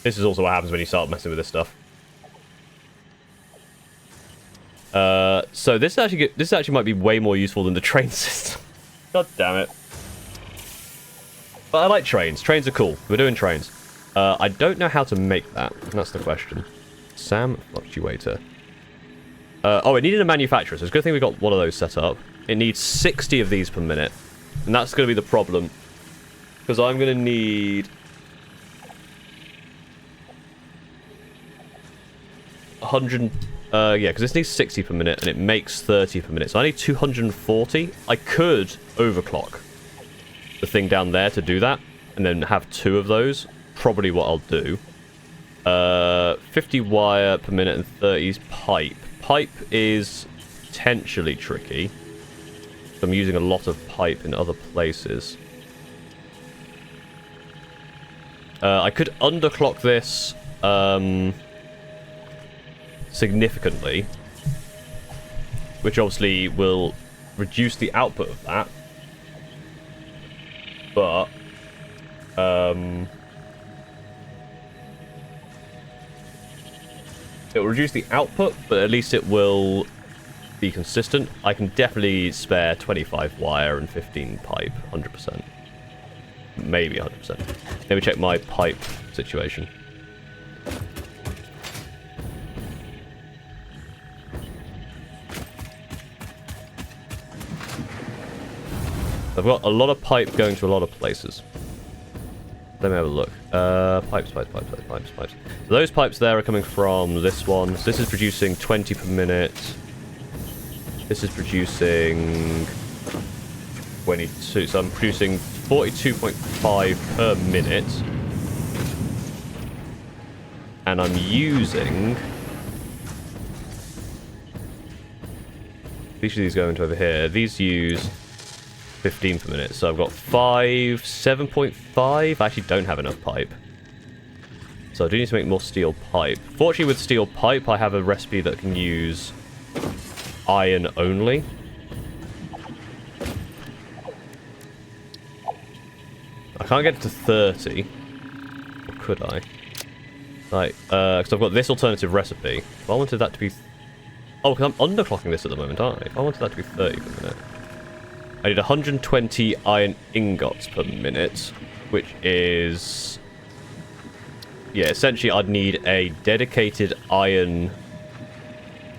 This is also what happens when you start messing with this stuff. So this actually might be way more useful than the train system. God damn it. But I like trains. Trains are cool. We're doing trains. I don't know how to make that. That's the question. SAM fluctuator. Oh, it needed a manufacturer, so it's a good thing we got one of those set up. It needs 60 of these per minute. And that's going to be the problem. Because I'm going to need... 100... yeah, because this needs 60 per minute, and it makes 30 per minute. So I need 240. I could overclock the thing down there to do that, and then have 2 of those. Probably what I'll do. 50 wire per minute and 30 pipe. Pipe is potentially tricky. I'm using a lot of pipe in other places. I could underclock this significantly, which obviously will reduce the output of that. But it will reduce the output, but at least it will be consistent. I can definitely spare 25 wire and 15 pipe, 100%. Maybe 100%. Let me check my pipe situation. I've got a lot of pipe going to a lot of places. Let me have a look. Pipes. So those pipes there are coming from this one. So this is producing 20 per minute. This is producing 22. So I'm producing 42.5 per minute. And I'm using... Each of these go into over here. These use 15 per minute. So I've got 7.5. I actually don't have enough pipe. So I do need to make more steel pipe. Fortunately with steel pipe, I have a recipe that can use iron only. I can't get it to 30. Or could I? Like, because I've got this alternative recipe. If I wanted that to be... Oh, because I'm underclocking this at the moment, aren't I? If I wanted that to be 30 per minute. I need 120 iron ingots per minute, which is... Yeah, essentially I'd need a dedicated iron...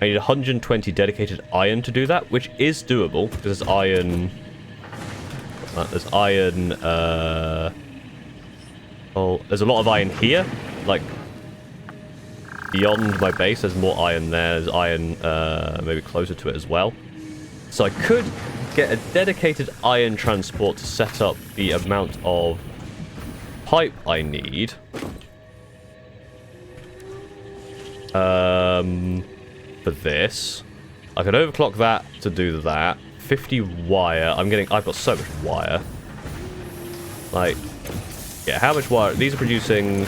I need 120 dedicated iron to do that, which is doable, because there's iron... There's iron, Oh, there's a lot of iron here, like... Beyond my base, there's more iron there. There's iron, maybe closer to it as well. So I could get a dedicated iron transport to set up the amount of pipe I need. For this. I could overclock that to do that. 50 wire. I've got so much wire. Like, yeah, how much wire? These are producing...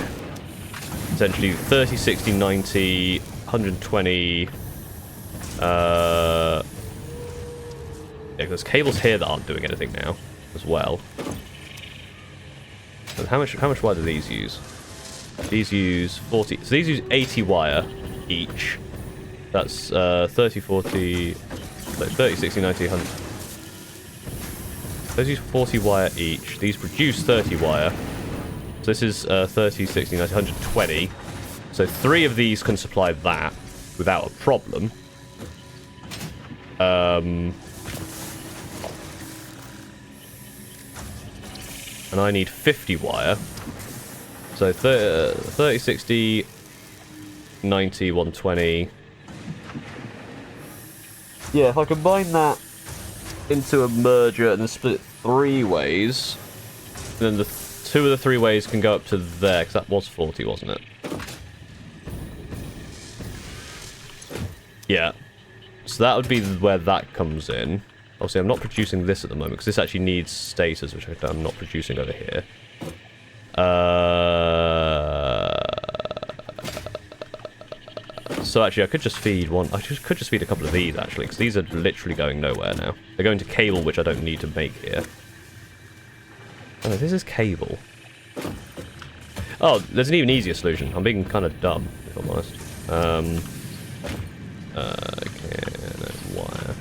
Essentially 30, 60, 90, 120. Yeah, there's cables here that aren't doing anything now, as well. And how much wire do these use? These use 40. So these use 80 wire each. That's 30, 40, 30, 60, 90, 100. Those use 40 wire each. These produce 30 wire. So this is 30, 60, 90, 120. So 3 of these can supply that without a problem. And I need 50 wire. So 30, 60, 90, 120. Yeah, if I combine that into a merger and then split it 3 ways, then the 2 of the 3 ways can go up to there, because that was 40, wasn't it? Yeah. So that would be where that comes in. Obviously, I'm not producing this at the moment, because this actually needs status, which I'm not producing over here. So actually, I could just feed one... I could just feed a couple of these, actually, because these are literally going nowhere now. They're going to cable, which I don't need to make here. Oh, no, this is cable. Oh, there's an even easier solution. I'm being kind of dumb, if I'm honest. Okay, no, wire.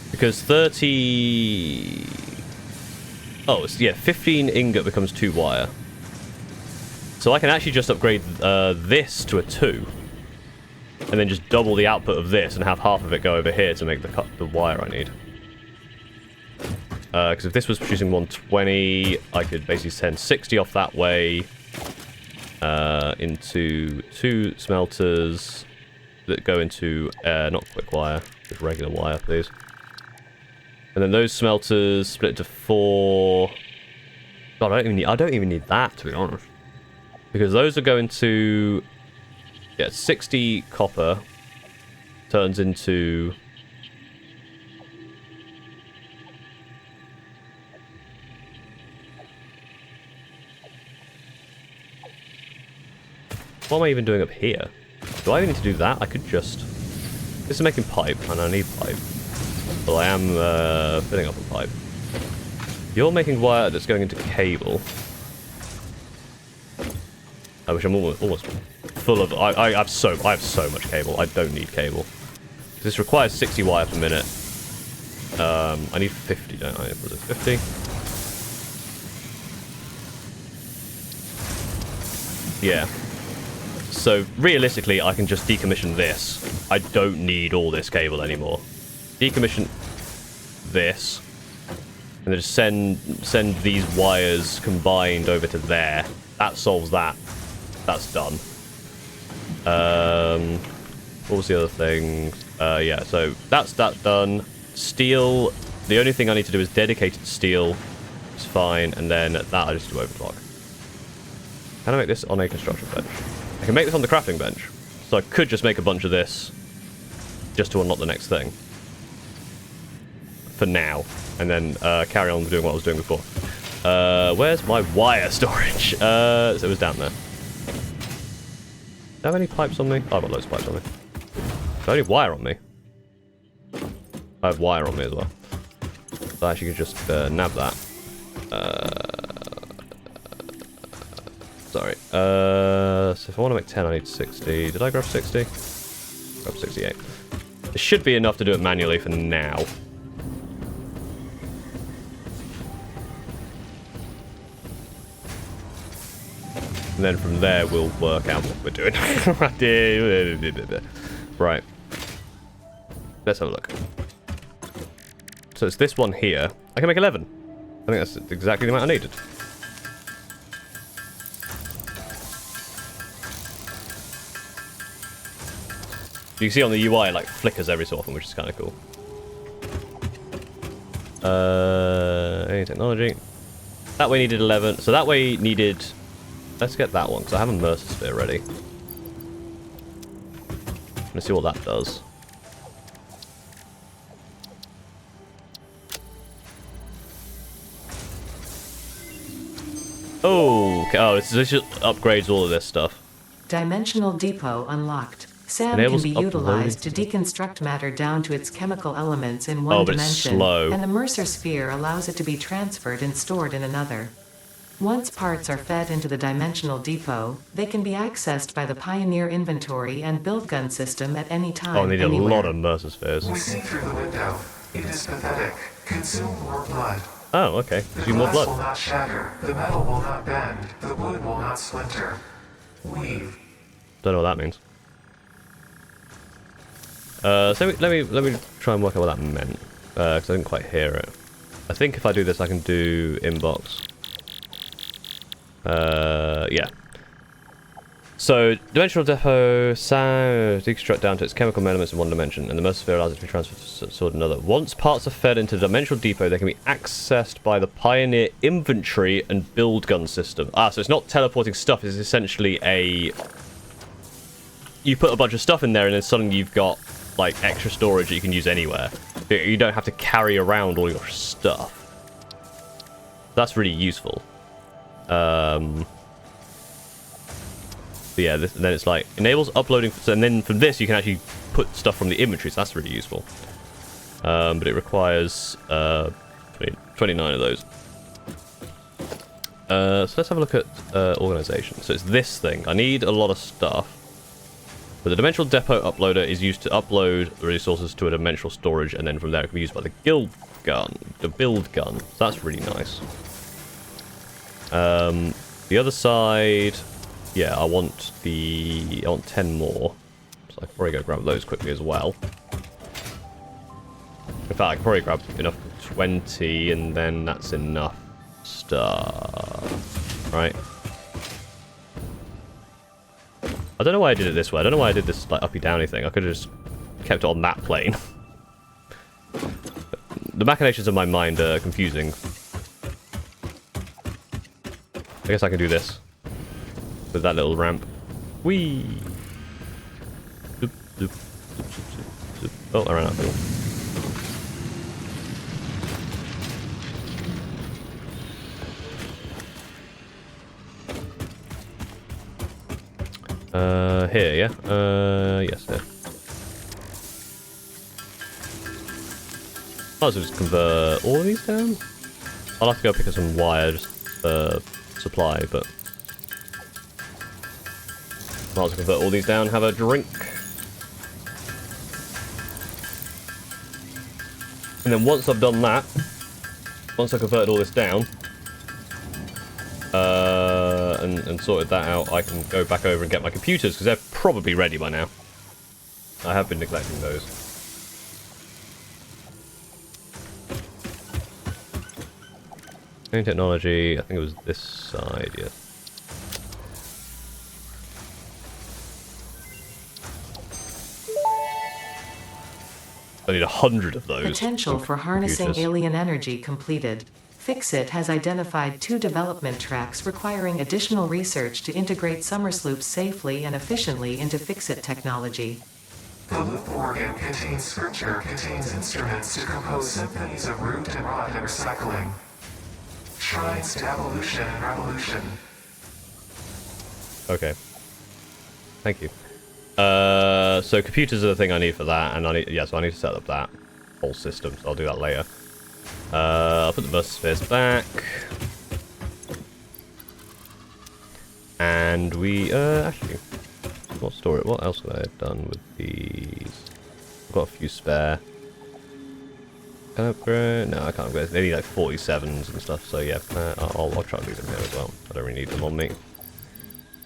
Because 30... Oh, it's, yeah, 15 ingot becomes 2 wire. So I can actually just upgrade this to a 2. And then just double the output of this and have half of it go over here to make the wire I need. Because if this was producing 120, I could basically send 60 off that way into 2 smelters that go into, not quick wire, just regular wire, please. And then those smelters split into 4. God, I don't even need that, to be honest. Because those are going to... Yeah, 60 copper turns into... What am I even doing up here? Do I even need to do that? I could just... This is making pipe, and I need pipe. Well, I am filling up a pipe. You're making wire that's going into cable. I wish I'm almost full of... I have so much cable. I don't need cable. This requires 60 wire per minute. I need 50, don't I? Was it 50? Yeah. So, realistically, I can just decommission this. I don't need all this cable anymore. Decommission this. And then just send these wires combined over to there. That solves that. That's done. What was the other thing? Yeah, so that's that done. Steel. The only thing I need to do is dedicated steel. It's fine. And then that I just do overclock. Can I make this on a construction bench? I can make this on the crafting bench. So I could just make a bunch of this just to unlock the next thing. For now. And then carry on doing what I was doing before. Where's my wire storage? So it was down there. Do I have any pipes on me? Oh, I've got loads of pipes on me. Do I need wire on me? I have wire on me as well. So I actually can just nab that. Sorry. So if I want to make 10, I need 60. Did I grab 60? Grab 68. It should be enough to do it manually for now. And then from there, we'll work out what we're doing. Right. Let's have a look. So it's this one here. I can make 11. I think that's exactly the amount I needed. You can see on the UI it like flickers every so often, which is kind of cool. Any technology. That way needed 11. So that way needed... Let's get that one, because I have a Mercer Sphere ready. Let's see what that does. Oh, okay. Oh, this just upgrades all of this stuff. Dimensional Depot unlocked. Sand Enables can be utilized to uploading. deconstruct matter down to its chemical elements in one Oh, but it's dimension, slow. and the Mercer Sphere allows it to be transferred and stored in another. Once parts are fed into the Dimensional Depot, they can be accessed by the Pioneer inventory and build gun system at any time, Oh, I need a anywhere. lot of Mercer Spheres. We see through the window. It is pathetic. Consume more blood. Oh, okay. The Do more glass will blood. not shatter. The metal will not bend. The wood will not splinter. Weave. Don't know what that means. So let me try and work out what that meant, because I didn't quite hear it. I think if I do this, I can do inbox. Yeah. So, dimensional depot, sound, deconstruct down to its chemical elements in one dimension, and the Mercer Sphere allows it to be transferred to sort another. Once parts are fed into the dimensional depot, they can be accessed by the Pioneer inventory and build gun system. Ah, so it's not teleporting stuff, it's essentially a... You put a bunch of stuff in there, and then suddenly you've got, like, extra storage that you can use anywhere. You don't have to carry around all your stuff. That's really useful. But yeah, then it's like enables uploading, and then from this you can actually put stuff from the inventory, so that's really useful. But it requires 29 of those. So let's have a look at organization. So it's this thing. I need a lot of stuff. But the dimensional depot uploader is used to upload the resources to a dimensional storage, and then from there it can be used by the build gun. So that's really nice. The other side, yeah, I want 10 more. So I can probably go grab those quickly as well. In fact, I can probably grab enough for 20, and then that's enough stuff. Right? I don't know why I did it this way. I don't know why I did this like uppy-downy thing. I could have just kept it on that plane. The machinations of my mind are confusing. I guess I can do this with that little ramp. Whee! Zoop, zoop, zoop, zoop, zoop, zoop. Oh, I ran out of fuel. Here, yeah? Yes, here. Might as well just convert all of these down. I'll have to go pick up some wire just for supply, but... Might as well convert all these down, have a drink. And then once I've done that, once I've converted all this down, and sorted that out, I can go back over and get my computers, because they're probably ready by now. I have been neglecting those. New technology, I think it was this side, yeah. I need 100 of those. Potential for harnessing computers. alien energy completed. Fixit has identified 2 development tracks requiring additional research to integrate Summersloops safely and efficiently into Fixit technology. The loop organ contains scripture, contains instruments to compose symphonies of root and rot and recycling. Shrines to evolution and revolution. Okay. Thank you. So computers are the thing I need for that, and I need to set up that whole system, so I'll do that later. I'll put the burst spheres back. And we, actually, what else have I done with these? I've got a few spare. Can I upgrade? No, I can't upgrade. They need like 47s and stuff, so yeah, I'll try to leave them here as well. I don't really need them on me.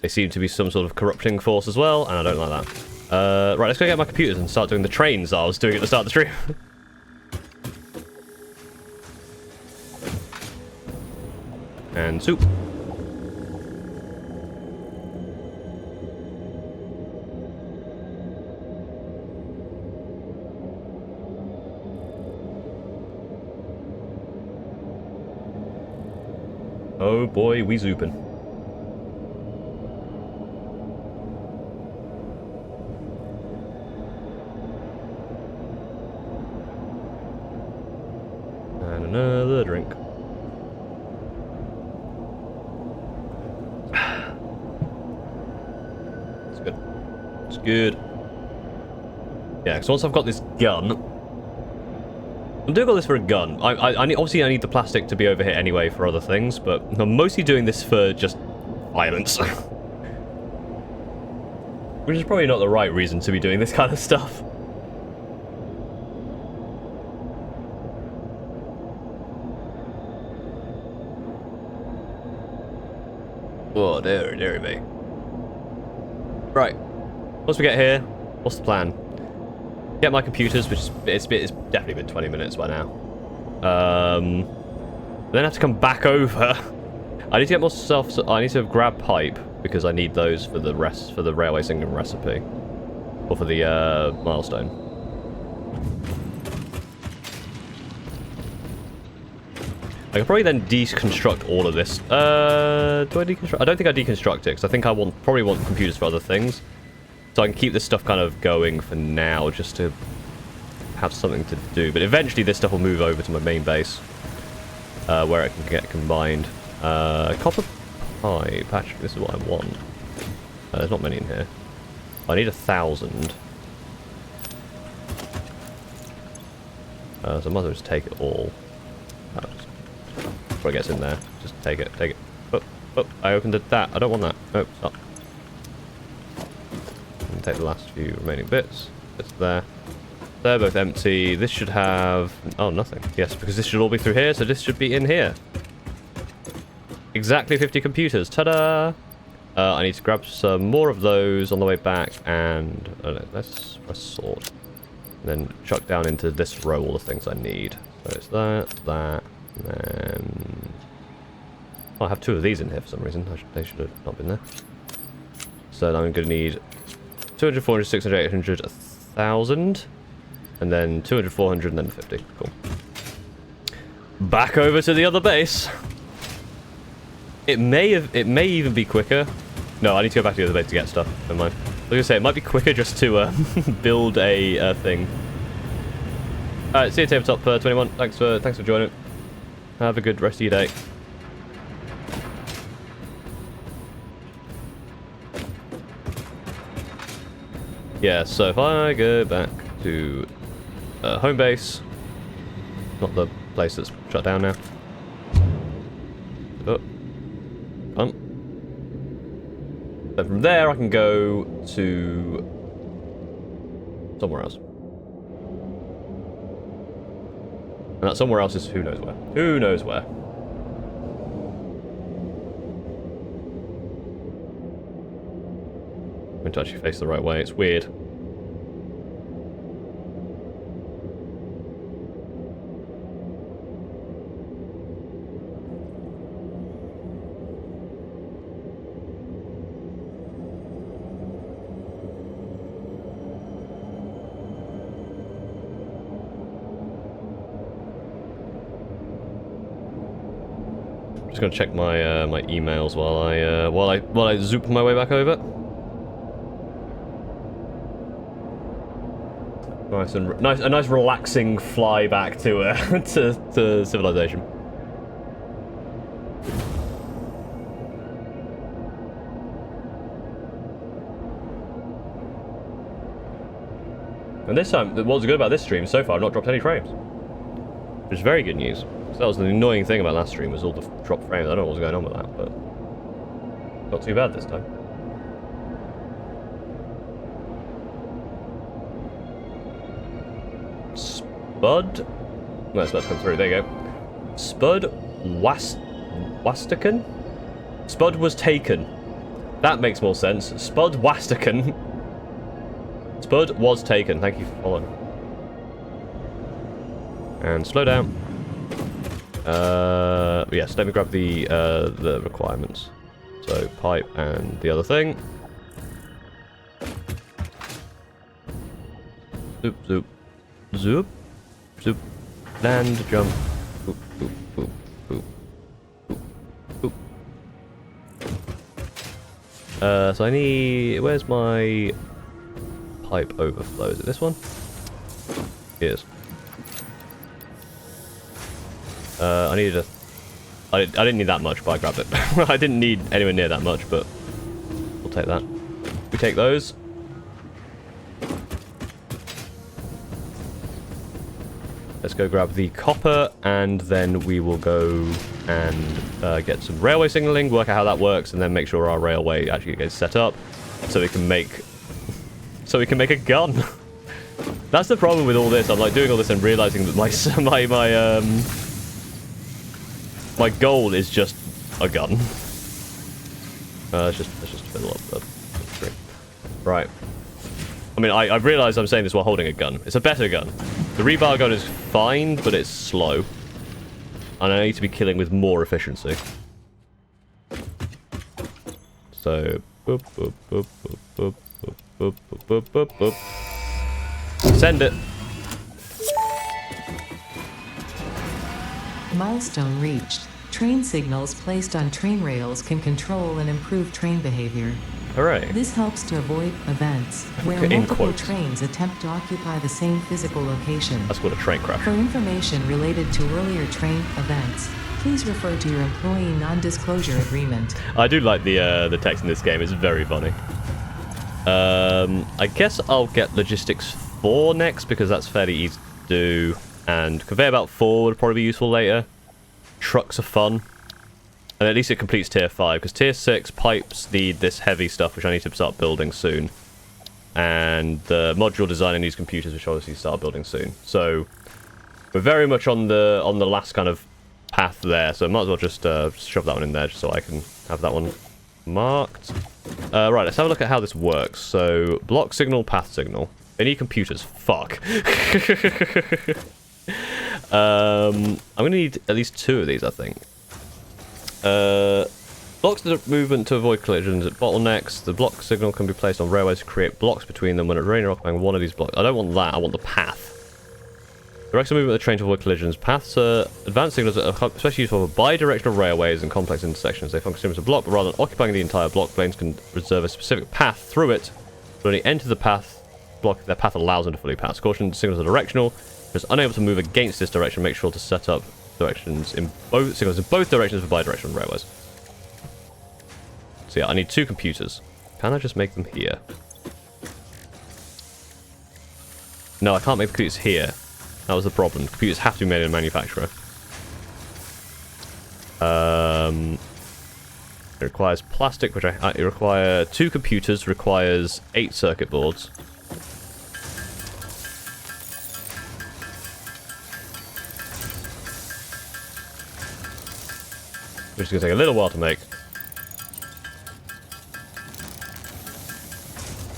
They seem to be some sort of corrupting force as well, and I don't like that. Right, let's go get my computers and start doing the trains that I was doing at the start of the stream. And soup. Oh boy, we zooping. And another drink. It's good. It's good. Yeah, because once I've got this gun, I'm doing all this for a gun. Obviously I need the plastic to be over here anyway for other things, but I'm mostly doing this for just violence. Which is probably not the right reason to be doing this kind of stuff. Oh, dear me. Right. Once we get here, what's the plan? Get my computers, which is it's definitely been 20 minutes by now. Then I have to come back over. I need to get more stuff. So I need to grab pipe because I need those for the railway singing recipe, or for the milestone. I could probably then deconstruct all of this. Do I deconstruct? I don't think I deconstruct it because I think I probably want computers for other things. So I can keep this stuff kind of going for now, just to have something to do. But eventually this stuff will move over to my main base, where it can get combined. Copper pipe, actually, this is what I want. There's not many in here. I need 1,000. So I might as well just take it all. Before it gets in there, just take it, take it. Oh, I opened that. I don't want that. No, stop. Take the last few remaining bits. It's there. They're both empty. This should have... Oh, nothing. Yes, because this should all be through here, so this should be in here. Exactly 50 computers. Ta-da! I need to grab some more of those on the way back, and... let's sort. And then chuck down into this row all the things I need. So it's that, and then... Oh, I have 2 of these in here for some reason. They should have not been there. So I'm going to need... 200, 400, 600, 800, 1,000, and then 200, 400, and then 50. Cool. Back over to the other base. It may even be quicker. No, I need to go back to the other base to get stuff. Never mind. I was gonna say it might be quicker just to build a thing. All right, see you tabletop 21. Thanks for joining. Have a good rest of your day. Yeah, so if I go back to home base, not the place that's shut down now. Oh, come. Then from there I can go to somewhere else. And that somewhere else is who knows where. Who knows where. I'm going to actually face the right way. It's weird. Just gonna check my my emails while I zoop my way back over. A nice relaxing fly back to to civilization. And this time, what's good about this stream so far, I've not dropped any frames. Which is very good news. So that was the annoying thing about last stream, was all the dropped frames. I don't know what's going on with that, but not too bad this time. Spud? No, it's about to come through. There you go. Spud Wastican? Spud was taken. That makes more sense. Spud Wastican. Spud was taken. Thank you for following. And slow down. Yes, let me grab the requirements. So pipe and the other thing. Zoop, zoop, zoop, zoop. Land, jump. Boop, boop, boop, boop, boop, boop. So I need. Where's my pipe overflow? Is it this one? It is. I needed a. I didn't need that much, but I grabbed it. I didn't need anywhere near that much, but we'll take that. We take those. Let's go grab the copper, and then we will go and get some railway signaling, work out how that works, and then make sure our railway actually gets set up, so we can make a gun. That's the problem with all this. I'm like doing all this and realizing that my goal is just a gun. Let's just fill up the screen. Right. I mean, I realize I'm saying this while holding a gun. It's a better gun. The rebar gun is fine, but it's slow. And I need to be killing with more efficiency. So, boop, boop, boop, boop, boop, boop, boop, boop, boop, boop. Send it. Milestone reached. Train signals placed on train rails can control and improve train behavior. Hooray. This helps to avoid events where In multiple quotes. trains attempt to occupy the same physical location. That's called a train crash. For information related to earlier train events, please refer to your employee non-disclosure agreement. I do like the text in this game. It's very funny. I guess I'll get Logistics 4 next, because that's fairly easy to do. And Conveyor Belt 4 would probably be useful later. Trucks are fun. And at least it completes Tier 5, because Tier 6 pipes need this heavy stuff, which I need to start building soon. And the module designing these computers, which obviously start building soon. So we're very much on the last kind of path there. So I might as well just shove that one in there, just so I can have that one marked. Right, let's have a look at how this works. So block signal, path signal. They need computers. Fuck. I'm gonna need at least 2 of these, I think. Blocks the movement to avoid collisions at bottlenecks. The block signal can be placed on railways to create blocks between them when a train are occupying one of these blocks. I don't want that, I want the path. Directs the movement of the train to avoid collisions. Paths are advanced signals that are especially useful for bi-directional railways and complex intersections. They function as a block, but rather than occupying the entire block, planes can reserve a specific path through it. But only enter the path block their path allows them to fully pass. Caution, signals are directional. If it's unable to move against this direction, make sure to set up directions in both signals in both directions for bi-directional railways. So yeah, I need 2 computers. Can I just make them here? No, I can't make the computers here. That was the problem. Computers have to be made in a manufacturer. It requires plastic, which it require 2 computers, requires 8 circuit boards. Which is going to take a little while to make.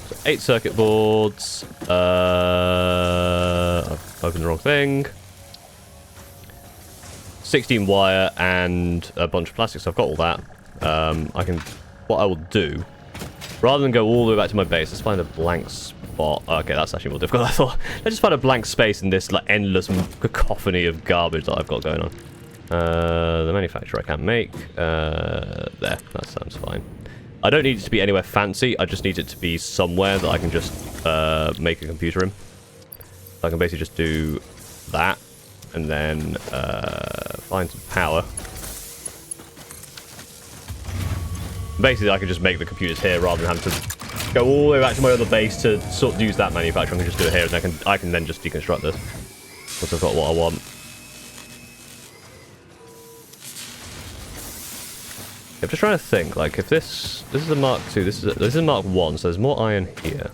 So 8 circuit boards. I've opened the wrong thing. 16 wire and a bunch of plastic, so I've got all that. What I will do, rather than go all the way back to my base, let's find a blank spot. Okay, that's actually more difficult than I thought. Let's just find a blank space in this like endless cacophony of garbage that I've got going on. The manufacturer I can't make. There, that sounds fine. I don't need it to be anywhere fancy. I just need it to be somewhere that I can just make a computer in. So I can basically just do that, and then find some power. Basically, I can just make the computers here rather than having to go all the way back to my other base to sort of use that manufacturing. I can just do it here, and I can then just deconstruct this once I've got what I want. I'm just trying to think, like, if this is a Mark II, this is a Mark 1, so there's more iron here.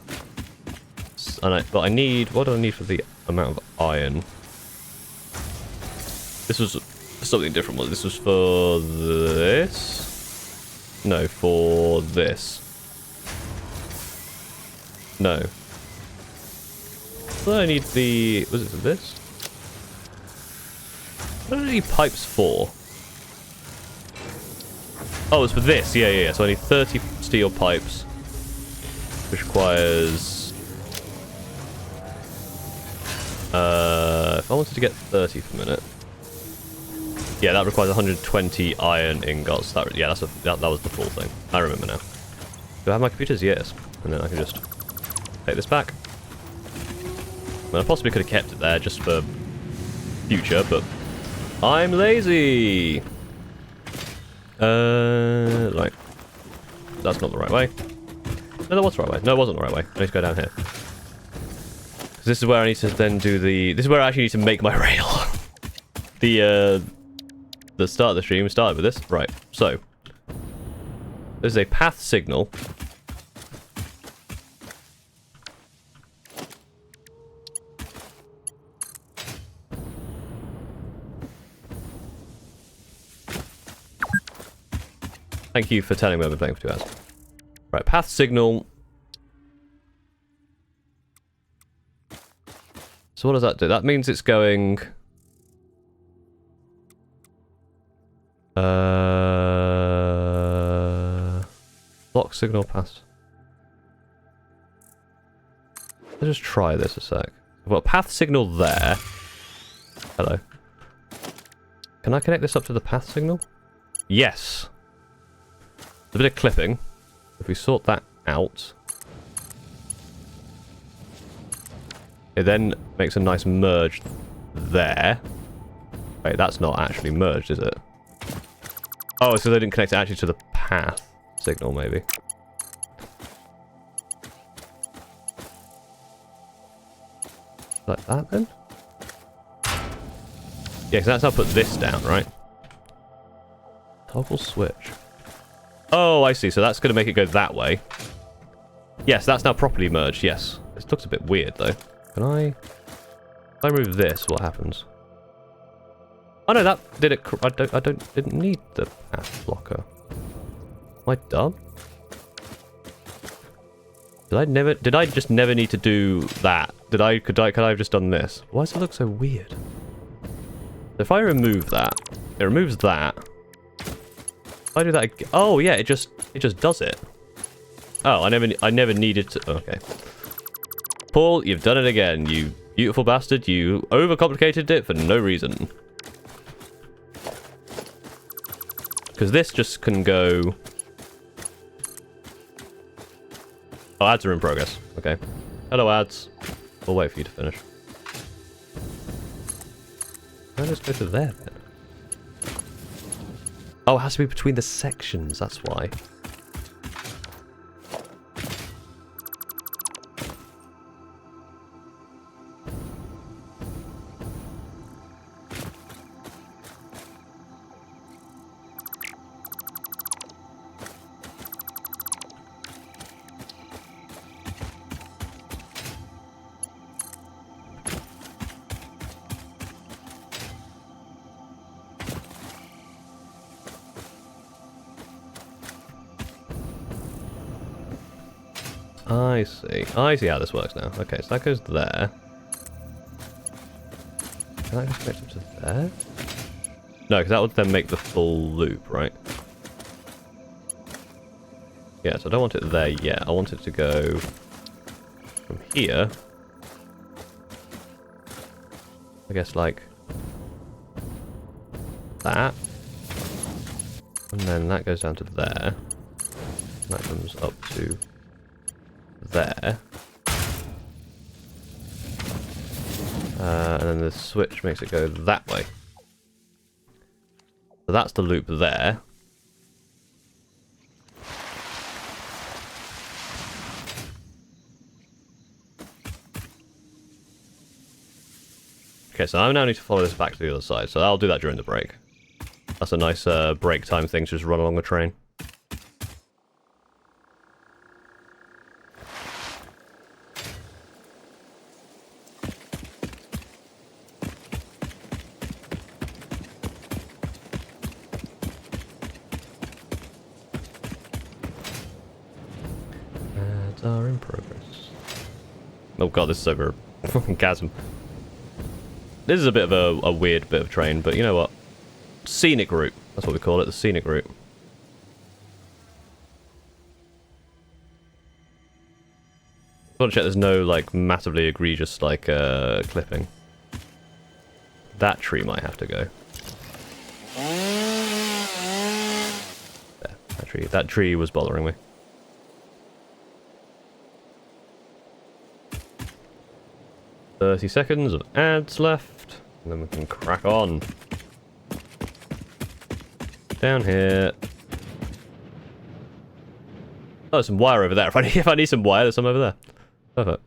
But I need, what do I need for the amount of iron? This was something different. This was for this? No, for this. No. What do I need the, was it for this? What do I need pipes for? Oh, it's for this. Yeah. So I need 30 steel pipes, which requires... if I wanted to get 30 for a minute... Yeah, that requires 120 iron ingots. That was the full thing. I remember now. Do I have my computers? Yes. And then I can just take this back. I mean, I possibly could have kept it there just for future, but I'm lazy. Right. That's not the right way. No, that was the right way. No, it wasn't the right way. I need to go down here. Because this is where I need to then do the... This is where I actually need to make my rail. The start of the stream started with this. Right, so. There's a path signal. Thank you for telling me I've been playing for 2 hours. Right, path signal. So what does that do? That means it's going... Block signal pass. Let's just try this a sec. I've got a path signal there. Hello. Can I connect this up to the path signal? Yes. A bit of clipping. If we sort that out, it then makes a nice merge there. Wait, that's not actually merged, is it? Oh, so they didn't connect it actually to the path signal, maybe. Like that, then? Yeah, because that's how I put this down, right? Toggle switch. Oh, I see. So that's going to make it go that way. Yes, that's now properly merged, yes. This looks a bit weird, though. Can I... If I remove this, what happens? Oh no, that did it. Didn't need the path blocker. Am I dumb? Did I just never need to do that? Could I have just done this? Why does it look so weird? If I remove that, it removes that. If I do that again, oh yeah, it just does it. Oh, I never needed to. Okay. Paul, you've done it again, you beautiful bastard. You overcomplicated it for no reason. Because this just can go... Oh, ads are in progress. Okay. Hello, ads. We'll wait for you to finish. Can I just go to there, then? Oh, it has to be between the sections, that's why. I see how this works now. Okay, so that goes there. Can I just connect it to there? No, because that would then make the full loop, right? Yeah, so I don't want it there yet. I want it to go from here. I guess like that. And then that goes down to there. And that comes up to there. And then the switch makes it go that way. So that's the loop there. Okay, so I now need to follow this back to the other side, so I'll do that during the break. That's a nice break time thing to just run along the train. Ads are in progress. Oh god, this is over a fucking chasm. This is a bit of a weird bit of train, but you know what? Scenic route. That's what we call it, the scenic route. I want to check there's no, like, massively egregious, like, clipping. That tree might have to go. There, that tree was bothering me. $30 of ads left, and then we can crack on. Down here. Oh, there's some wire over there. If I need some wire, there's some over there. Perfect.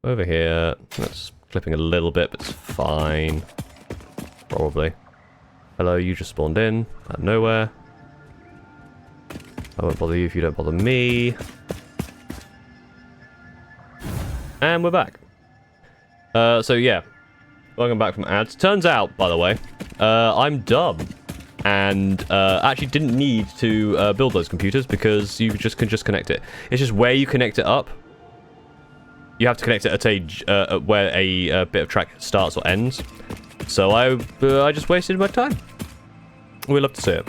Over here. That's clipping a little bit, but it's fine. Probably. Hello, you just spawned in out of nowhere. I won't bother you if you don't bother me. And we're back. So yeah. Welcome back from ads. Turns out, by the way, I'm dumb. And actually didn't need to build those computers because you can just connect it. It's just where you connect it up. You have to connect it at where a bit of track starts or ends. So I just wasted my time. We'd love to see it.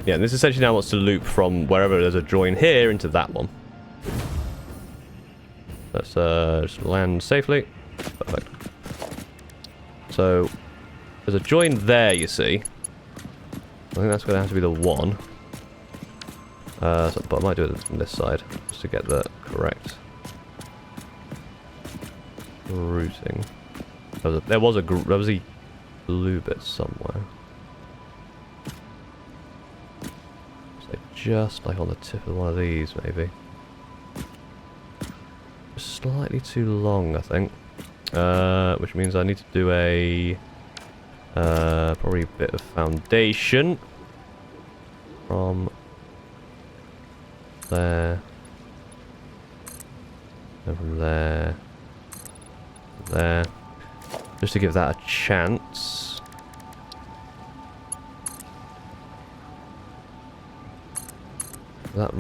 Yeah, and this essentially now wants to loop from wherever there's a join here into that one. Let's just land safely. Perfect. So, there's a join there, you see. I think that's going to have to be the one. But I might do it from this side, just to get the correct routing. There was a blue bit somewhere. So just like on the tip of one of these, maybe. Slightly too long, I think. Which means I need to do a probably a bit of foundation from there, and from there, there, just to give that a chance. That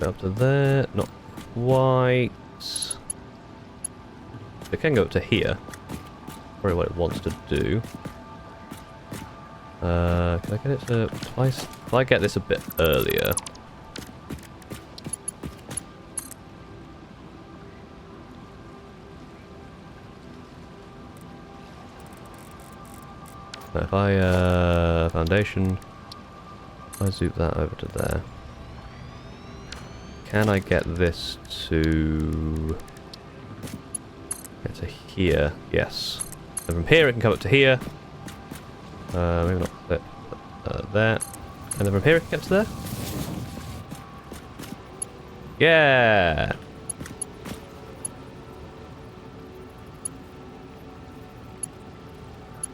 up to there, not quite. It can go up to here. Probably what it wants to do. Can I get it to... If I get this a bit earlier... If I, foundation... If I zoom that over to there... Can I get this to... Get to here? Yes. And from here it can come up to here. Maybe not there. There. And then from here it can get to there? Yeah!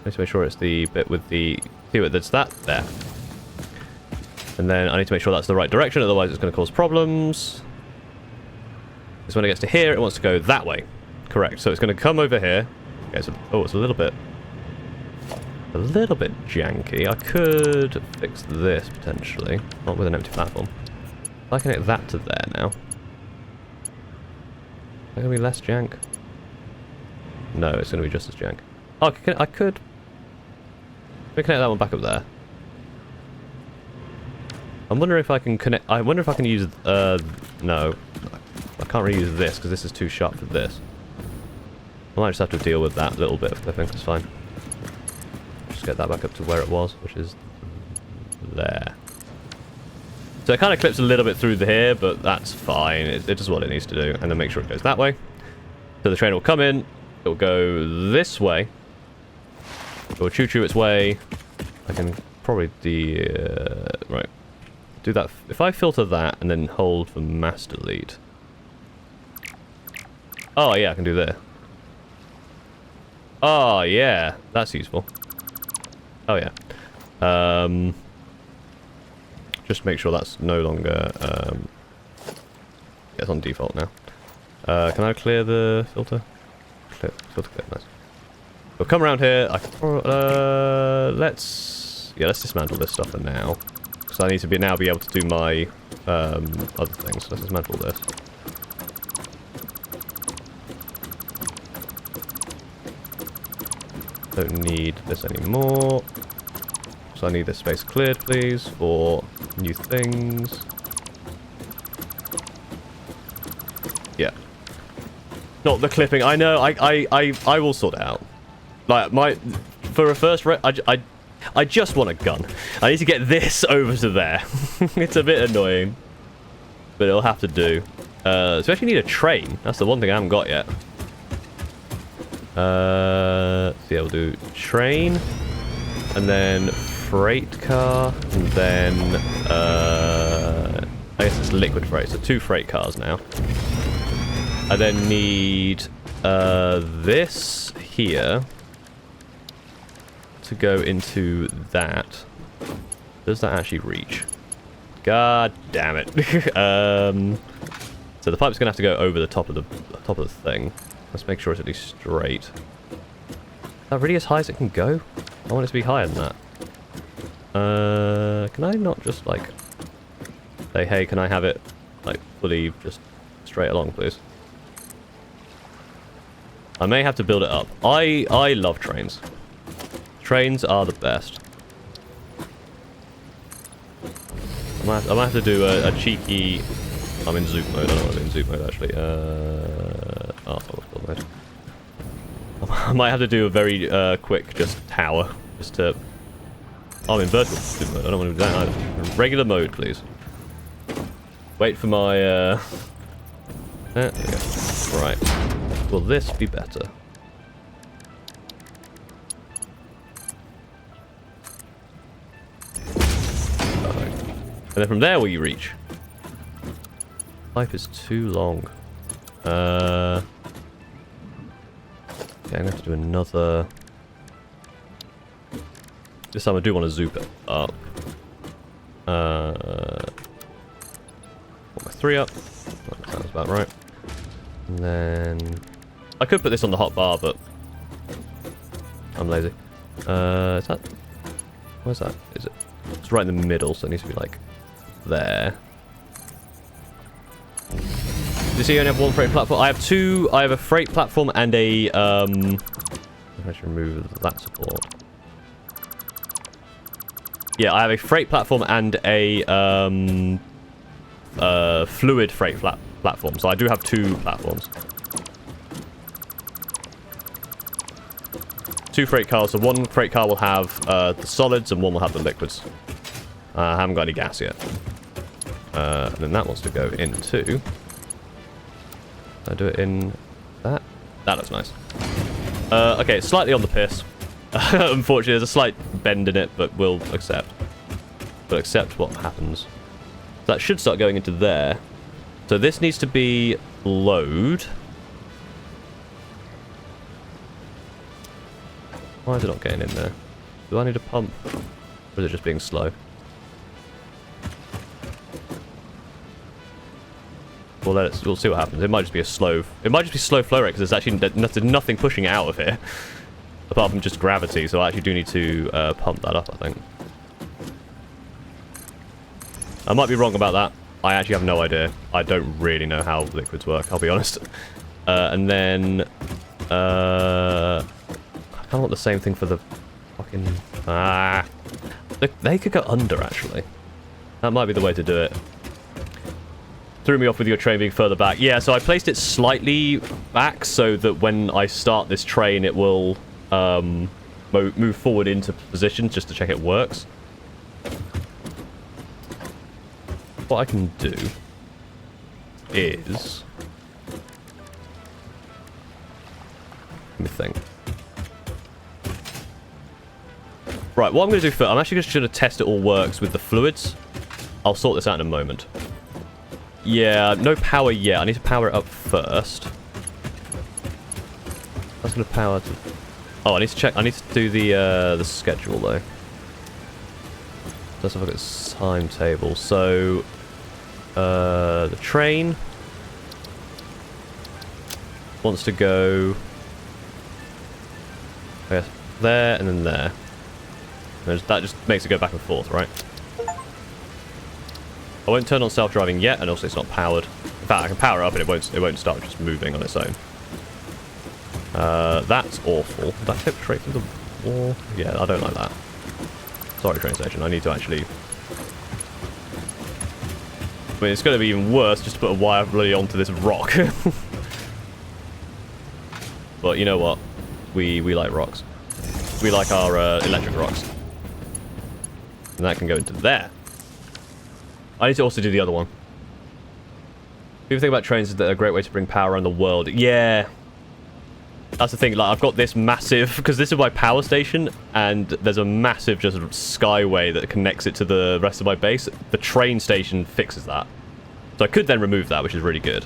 Need to make sure it's the bit with the... See what that's that? There. And then I need to make sure that's the right direction, otherwise it's going to cause problems. Because when it gets to here, it wants to go that way. Correct. So it's going to come over here. Okay, so, oh, it's a little bit janky. I could fix this, potentially. Not with an empty platform. If I connect that to there now. Is that going to be less jank? No, it's going to be just as jank. Oh, I could... Let me connect that one back up there. I'm wondering if I can connect... I wonder if I can use... no. I can't really use this, because this is too sharp for this. I might just have to deal with that little bit of clipping, it's fine. Just get that back up to where it was, which is... there. So it kind of clips a little bit through here, but that's fine. It does what it needs to do, and then make sure it goes that way. So the train will come in, it will go this way. It will choo-choo its way. I can probably right. do that. If I filter that and then hold for mass delete. Oh, yeah, I can do that. Oh, yeah. That's useful. Oh, yeah. Just make sure that's no longer... yeah, it's on default now. Can I clear the filter? Filter clear, nice. We'll come around here. Let's dismantle this stuff for now. Because I need to now be able to do my other things. Let's dismantle this. Don't need this anymore. So I need this space cleared, please, for new things. Yeah. Not the clipping. I know. I will sort it out. Like for a first I just want a gun. I need to get this over to there. It's a bit annoying, but it'll have to do. So we actually need a train. That's the one thing I haven't got yet. So yeah, we'll do train, and then freight car, and then I guess it's liquid freight. So 2 freight cars now. I then need this here to go into that. Does that actually reach? God damn it! So the pipe's gonna have to go over the top of the thing. Let's make sure it's at least straight. Is that really as high as it can go? I want it to be higher than that. Can I not just like say, hey, can I have it like fully just straight along, please? I may have to build it up. I love trains. Trains are the best. I might have to do a cheeky... I'm in zoop mode. I don't want to be in zoop mode, actually. Build mode. I might have to do a very quick just tower. Just to... I'm in vertical zoop mode. I don't want to do that either. Regular mode, please. Wait for my... there we go. Right. Will this be better? And then from there, will you reach? Pipe is too long. Okay, I'm gonna have to do another. This time I do want to zoop it up. Put my 3 up. That sounds about right. And then I could put this on the hot bar, but I'm lazy. Is that? Where's that? Is it? It's right in the middle, so it needs to be like there. You see, you only have 1 freight platform. I have 2. I have a freight platform and a. I should remove that support. Yeah, I have a freight platform and a fluid freight platform. So I do have 2 platforms. 2 freight cars. So 1 freight car will have the solids and 1 will have the liquids. I haven't got any gas yet. And then that wants to go into... I do it in that? That looks nice. Okay, it's slightly on the piss. Unfortunately, there's a slight bend in it, but we'll accept. We'll accept what happens. That should start going into there. So this needs to be load. Why is it not getting in there? Do I need a pump? Or is it just being slow? We'll see what happens. It might just be a slow... It might just be slow flow rate, because there's actually nothing pushing it out of here. Apart from just gravity, so I actually do need to pump that up, I think. I might be wrong about that. I actually have no idea. I don't really know how liquids work, I'll be honest. And then... I kind of want the same thing for the fucking... They could go under, actually. That might be the way to do it. Threw me off with your train being further back. Yeah, so I placed it slightly back so that when I start this train, it will move forward into position just to check it works. What I can do is... Let me think. Right, what I'm going to do first, I'm actually just going to test it all works with the fluids. I'll sort this out in a moment. Yeah, no power yet. I need to power it up first. That's going to power to... Oh, I need to check. I need to do the schedule, though. Let's have a look at the timetable. So, the train wants to go... I guess there and then there. That just makes it go back and forth, right? I won't turn on self-driving yet, and also it's not powered. In fact, I can power it up and it won't start just moving on its own. That's awful. That clip straight through the wall. Yeah, I don't like that. Sorry, train station. I need to actually... I mean, it's going to be even worse just to put a wire really onto this rock. But you know what? We like rocks. We like our electric rocks. And that can go into there. I need to also do the other one. People think about trains as a great way to bring power around the world. Yeah. That's the thing. Like, I've got this massive... Because this is my power station, and there's a massive just skyway that connects it to the rest of my base. The train station fixes that. So I could then remove that, which is really good.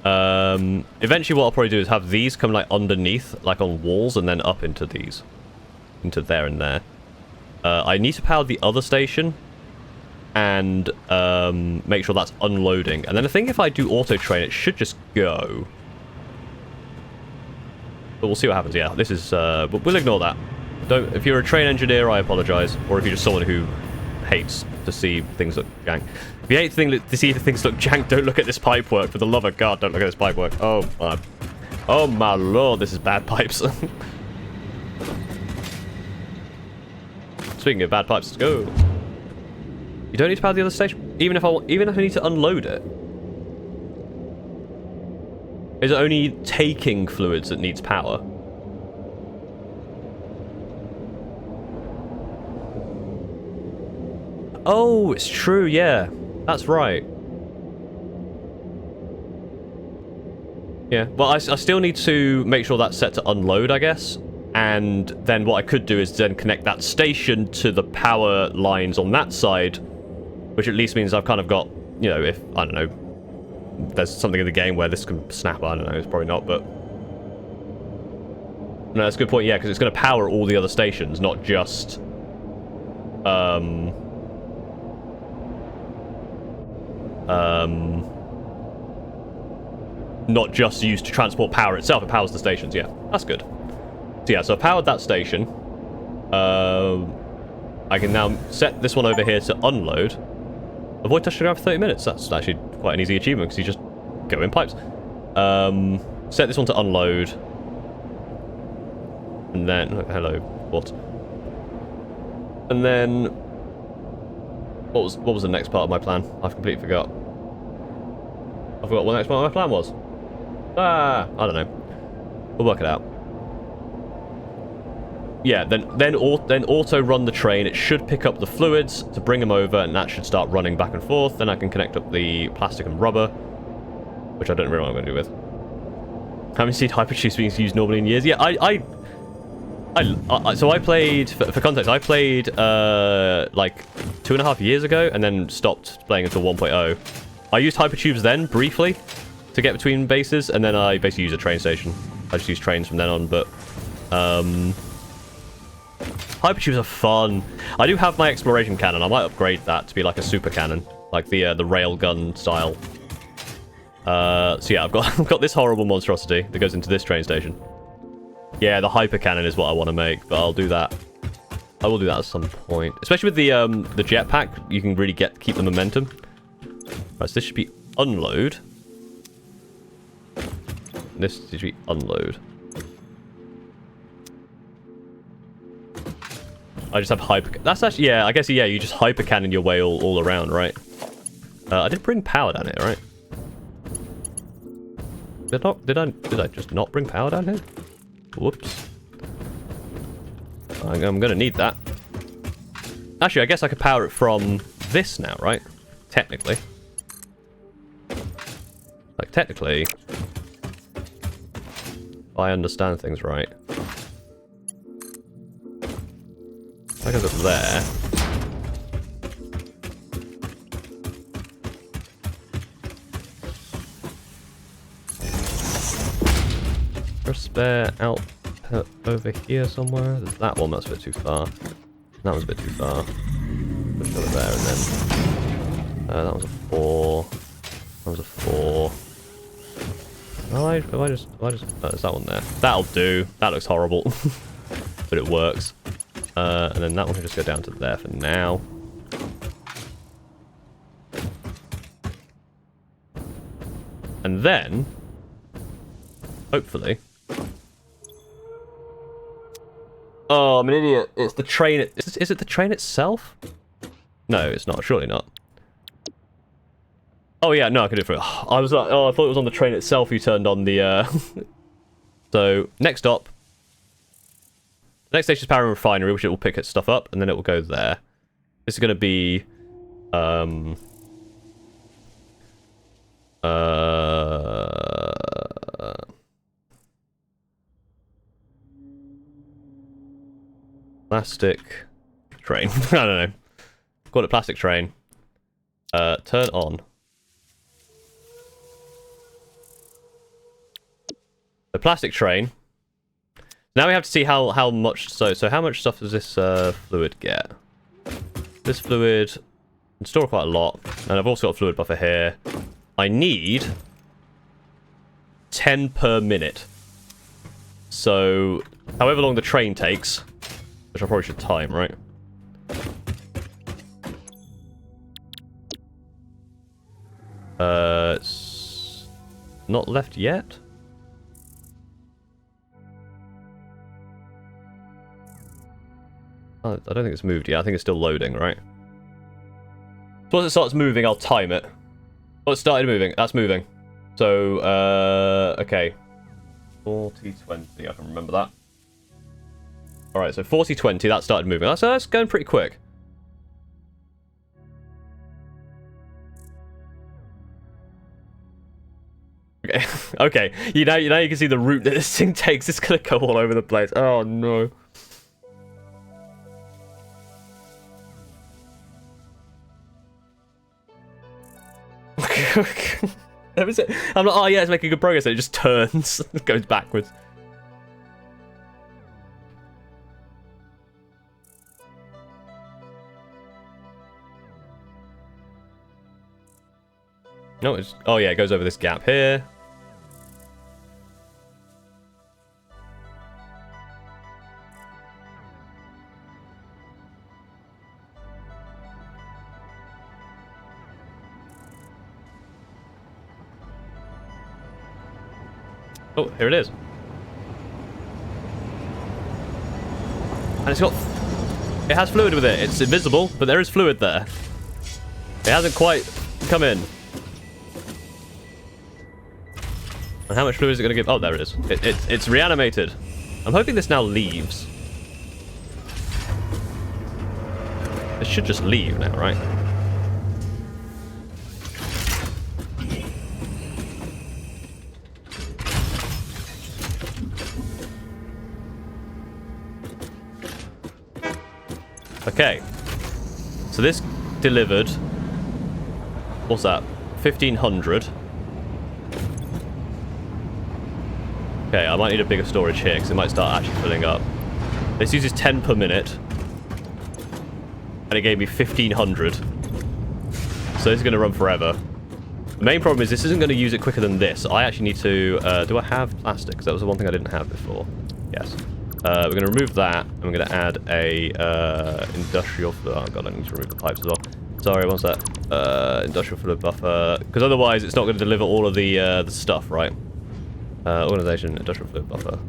Eventually what I'll probably do is have these come like underneath, like on walls, and then up into these. Into there and there. I need to power the other station and make sure that's unloading. And then I think if I do auto train, it should just go. But we'll see what happens. Yeah, this is... we'll ignore that. Don't. If you're a train engineer, I apologize. Or if you're just someone who hates to see things look jank. If you hate to see things look jank, don't look at this pipework. For the love of God, don't look at this pipework. Oh my lord, this is bad pipes. Speaking of bad pipes, let's go. You don't need to power the other station, even if I need to unload it. Is it only taking fluids that needs power? Oh, it's true. Yeah, that's right. Yeah. Well, I still need to make sure that's set to unload, I guess. And then what I could do is then connect that station to the power lines on that side, which at least means I've kind of got, you know, if, I don't know, there's something in the game where this can snap, I don't know, it's probably not, but... No, that's a good point, yeah, because it's going to power all the other stations, not just... not just used to transport power itself, it powers the stations, yeah, that's good. So yeah, so I've powered that station. I can now set this one over here to unload. Avoid touching ground for 30 minutes. That's actually quite an easy achievement because you just go in pipes. Set this one to unload. And then... Oh, hello. What? And then... What was the next part of my plan? I've completely forgot. I forgot what the next part of my plan was. I don't know. We'll work it out. Yeah, then auto run the train. It should pick up the fluids to bring them over, and that should start running back and forth. Then I can connect up the plastic and rubber, which I don't really know what I'm going to do with. Haven't seen hypertubes being used normally in years. Yeah, so I played, for context, I played like 2.5 years ago, and then stopped playing until 1.0. I used hypertubes then briefly to get between bases, and then I basically used a train station. I just used trains from then on, but hypertubes are fun. I do have my exploration cannon. I might upgrade that to be like a super cannon, like the railgun style. So yeah, I've got this horrible monstrosity that goes into this train station. Yeah, the hyper cannon is what I want to make, but I'll do that. I will do that at some point, especially with the jetpack. You can really keep the momentum. Right, so this should be unload. This should be unload. I just have hyper... That's actually... Yeah, I guess, yeah, you just hyper cannon your way all around, right? I did bring power down here, right? Did I just not bring power down here? Whoops. I'm gonna need that. Actually, I guess I could power it from this now, right? Technically. Like, technically... If I understand things right... That goes up there. there output over here somewhere? There's that one, that's a bit too far. That one's a bit too far. Just go there and then... that was a 4. That was a 4. If I just... there's that one there. That'll do. That looks horrible. But it works. And then that one can just go down to there for now. And then... hopefully... oh, I'm an idiot. It's the train... Is it the train itself? No, it's not. Surely not. Oh, yeah. No, I can do it for it. I was like... oh, I thought it was on the train itself you turned on the... So, next stop. Next station is Power and Refinery, which it will pick its stuff up, and then it will go there. This is going to be... plastic train. I don't know. Call it plastic train. Turn on. The plastic train. Now we have to see how much. So how much stuff does this fluid get? This fluid can store quite a lot, and I've also got a fluid buffer here. I need 10 per minute. So however long the train takes, which I probably should time, right? It's not left yet. Oh, I don't think it's moved yet. I think it's still loading, right? So once it starts moving, I'll time it. Oh, it started moving. That's moving. So, okay. 40-20, I can remember that. Alright, so 40-20, that started moving. So that's going pretty quick. Okay, okay. Now you can see the route that this thing takes. It's gonna go all over the place. Oh no. I'm like, oh yeah, it's making good progress. And it just turns, it goes backwards. No, it's... oh yeah, it goes over this gap here. Oh, here it is. And it's got... it has fluid with it. It's invisible, but there is fluid there. It hasn't quite come in. And how much fluid is it going to give? Oh, there it is. It's reanimated. I'm hoping this now leaves. It should just leave now, right? Okay. So this delivered... what's that? 1,500. Okay, I might need a bigger storage here, because it might start actually filling up. This uses 10 per minute. And it gave me 1,500. So this is going to run forever. The main problem is this isn't going to use it quicker than this. I actually need to... do I have plastic? Because that was the one thing I didn't have before. Yes. We're going to remove that, and we're going to add a industrial... oh god, I need to remove the pipes as well. Sorry, what's that? Industrial fluid buffer. Because otherwise it's not going to deliver all of the stuff, right? Organization, industrial fluid buffer.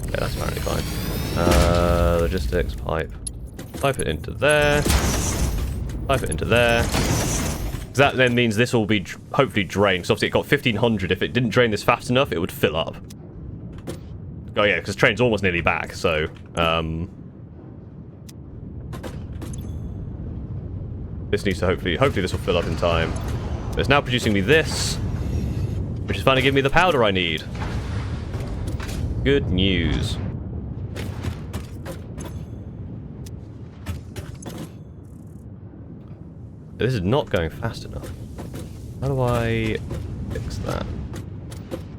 Okay, that's apparently fine. Logistics, pipe. Pipe it into there. Pipe it into there. That then means this will be hopefully drained. Because obviously it got 1,500. If it didn't drain this fast enough, it would fill up. Oh yeah, because the train's almost nearly back, so... this needs to hopefully this will fill up in time. But it's now producing me this, which is finally giving me the powder I need. Good news. This is not going fast enough. How do I fix that?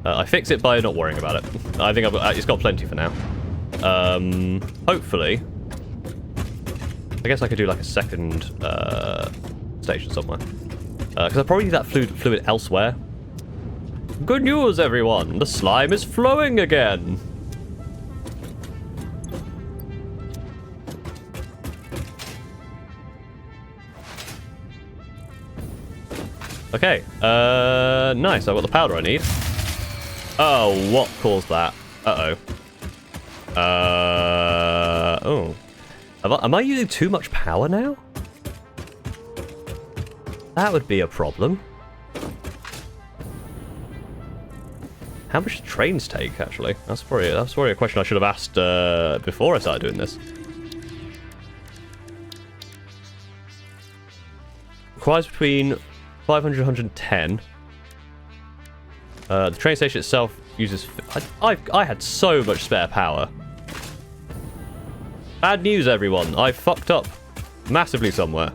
I fix it by not worrying about it. I think it's got plenty for now. Hopefully. I guess I could do like a second station somewhere. Because I probably need that fluid elsewhere. Good news, everyone! The slime is flowing again! Okay, nice. I've got the powder I need. Oh, what caused that? Uh-oh. Oh. Am I using too much power now? That would be a problem. How much do trains take, actually? That's probably a question I should have asked before I started doing this. Requires between 500 and 110. The train station itself uses... I had so much spare power. Bad news, everyone. I fucked up massively somewhere.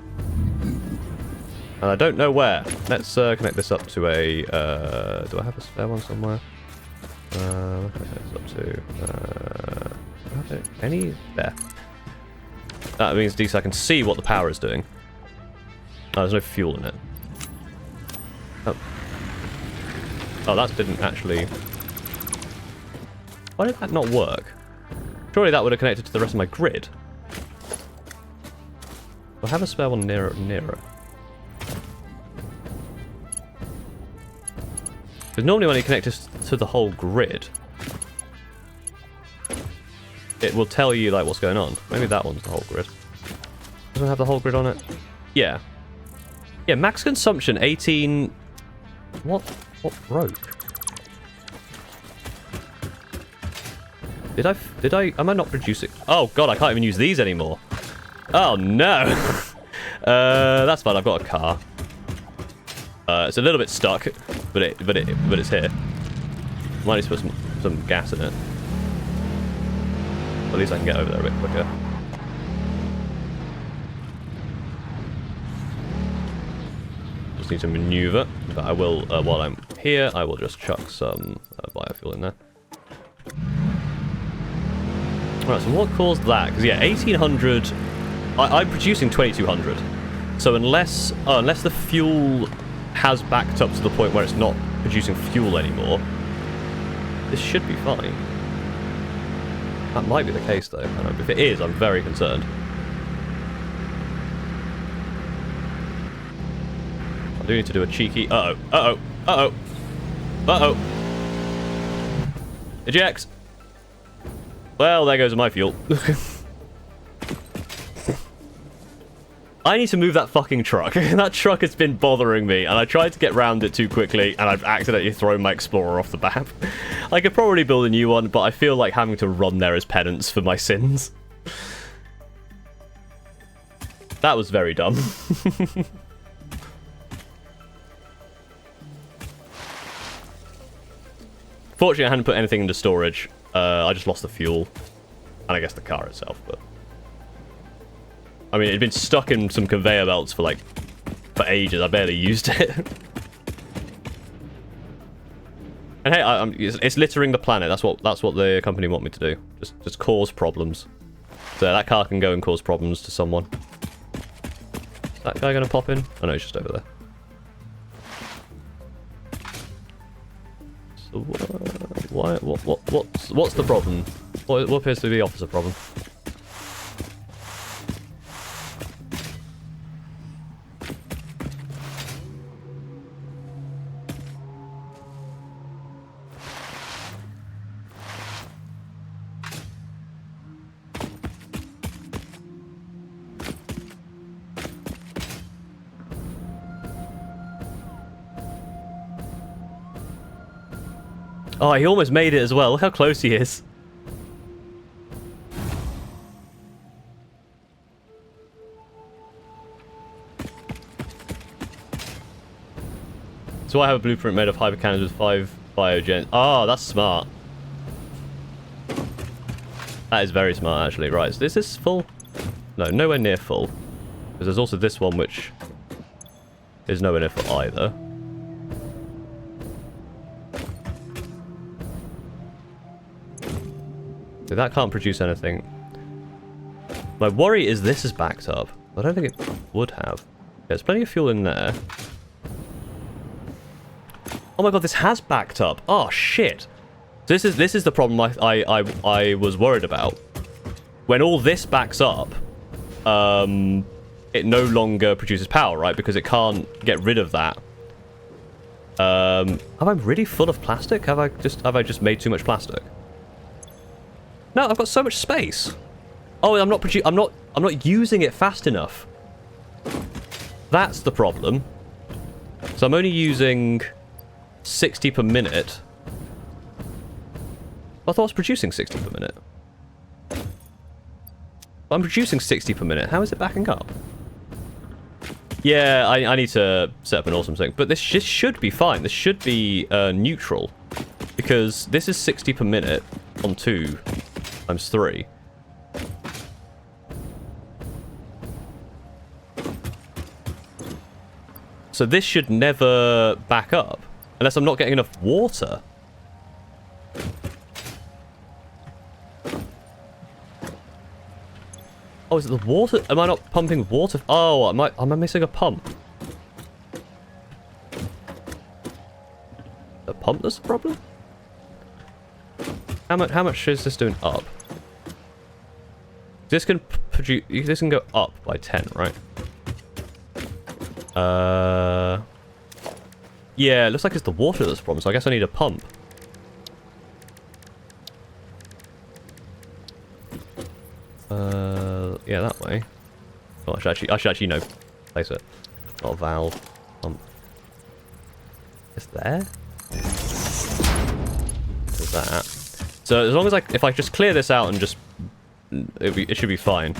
And I don't know where. Let's connect this up to a... do I have a spare one somewhere? What can I connect this up to? Do I have any? There. That means at least I can see what the power is doing. Oh, there's no fuel in it. Oh. Oh, that didn't actually... Why did that not work? Surely that would have connected to the rest of my grid. I'll have a spare one nearer. Because normally when you connect this to the whole grid, it will tell you like what's going on. Maybe that one's the whole grid. Doesn't it have the whole grid on it? Yeah. Yeah, max consumption 18... What broke? Did I... Am I not producing... Oh god, I can't even use these anymore. Oh no! That's fine, I've got a car. It's a little bit stuck, but it's here. Might need to put some gas in it. At least I can get over there a bit quicker. Just need to maneuver, but I will, while I'm here, I will just chuck some biofuel in there. Alright, so what caused that? Because yeah, 1800... I'm producing 2200. So unless the fuel has backed up to the point where it's not producing fuel anymore, this should be fine. That might be the case though. If it is, I'm very concerned. I do need to do a cheeky... Uh-oh. Eject! Well, there goes my fuel. I need to move that fucking truck. That truck has been bothering me, and I tried to get round it too quickly, and I've accidentally thrown my Explorer off the map. I could probably build a new one, but I feel like having to run there as penance for my sins. That was very dumb. Fortunately, I hadn't put anything into storage. I just lost the fuel. And I guess the car itself, but... I mean, it'd been stuck in some conveyor belts for ages. I barely used it. And hey, it's littering the planet. That's what the company want me to do. Just cause problems. So that car can go and cause problems to someone. Is that guy gonna pop in? Oh no, he's just over there. So what's the problem? What appears to be the opposite problem? Oh, he almost made it as well. Look how close he is. So I have a blueprint made of hyper cannons with 5 biogens. Oh, that's smart. That is very smart, actually. Right, so is this full? No, nowhere near full. Because there's also this one, which is nowhere near full either. So that can't produce anything. My worry is this is backed up. I don't think it would have. There's plenty of fuel in there. Oh my god, this has backed up. Oh shit. This is the problem I was worried about. When all this backs up, it no longer produces power, right? Because it can't get rid of that. Am I really full of plastic? Have I just made too much plastic? No, I've got so much space. Oh, I'm not using it fast enough. That's the problem. So I'm only using 60 per minute. I thought I was producing 60 per minute. I'm producing 60 per minute. How is it backing up? Yeah, I need to set up an awesome thing. But this should be fine. This should be neutral. Because this is 60 per minute on 2 times 3. So this should never back up. Unless I'm not getting enough water. Oh, is it the water? Am I not pumping water? Oh, am I missing a pump? The pump that's the problem? How much is this doing up? This can produce. This can go up by 10, right? Yeah, it looks like it's the water that's the problem, so I guess I need a pump. Yeah, that way. Oh, I should actually know. Place it. Not a valve. Pump. It's there? There's that. So as long as if I just clear this out and just... It should be fine.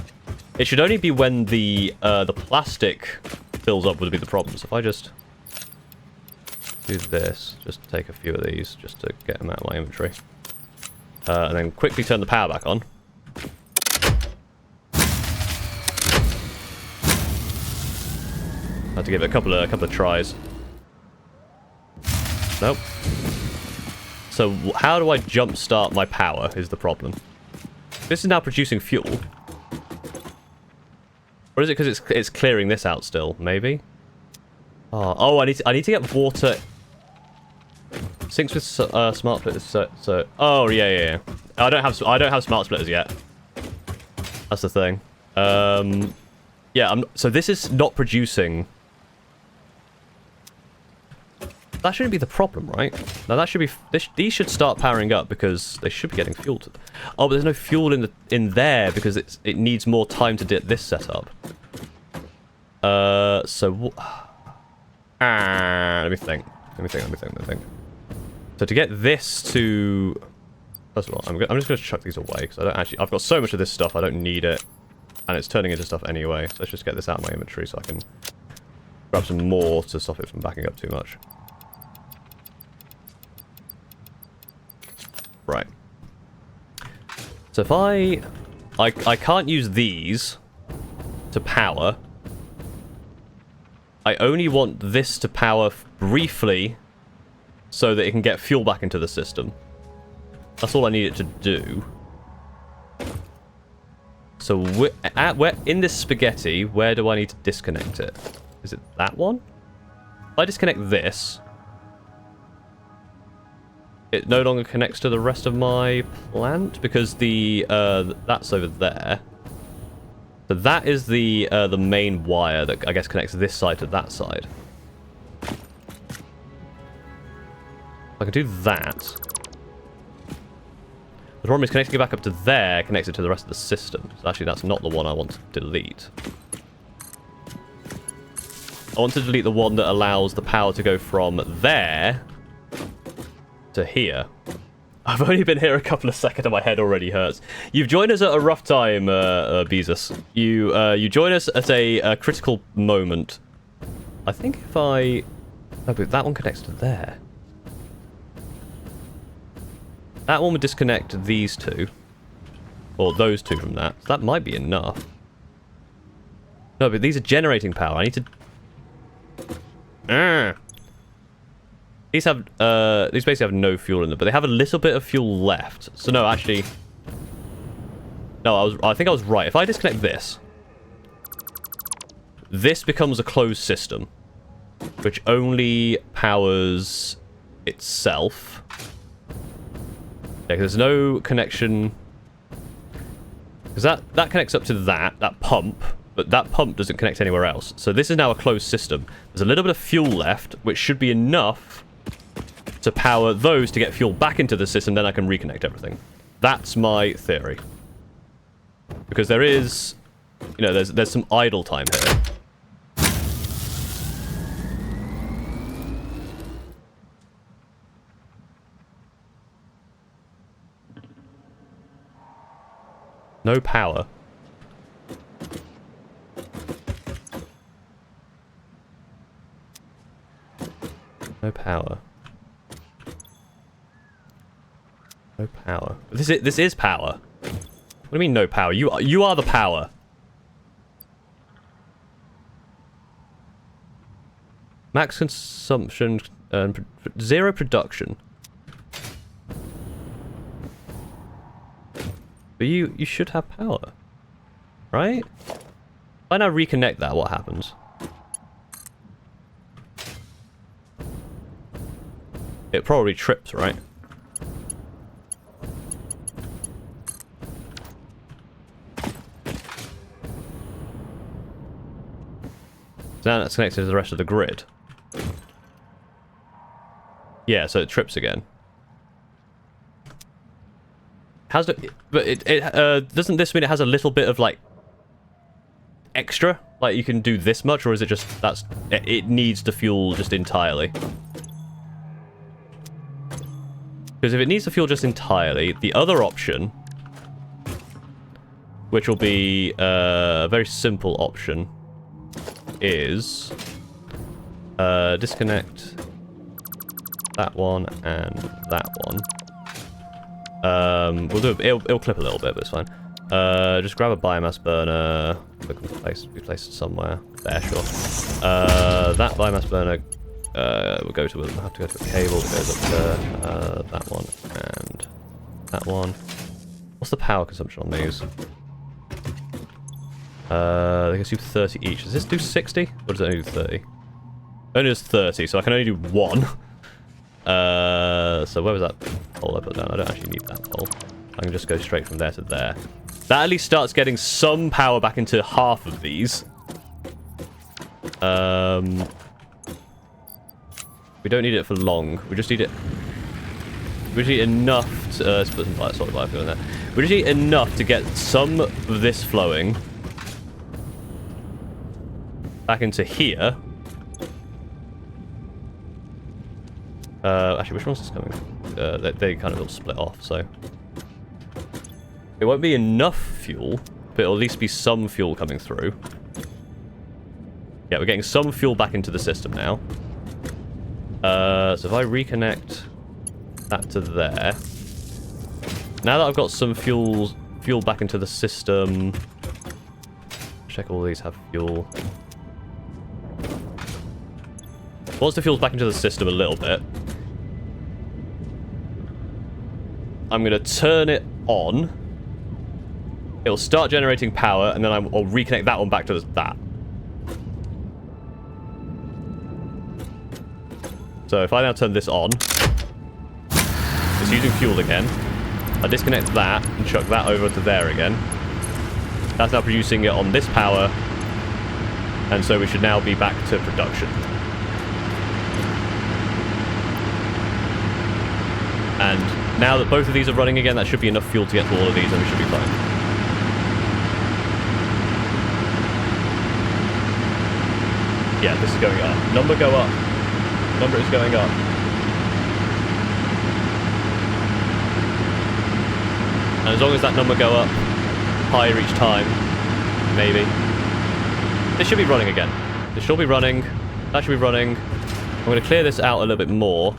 It should only be when the plastic fills up would be the problem. So if I just do this, just take a few of these, just to get them out of my inventory. And then quickly turn the power back on. I had to give it a couple of tries. Nope. So how do I jumpstart my power is the problem. This is now producing fuel. Or is it because it's clearing this out still? Maybe. Oh, I need to get water. Syncs with smart splitters. So oh yeah. I don't have smart splitters yet. That's the thing. Yeah. So this is not producing. That shouldn't be the problem, right? Now that should be. These should start powering up because they should be getting fuel to them. Oh, but there's no fuel in there because it needs more time to get this set up. So let me think. So to get this to, first of all, I'm just going to chuck these away because I don't actually. I've got so much of this stuff I don't need it, and it's turning into stuff anyway. So let's just get this out of my inventory so I can grab some more to stop it from backing up too much. Right. So if I can't use these to power. I only want this to power briefly so that it can get fuel back into the system. That's all I need it to do. So where in this spaghetti, where do I need to disconnect it? Is it that one? If I disconnect this, it no longer connects to the rest of my plant because the that's over there. So that is the main wire that I guess connects this side to that side. I can do that. The problem is connecting it back up to there connects it to the rest of the system. So actually that's not the one I want to delete. I want to delete the one that allows the power to go from there to here. I've only been here a couple of seconds and my head already hurts. You've joined us at a rough time, Beezus. You join us at a critical moment. I think if I... No, but that one connects to there. That one would disconnect these two. Or those two from that. So that might be enough. No, but these are generating power. I need to... These have, these basically have no fuel in them, but they have a little bit of fuel left. So no, actually, No, I think I was right. If I disconnect this, this becomes a closed system, which only powers itself. Yeah, there's no connection. Because that connects up to that pump, but that pump doesn't connect anywhere else. So this is now a closed system. There's a little bit of fuel left, which should be enough to power those to get fuel back into the system, then I can reconnect everything. That's my theory. Because there is, you know, there's some idle time here. No power. No power. No power. This is power. What do you mean no power? You are the power. Max consumption and zero production. But you should have power, right? If I now reconnect that, what happens? It probably trips, right? So now that's connected to the rest of the grid. Yeah, so it trips again. But doesn't this mean it has a little bit of like extra? Like you can do this much, or is it just it needs the fuel just entirely? Because if it needs the fuel just entirely, the other option, which will be a very simple option, is disconnect that one and that one. We'll do it'll clip a little bit, but it's fine. Just grab a biomass burner. We can be placed somewhere. There, sure. That biomass burner we'll have to go to a cable that goes up there. That one and that one. What's the power consumption on these? They consume 30 each. Does this do 60? Or does it only do 30? It only does 30, so I can only do one. So where was that pole I put down? I don't actually need that pole. I can just go straight from there to there. That at least starts getting some power back into half of these. We don't need it for long. We just need it. We just need enough to let's put some solid biofuel in there. We just need enough to get some of this flowing back into here. Actually, which one's this coming from? They kind of all split off, so it won't be enough fuel, but it'll at least be some fuel coming through. Yeah, we're getting some fuel back into the system now. So if I reconnect that to there, now that I've got some fuel back into the system, check all these have fuel. Once the fuel's back into the system a little bit, I'm going to turn it on. It'll start generating power, and then I'll reconnect that one back to that. So if I now turn this on, it's using fuel again. I disconnect that and chuck that over to there again. That's now producing it on this power, and so we should now be back to production. And now that both of these are running again, that should be enough fuel to get to all of these, and we should be fine. Yeah, this is going up. Number go up. Number is going up. And as long as that number go up higher each time, maybe. This should be running again. This should be running. That should be running. I'm going to clear this out a little bit more.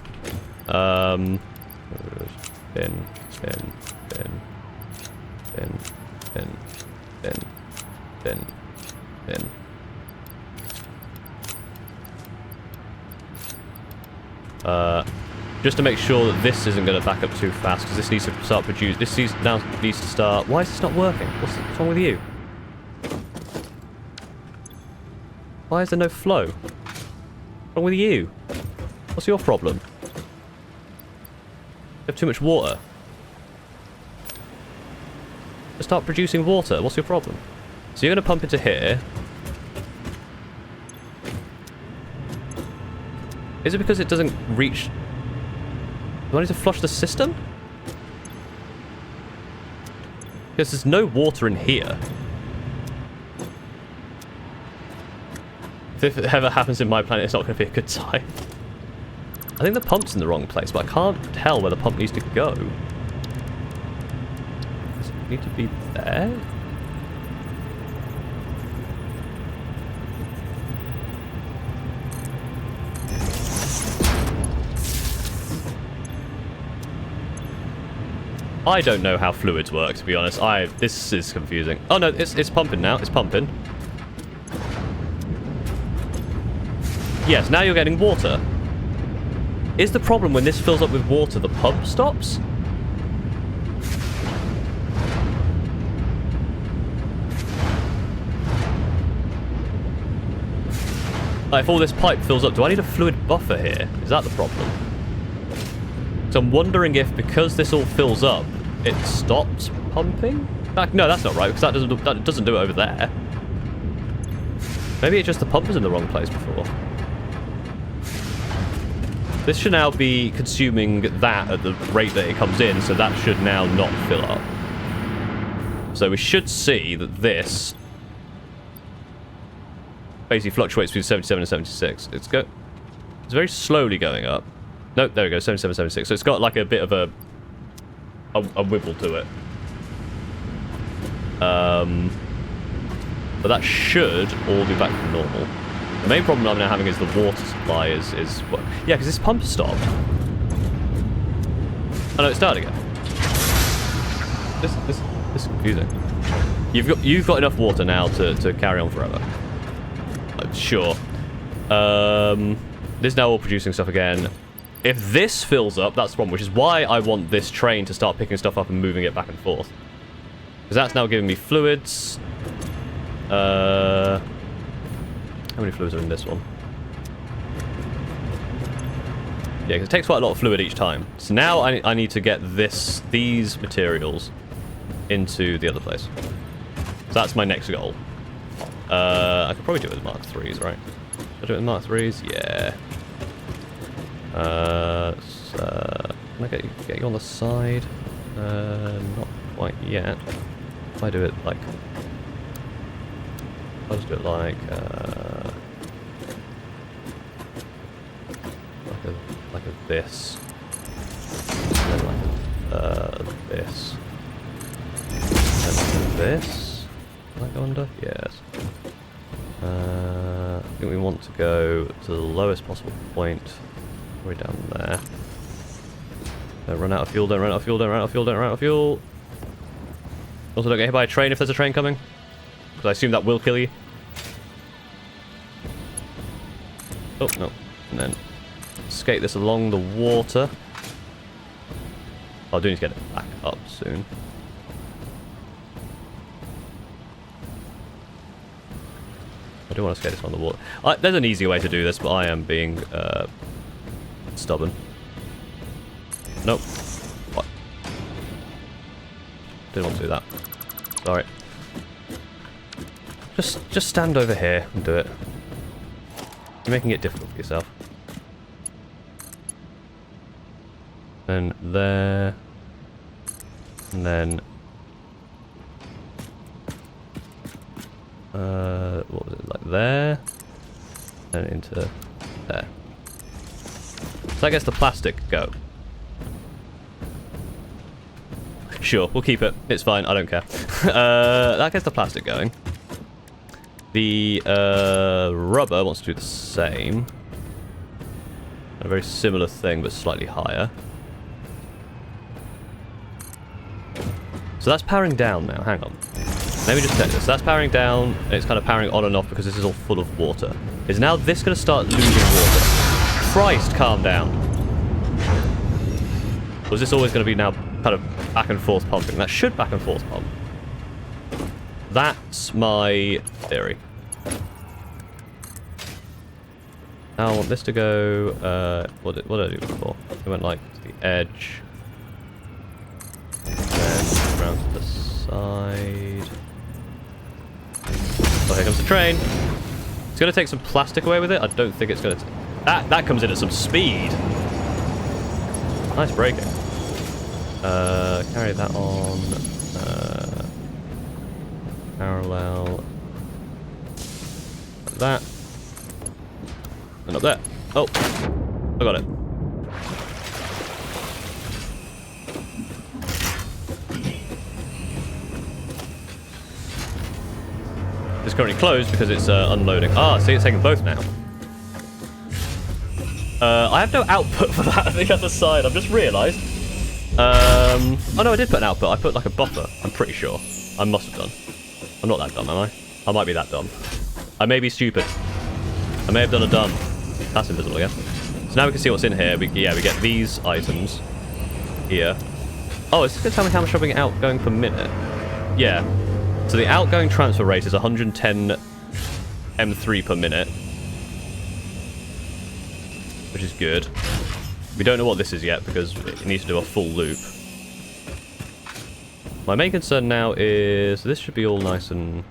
Spin. Just to make sure that this isn't going to back up too fast, because this needs to start producing. Now needs to start. Why is this not working? What's wrong with you? Why is there no flow? What's wrong with you? What's your problem? You have too much water. Just start producing water. What's your problem? So you're going to pump into here. Is it because it doesn't reach... Do I need to flush the system? Because there's no water in here. If it ever happens in my planet, it's not going to be a good time. I think the pump's in the wrong place, but I can't tell where the pump needs to go. Does it need to be there? I don't know how fluids work, to be honest. This is confusing. Oh no, it's pumping now. It's pumping. Yes, now you're getting water. Is the problem when this fills up with water, the pump stops? Like, if all this pipe fills up, do I need a fluid buffer here? Is that the problem? So I'm wondering if, because this all fills up, it stops pumping? No, that's not right, because that doesn't do it over there. Maybe it's just the pump was in the wrong place before. This should now be consuming that at the rate that it comes in, so that should now not fill up. So we should see that this basically fluctuates between 77 and 76. It's very slowly going up. Nope, there we go, 77, 76. So it's got like a bit of a wibble to it. But that should all be back to normal. The main problem I'm now having is the water supply is what? Yeah, because this pump stopped. Oh no, it started again. This is confusing. You've got enough water now to carry on forever. Sure. This is now all producing stuff again. If this fills up, that's the problem, which is why I want this train to start picking stuff up and moving it back and forth. Because that's now giving me fluids. How many fluids are in this one? Yeah, because it takes quite a lot of fluid each time. So now I need to get these materials into the other place. So that's my next goal. I could probably do it with Mark 3s, right? Should I do it with Mark 3s? Yeah. Can I get you on the side? Not quite yet. If I do it like... I'll just do it like a this. And then like a this. And like a this. Can I go under? Yes. I think we want to go to the lowest possible point. Way down there. Don't run out of fuel, don't run out of fuel, don't run out of fuel, don't run out of fuel. Also don't get hit by a train if there's a train coming. Because I assume that will kill you. Oh, no. And then skate this along the water. I do need to get it back up soon. I do want to skate this on the water. There's an easy way to do this, but I am being stubborn. Nope. What? Didn't want to do that. Sorry. Just stand over here and do it. You're making it difficult for yourself. And there. And then... what was it? Like there. And into there. So I guess the plastic go. Sure, we'll keep it. It's fine, I don't care. That gets the plastic going. The rubber wants to do the same. A very similar thing, but slightly higher. So that's powering down now. Hang on. Let me just check this. So that's powering down, and it's kind of powering on and off because this is all full of water. Is now this going to start losing water? Christ, calm down. Or is this always going to be now kind of back and forth pumping? That should back and forth pump. That's my theory. Now I want this to go, what did I do before? It went like to the edge. Then around to the side. Oh, here comes the train. It's going to take some plastic away with it. I don't think it's going to... That comes in at some speed. Nice braking. Carry that on. Parallel. Like that. And up there. Oh, I got it. It's currently closed because it's unloading. Ah, see, it's taking both now. I have no output for that on the other side. I've just realised. Oh no, I did put an output. I put like a buffer. I'm pretty sure. I must have done. I'm not that dumb, am I? I might be that dumb. I may be stupid. I may have done a dumb. That's invisible again. So now we can see what's in here. We get these items here. Oh, it's going to tell me how much I'm getting outgoing per minute. Yeah. So the outgoing transfer rate is 110 M3 per minute, which is good. We don't know what this is yet because it needs to do a full loop. My main concern now is this should be all nice and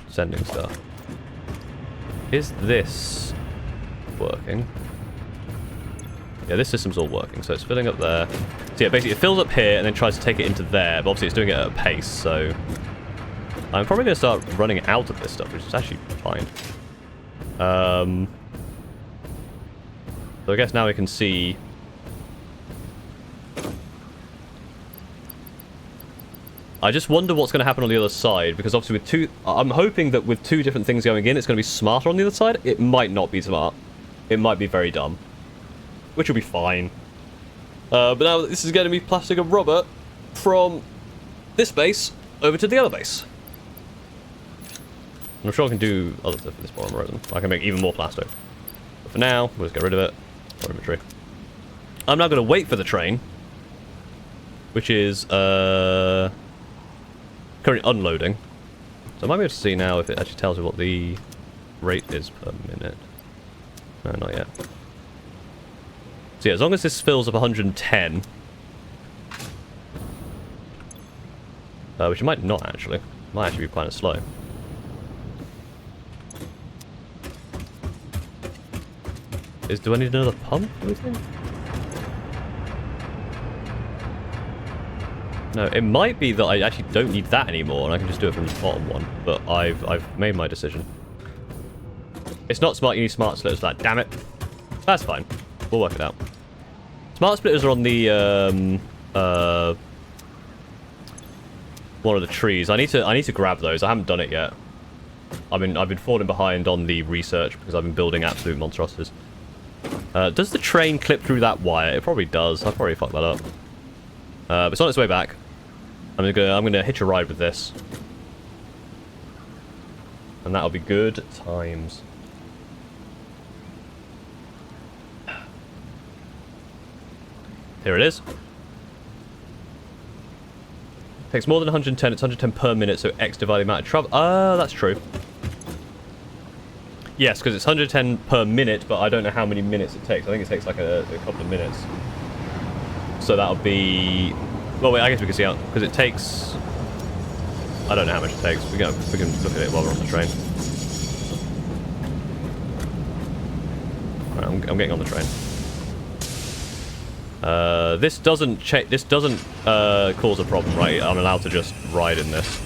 sending stuff. Is this working? Yeah, this system's all working, so it's filling up there. So yeah, basically it fills up here and then tries to take it into there, but obviously it's doing it at a pace, so I'm probably going to start running out of this stuff, which is actually fine. So I guess now we can see... I just wonder what's going to happen on the other side, because obviously with two... I'm hoping that with two different things going in, it's going to be smarter on the other side. It might not be smart. It might be very dumb. Which will be fine. But now this is going to be plastic and rubber from this base over to the other base. I'm sure I can do other stuff with this bottom row. I can make even more plastic. But for now, we'll just get rid of it. Or inventory. I'm now going to wait for the train, which is currently unloading. So I might be able to see now if it actually tells me what the rate is per minute. No, not yet. So yeah, as long as this fills up 110, which it might not actually. It might actually be kind of slow. Do I need another pump, do you think? No, it might be that I actually don't need that anymore and I can just do it from the bottom one, but I've made my decision. It's not smart, you need smart splitters for that, damn it. That's fine. We'll work it out. Smart splitters are on the one of the trees. I need to grab those. I haven't done it yet. I've been falling behind on the research because I've been building absolute monstrosities. Does the train clip through that wire? It probably does. I'll probably fuck that up. But it's on its way back. I'm gonna hitch a ride with this, and that'll be good times. Here it is. Takes more than 110. It's 110 per minute, so X divided the amount of travel. Ah, that's true. Yes, because it's 110 per minute, but I don't know how many minutes it takes. I think it takes like a couple of minutes. So that'll be... Well, wait, I guess we can see out, because it takes... I don't know how much it takes. We can look at it while we're on the train. Right, I'm getting on the train. This doesn't cause a problem, right? I'm allowed to just ride in this.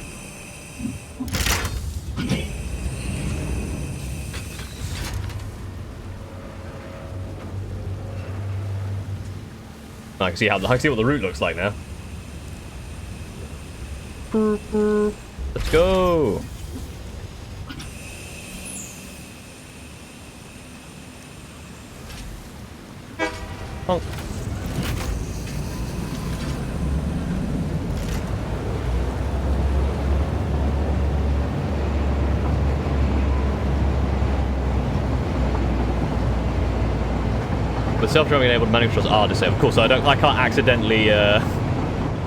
I can see what the route looks like now. Let's go. Honk. We're self-driving enabled manual controls are disabled. Of course, I can't accidentally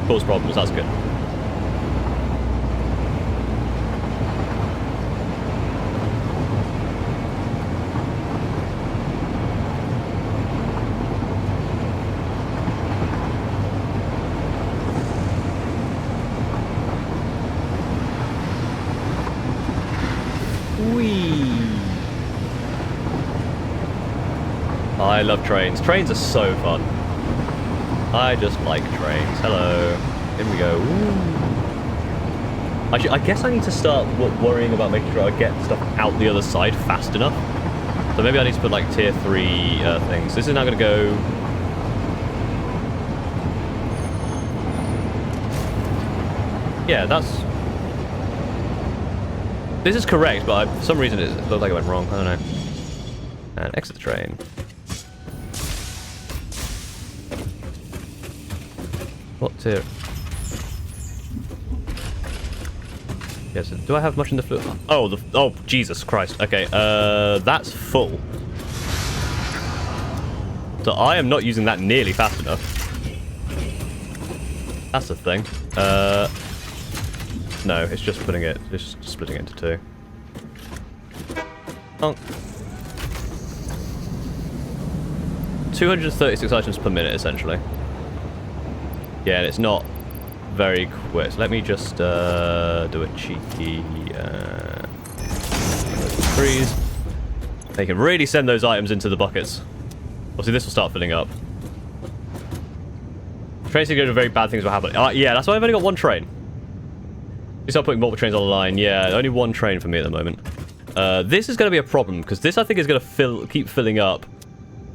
cause problems. That's good. I love trains. Trains are so fun. I just like trains. Hello. In we go. Ooh. Actually, I guess I need to start worrying about making sure I get stuff out the other side fast enough. So maybe I need to put like tier 3 things. This is now going to go... Yeah, that's... This is correct, but for some reason it looked like it went wrong. I don't know. And exit the train. What's here? Yes. Do I have much in the fluid? Oh, oh, Jesus Christ. Okay. That's full. So I am not using that nearly fast enough. That's the thing. No, it's just putting it. It's just splitting it into 2. Oh. 236 items per minute, essentially. Yeah, and it's not very quick. So let me just do a cheeky freeze. They can really send those items into the buckets. Obviously, this will start filling up. Trains are going to do very bad things will happen. Yeah, that's why I've only got 1 train. You start putting multiple trains on the line. Yeah, only 1 train for me at the moment. This is going to be a problem because this I think is going to keep filling up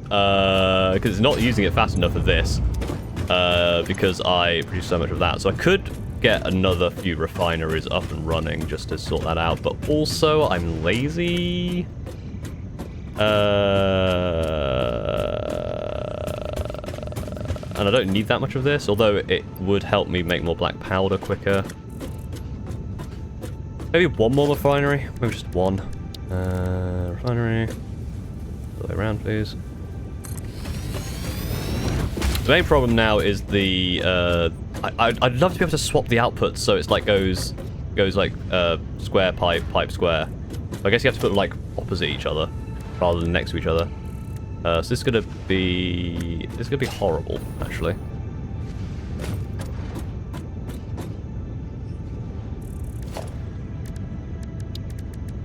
because it's not using it fast enough for this. Because I produce so much of that. So I could get another few refineries up and running just to sort that out. But also, I'm lazy. And I don't need that much of this, although it would help me make more black powder quicker. Maybe 1 more refinery. Maybe just 1. Refinery. All the way around, please. The main problem now is the I'd love to be able to swap the outputs so it's like goes like square pipe square. I guess you have to put them like opposite each other rather than next to each other. So this is gonna be horrible actually.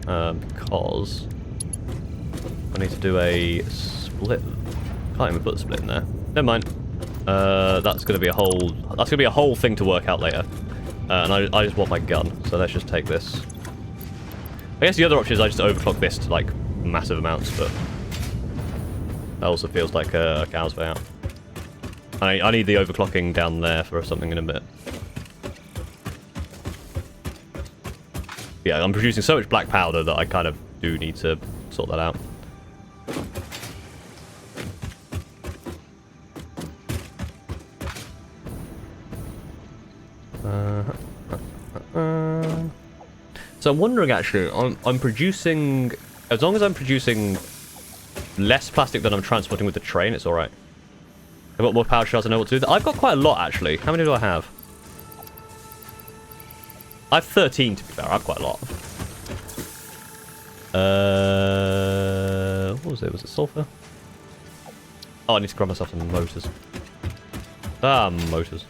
Because I need to do a split. Can't even put a split in there. Never mind. That's gonna be a whole thing to work out later. And I just want my gun, so let's just take this. I guess the other option is I just overclock this to like massive amounts, but that also feels like a cow's way out. I need the overclocking down there for something in a bit. Yeah, I'm producing so much black powder that I kind of do need to sort that out. So I'm wondering actually, I'm producing, as long as I'm producing less plastic than I'm transporting with the train, it's alright. I've got more power shells, I know what to do. I've got quite a lot actually. How many do I have? I have 13 to be fair, I have quite a lot. What was it? Was it sulfur? Oh, I need to grab myself some motors. Motors.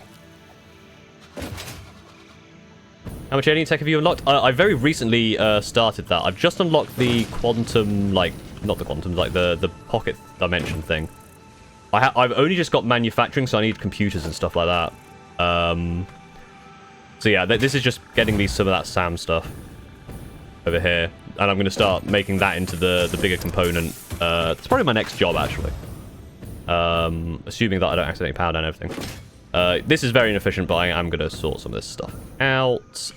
How much alien tech have you unlocked? I very recently started that. I've just unlocked the quantum, like, not the quantum, like the pocket dimension thing. I've only just got manufacturing, so I need computers and stuff like that. So yeah, this is just getting me some of that SAM stuff over here. And I'm going to start making that into the bigger component. It's probably my next job, actually. Assuming that I don't accidentally power down everything. This is very inefficient, but I am going to sort some of this stuff out.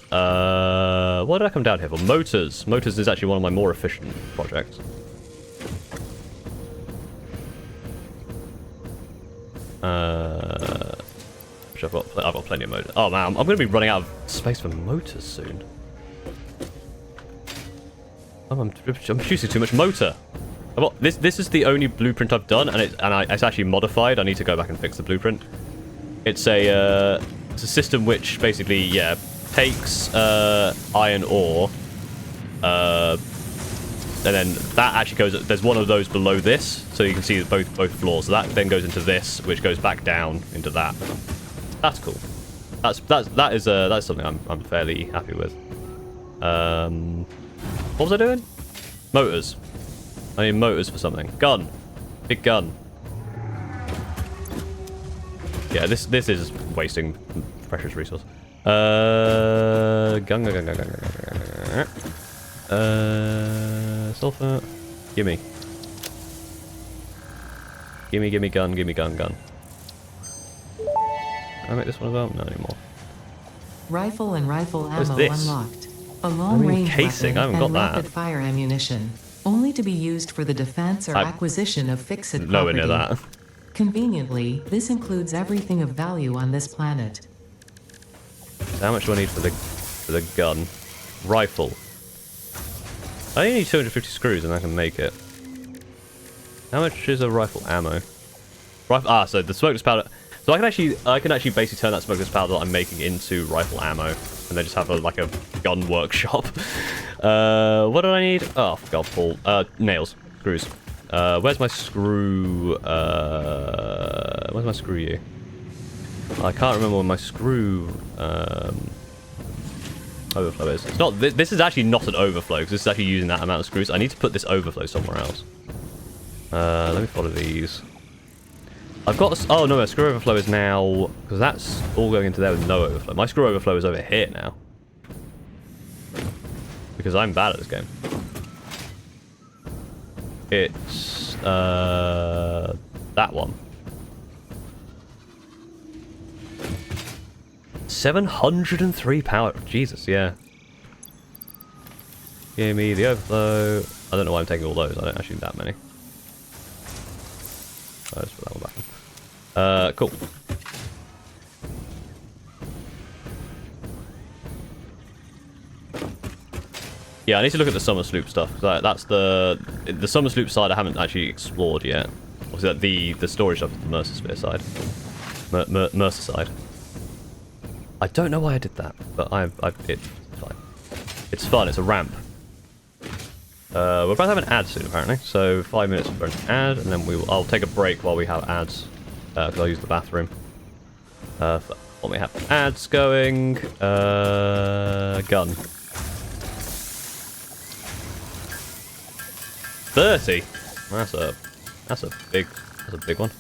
What did I come down here for? Motors. Motors is actually one of my more efficient projects. Which I've got plenty of motors. Oh man, I'm going to be running out of space for motors soon. Oh, I'm producing too much motor. Well, this is the only blueprint I've done, and it's actually modified. I need to go back and fix the blueprint. It's a system which basically, yeah, takes iron ore, and then that actually goes. There's one of those below this, so you can see both floors. So that then goes into this, which goes back down into that. That's cool. That's something I'm fairly happy with. What was I doing? Motors. I need motors for something. Gun. Big gun. Yeah, this is wasting precious resource. Gun. Sulfur. Gimme gun. Can I make this one as well? No anymore. Rifle and rifle What's ammo this? unlocked. A long-range casing. weapon I haven't got and that. rapid-fire ammunition, only to be used for the defense or acquisition of fixed property. Nowhere near that. Conveniently, this includes everything of value on this planet. How much do I need for the gun? Rifle. I only need 250 screws and I can make it. How much is a rifle ammo? So the smokeless powder. So I can actually basically turn that smokeless powder that I'm making into rifle ammo, and then just have like a gun workshop. What do I need? Oh, for God, Paul. Nails, screws. Where's my screw? Where's my screw? You? I can't remember where my screw overflow is. It's not. This is actually not an overflow because this is actually using that amount of screws. I need to put this overflow somewhere else. Let me follow these. I've got. Oh no, my screw overflow is now because that's all going into there with no overflow. My screw overflow is over here now because I'm bad at this game. It's that one. 703 power. Jesus, yeah. Give me the overflow. I don't know why I'm taking all those. I don't actually need that many. I'll just put that one back in. Cool. Yeah, I need to look at the summer sloop stuff. That's the summer sloop side I haven't actually explored yet. Obviously, the storage stuff is the Mercer side. Mercer side. I don't know why I did that, but it's fine. It's fun. It's a ramp. We're about to have an ad soon, apparently. So 5 minutes for an ad, and then I'll take a break while we have ads, because I'll use the bathroom. While we have ads going, gun. 30. That's a big one.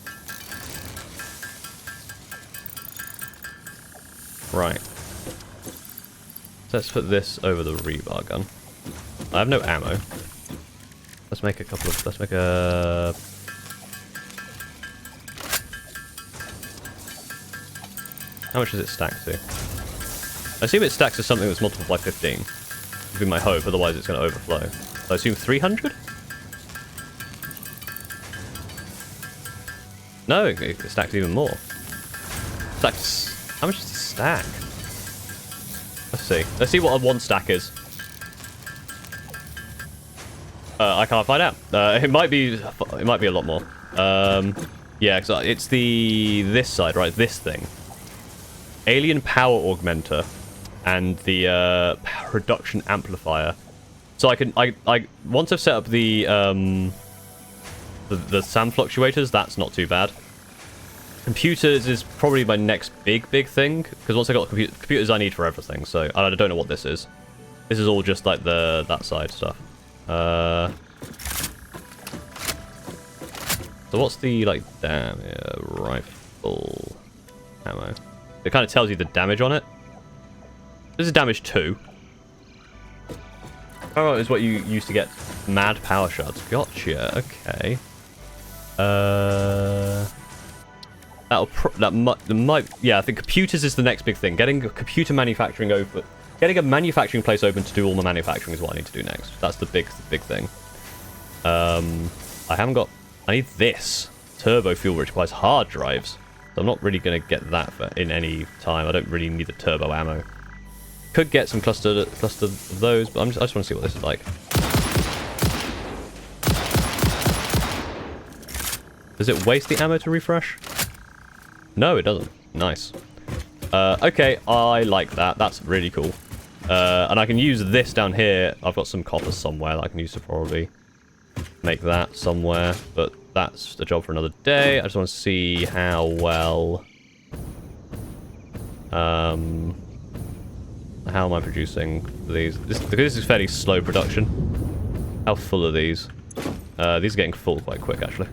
Right. Let's put this over the rebar gun. I have no ammo. Let's make a. How much does it stack to? I assume it stacks to something that's multiplied by 15. Would be my hope, otherwise it's going to overflow. So I assume 300? No, it stacks even more. Stacks. How much does it stack? Let's see. Let's see what a 1 stack is. I can't find out. It might be a lot more. Yeah, because it's this side, right? This thing. Alien power augmenter and the production amplifier. So I once I've set up the SAM fluctuators, that's not too bad. Computers is probably my next big thing, because once I got computers I need for everything. So I don't know what this is. This is all just like that side stuff. So what's the rifle ammo? It kind of tells you the damage on it. This is damage 2. Oh, is what you used to get mad power shots. Gotcha. Okay. That might. Yeah, I think computers is the next big thing. Getting a computer manufacturing open. Getting a manufacturing place open to do all my manufacturing is what I need to do next. That's the big thing. I need this turbo fuel, which requires hard drives. So I'm not really going to get that in any time. I don't really need the turbo ammo. Could get some cluster of those, but I just want to see what this is like. Does it waste the ammo to refresh? No, it doesn't. Nice. Okay, I like that. That's really cool. And I can use this down here. I've got some copper somewhere that I can use to probably make that somewhere. But that's a job for another day. I just want to see how well... how am I producing these? This is fairly slow production. How full are these? These are getting full quite quick, actually.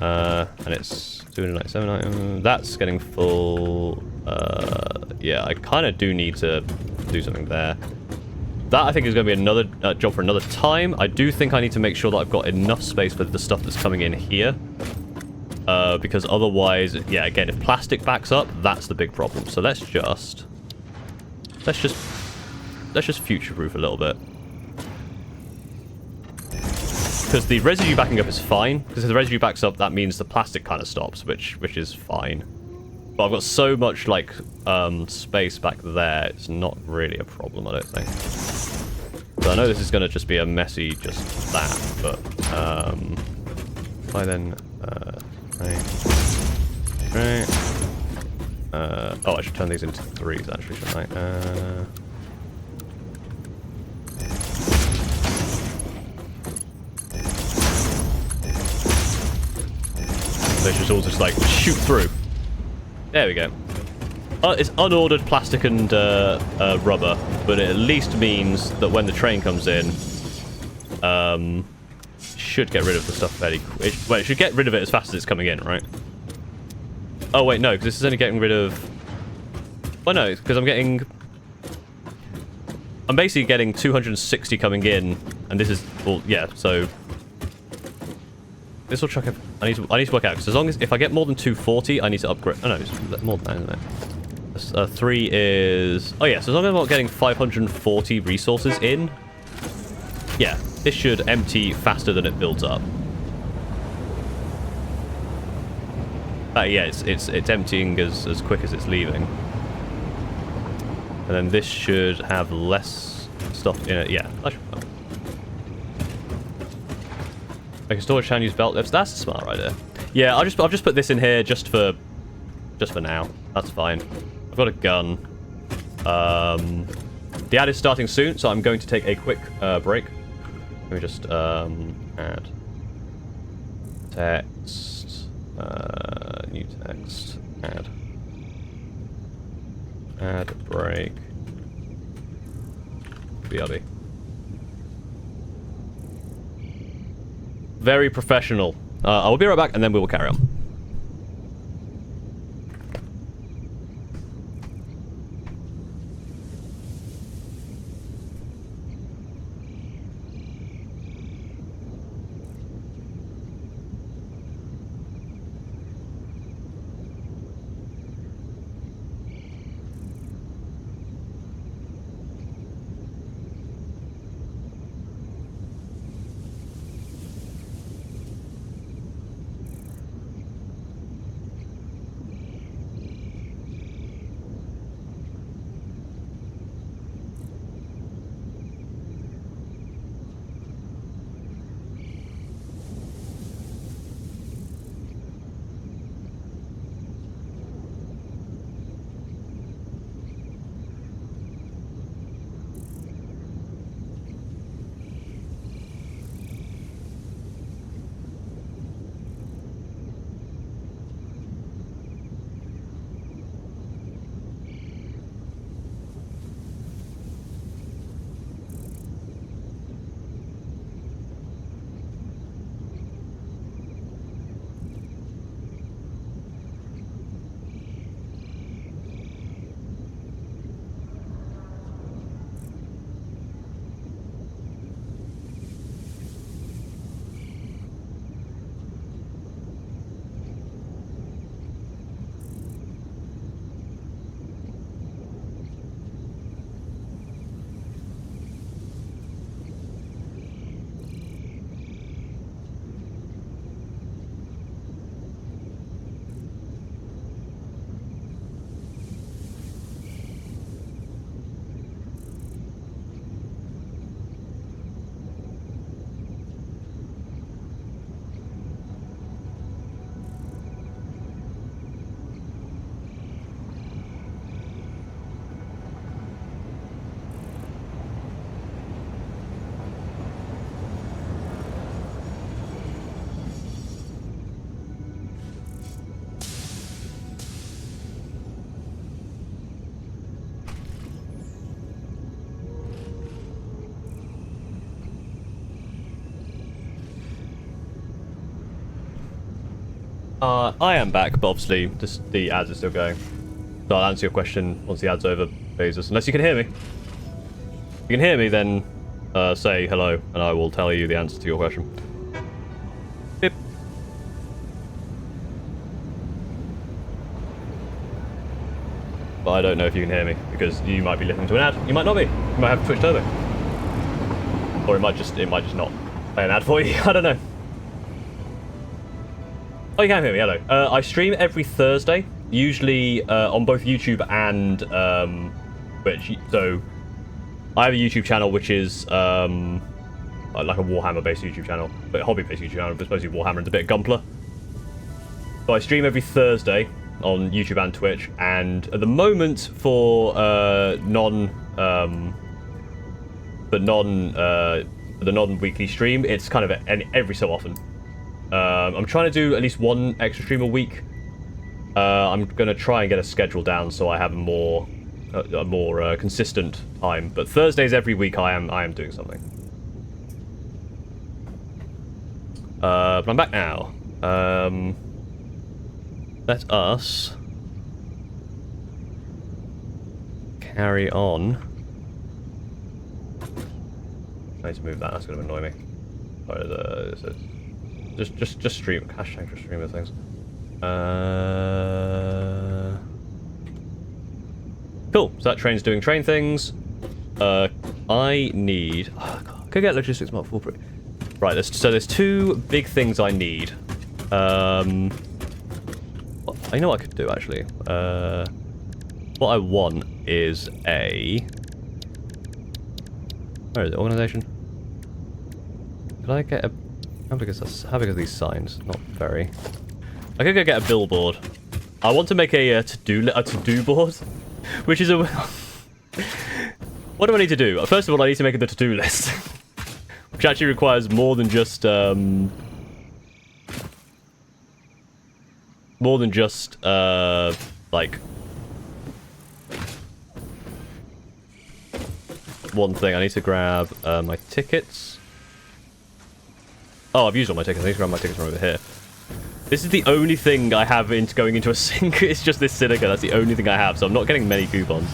And it's 297 items. That's getting full. Yeah, I kind of do need to do something there. That, I think, is going to be another job for another time. I do think I need to make sure that I've got enough space for the stuff that's coming in here. Because otherwise, yeah, again, if plastic backs up, that's the big problem. So let's just future-proof a little bit. Because the residue backing up is fine. Because if the residue backs up, that means the plastic kind of stops, which is fine. But I've got so much, like, space back there, it's not really a problem, I don't think. So I know this is going to just be a messy just that, but, if I then, right. Oh, I should turn these into 3s, actually, shouldn't I? They should all just, like, shoot through. There we go. It's unordered plastic and rubber, but it at least means that when the train comes in, should get rid of the stuff fairly quick. Well, it should get rid of it as fast as it's coming in, right? Oh, wait, no, because this is only getting rid of... Well, no, because I'm basically getting 260 coming in, and this is... Well, yeah, so... This will chuck... I need to work out, because as long as... If I get more than 240, I need to upgrade... Oh, no, it's more than that, isn't it? 3 is... Oh, yeah, so as long as I'm not getting 540 resources in... Yeah, this should empty faster than it builds up. Yeah, it's emptying as quick as it's leaving. And then this should have less stuff in it. Yeah, that should be fine. Make a storage can use belt lifts. That's a smart idea. Yeah, I'll just put this in here just for now. That's fine. I've got a gun. The ad is starting soon, so I'm going to take a quick break. Let me just add text, new text, add break, BRB. Very professional. I will be right back, and then we will carry on. I am back, but obviously just the ads are still going. So I'll answer your question once the ad's over, Bezos. Unless you can hear me. If you can hear me, then say hello, and I will tell you the answer to your question. Beep. But I don't know if you can hear me, because you might be listening to an ad. You might not be. You might have Twitch Turbo. Or it might just not play an ad for you. I don't know. Oh, you can hear me. Hello. I stream every Thursday, usually on both YouTube and Twitch. So I have a YouTube channel which is like a Warhammer-based YouTube channel, but a hobby-based YouTube channel, but it's mostly Warhammer and a bit of Gunpla. So I stream every Thursday on YouTube and Twitch, and at the moment for the non-weekly stream, it's kind of every so often. I'm trying to do at least one extra stream a week. I'm going to try and get a schedule down so I have a more consistent time. But Thursdays every week I am doing something. But I'm back now. Let us carry on. I need to move that. That's going to annoy me. Just stream. Hashtag for streamer things. Cool. So that train's doing train things. I need. Oh God, could get logistics mark 4. Right. There's two big things I need. You know what I could do actually. What I want is a. Where is it? Organization. Could I get a? How big are these signs? Not very. I could go get a billboard. I want to make a to-do board, which is a. What do I need to do? First of all, I need to make the to-do list, which actually requires more than just like one thing. I need to grab my tickets. Oh, I've used all my tickets. I need to grab my tickets from over here. This is the only thing I have going into a sink. It's just this Silica. That's the only thing I have, so I'm not getting many coupons.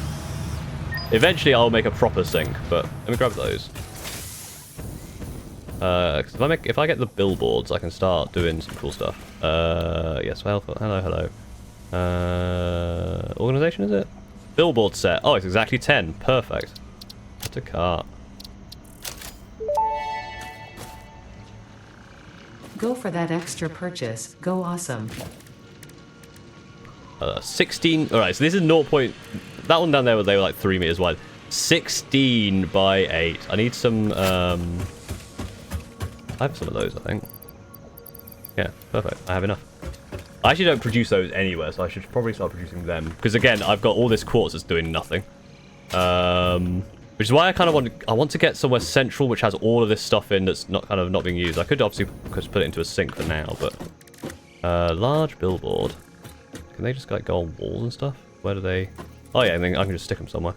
Eventually, I'll make a proper sink, but let me grab those. Cause if I get the billboards, I can start doing some cool stuff. Yes, well, hello. Organization, is it? Billboard set. Oh, it's exactly 10. Perfect. That's a cart. Go for that extra purchase. Go awesome. 16. Alright, so this is 0. That one down there, they were like 3 meters wide. 16 by 8. I need some. I have some of those, I think. Yeah, perfect. I have enough. I actually don't produce those anywhere, so I should probably start producing them. Because again, I've got all this quartz that's doing nothing. Which is why I kind of want to get somewhere central which has all of this stuff in that's not being used. I could obviously put it into a sink for now, but large billboard. Can they just like go on walls and stuff? Where do they? Oh yeah, I can just stick them somewhere.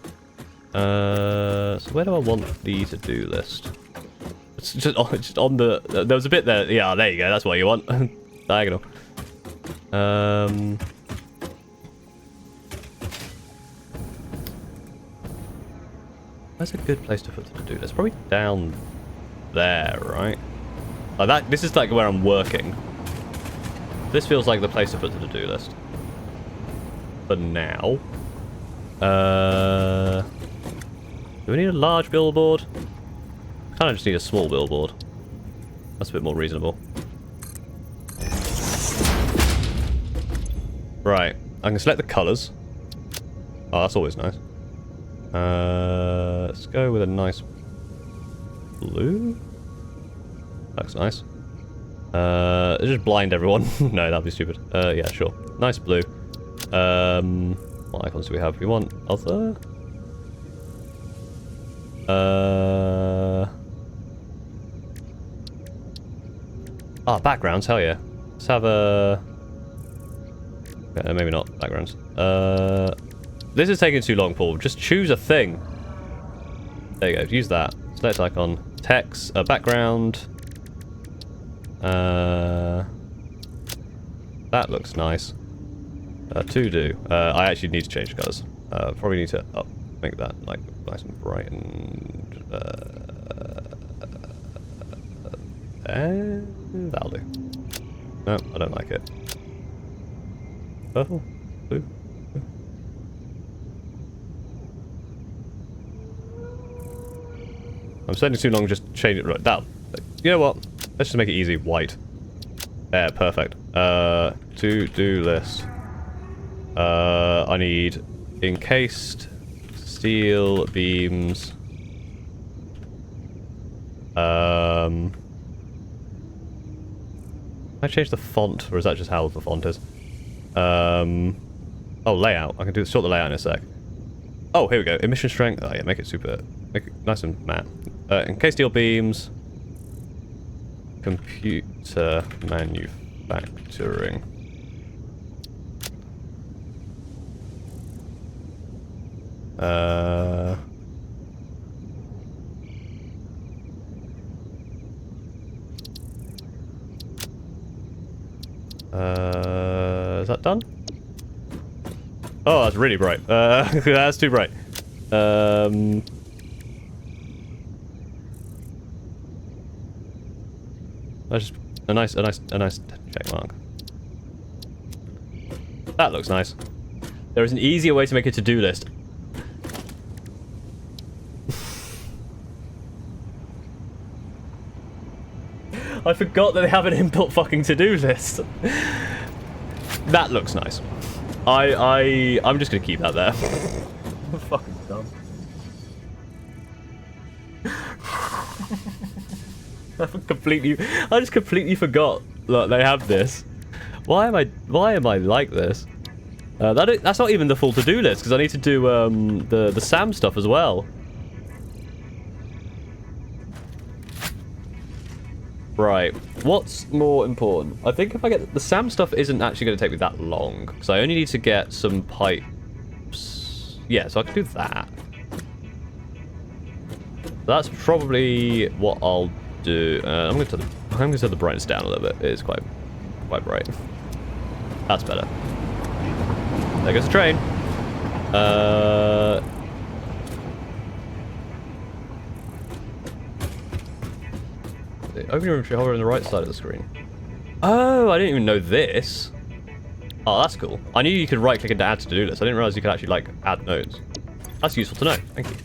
So where do I want the to-do list? It's just on the. There was a bit there. Yeah, there you go. That's what you want. Diagonal. Where's a good place to put the to-do list? Probably down there, right? Like that. This is like where I'm working. This feels like the place to put the to-do list. For now. Do we need a large billboard? Kind of just need a small billboard. That's a bit more reasonable. Right. I can select the colours. Oh, that's always nice. Let's go with a nice blue. Looks nice. Just blind everyone. No, that'd be stupid. Yeah, sure. Nice blue. What icons do we have? We want other. Backgrounds. Hell yeah. Let's have a. Okay, maybe not backgrounds. This is taking too long, Paul. Just choose a thing. There you go. Use that. Select icon. Text. Background. That looks nice. To do. I actually need to change colours. Probably need to make that like nice and bright and that'll do. No, I don't like it. Purple? Blue? I'm spending too long just change it right down. You know what? Let's just make it easy. White. There, perfect. To-do list. I need encased steel beams. Can I change the font, or is that just how the font is? Oh, layout. I can sort the layout in a sec. Oh, here we go. Emission strength. Oh yeah, make it nice and matte. Encased steel beams. Computer manufacturing. Is that done? Oh, that's really bright. That's too bright. That's just a nice check mark. That looks nice. There is an easier way to make a to-do list. I forgot that they have an inbuilt fucking to-do list. That looks nice. I'm just gonna keep that there. I'm fucking dumb. I just completely forgot that they have this. Why am I like this? That's not even the full to-do list, because I need to do the SAM stuff as well. Right, what's more important? I think if I get the SAM stuff isn't actually going to take me that long, because I only need to get some pipes. Yeah, so I can do that. That's probably what I'll do. I'm going to set the brightness down a little bit. It is quite bright. That's better. There goes the train. Open your inventory, hover on the right side of the screen. Oh, I didn't even know this. Oh, that's cool. I knew you could right-click into add to-do list. I didn't realize you could actually, like, add nodes. That's useful to know. Thank you.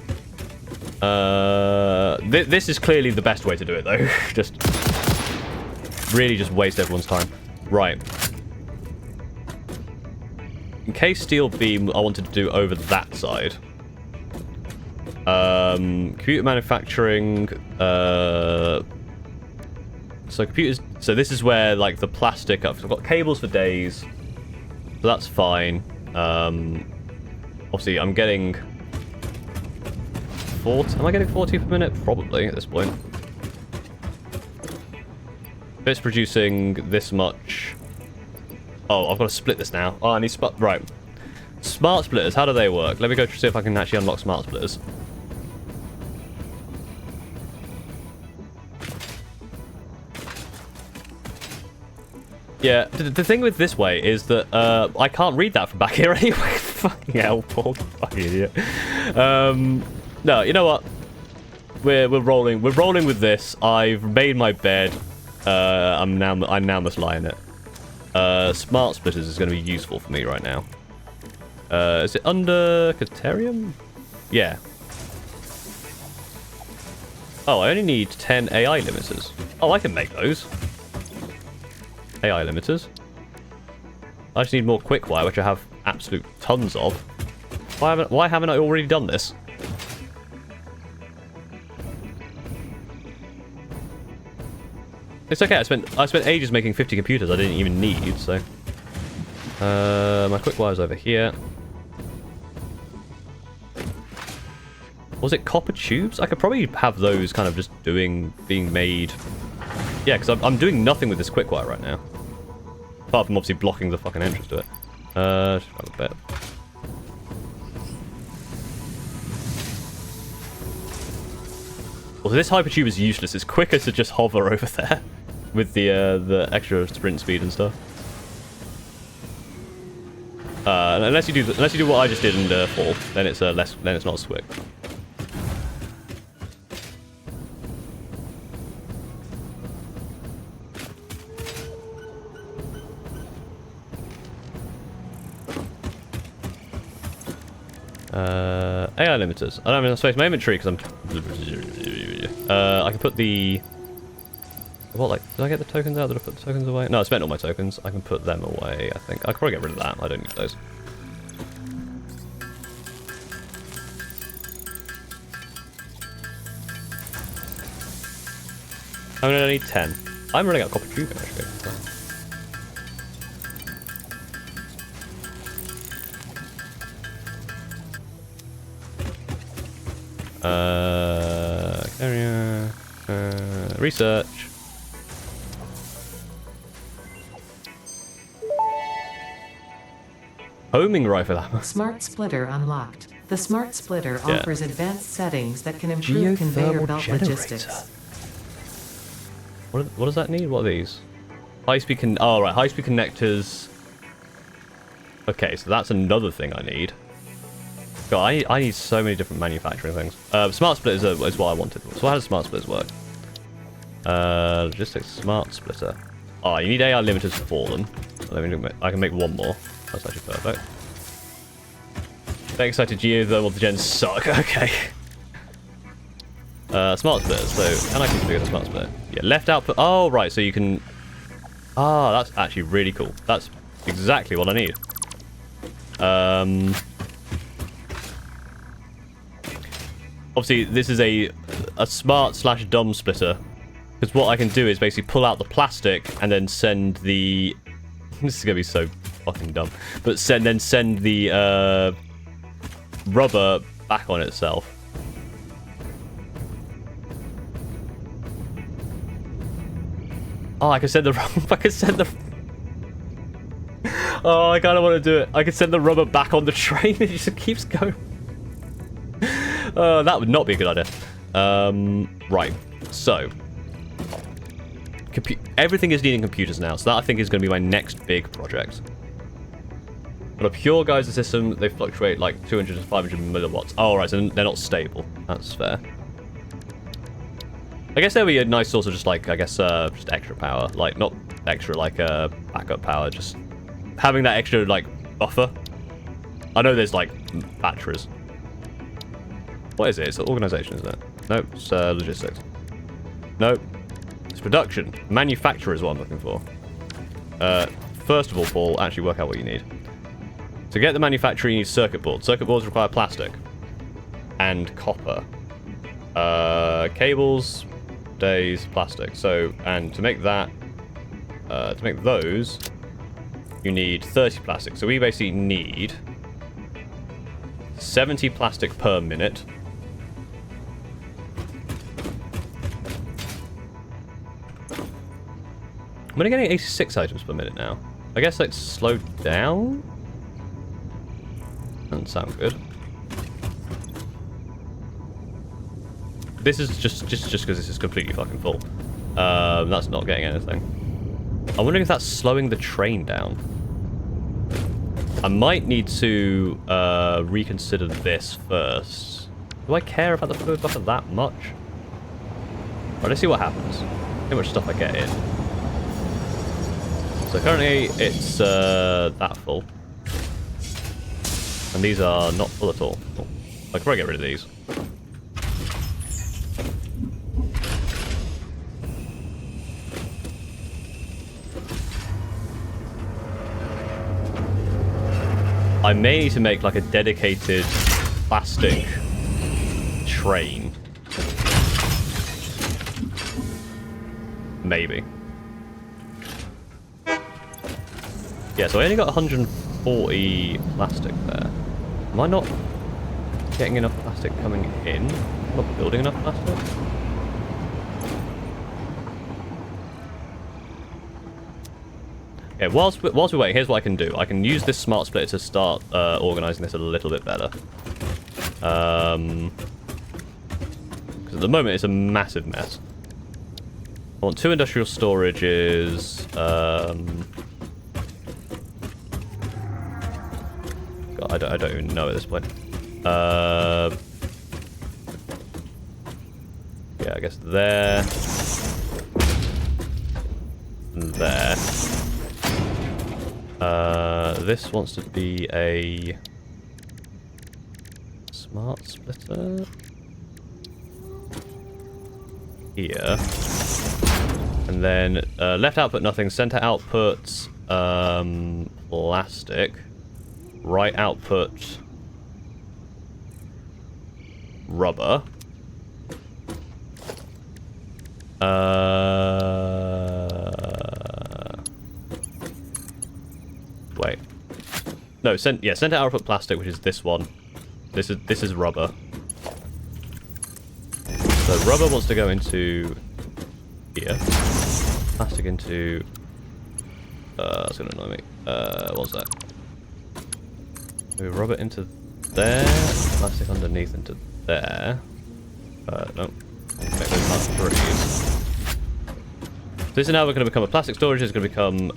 This is clearly the best way to do it, though. Just really just waste everyone's time. Right. Encased steel beam I wanted to do over that side. Computer manufacturing, so computers, so this is where like the plastic, I've got cables for days, so that's fine. Obviously I'm getting 40, am I getting 40 per minute? Probably at this point. It's producing this much. Oh, I've got to split this now. Oh, I need right. Smart splitters, how do they work? Let me go see if I can actually unlock smart splitters. Yeah, the thing with this way is that I can't read that from back here anyway. Fucking hell, Paul. Fucking idiot. No, you know what? We're rolling. We're rolling with this. I've made my bed. I now must lie in it. Smart splitters is going to be useful for me right now. Is it under Caterium? Yeah. Oh, I only need 10 AI limiters. Oh, I can make those. AI limiters. I just need more quick-wire, which I have absolute tons of. Why haven't I already done this? It's okay. I spent ages making 50 computers I didn't even need. So my quick-wire's over here. Was it copper tubes? I could probably have those kind of just being made. Yeah, because I'm doing nothing with this quick-wire right now. Apart from obviously blocking the fucking entrance to it. Just grab a bit. Well, this hypertube is useless. It's quicker to just hover over there with the extra sprint speed and stuff. Unless you do what I just did and fall, then it's not as quick. AI limiters. I don't have enough space in my inventory because I can put the... What, like, did I get the tokens out? Did I put the tokens away? No, I spent all my tokens. I can put them away, I think. I could probably get rid of that. I don't need those. I'm gonna need 10. I'm running out of copper tubing, actually. Area, research. Homing rifle ammo. Smart splitter unlocked. The smart splitter Yeah. offers advanced settings that can improve conveyor Geothermal belt generator. logistics. What does that need? What are these? High-speed oh, right. High-speed connectors. Okay, so that's another thing I need. God, I need so many different manufacturing things. Smart splitters is what I wanted. So how does smart splitters work? Logistics smart splitter. Oh, you need AI limiters for them. I can make one more. That's actually perfect. Very excited geothermal gens suck. Okay. Smart splitters. So, can I configure the smart splitter? Yeah, left output. Oh, right. So you can... Ah, that's actually really cool. That's exactly what I need. Obviously, this is a smart/dumb splitter. Because what I can do is basically pull out the plastic and then send the... This is going to be so fucking dumb. But then send the rubber back on itself. Oh, I can send the rubber... I can send the... Oh, I kind of want to do it. I can send the rubber back on the train. It just keeps going. That would not be a good idea. Right. So... Everything is needing computers now, so that I think is going to be my next big project. On a pure geyser system, they fluctuate like 200 to 500 milliwatts. Oh, right, so they're not stable. That's fair. I guess there'll be a nice source of just like, I guess, just extra power. Like, not extra, like, backup power, just having that extra, like, buffer. I know there's, like, batteries. What is it? It's organization, isn't it? Nope, it's logistics. Nope. It's production. Manufacturer is what I'm looking for. First of all, Paul, actually work out what you need. To get the manufacturer, you need circuit boards. Circuit boards require plastic. And copper. Cables, days, plastic. So, and to make that, to make those, you need 30 plastic. So we basically need 70 plastic per minute. I'm only getting 86 items per minute now. I guess it's slowed down? Doesn't sound good. This is just because this is completely fucking full. That's not getting anything. I'm wondering if that's slowing the train down. I might need to reconsider this first. Do I care about the fluid buffer that much? Alright, let's see what happens. How much stuff I get in. So currently it's that full. And these are not full at all. Oh, I could probably get rid of these. I may need to make like a dedicated plastic train. Maybe. Yeah, so I only got 140 plastic there. Am I not getting enough plastic coming in? I'm not building enough plastic? Okay, whilst we wait, here's what I can do. I can use this smart splitter to start organising this a little bit better. Because at the moment it's a massive mess. I want 2 industrial storages. God, I don't even know at this point. Yeah, I guess there. And there. This wants to be a smart splitter. Here. And then left output nothing, center output plastic, right output rubber. Wait. No, center output plastic, which is this one. This is rubber. So rubber wants to go into here. Plastic into that's gonna annoy me. What's that? Move rubber into there, plastic underneath into there. No. Make those not threes. So this is now going to become a plastic storage. It's going to become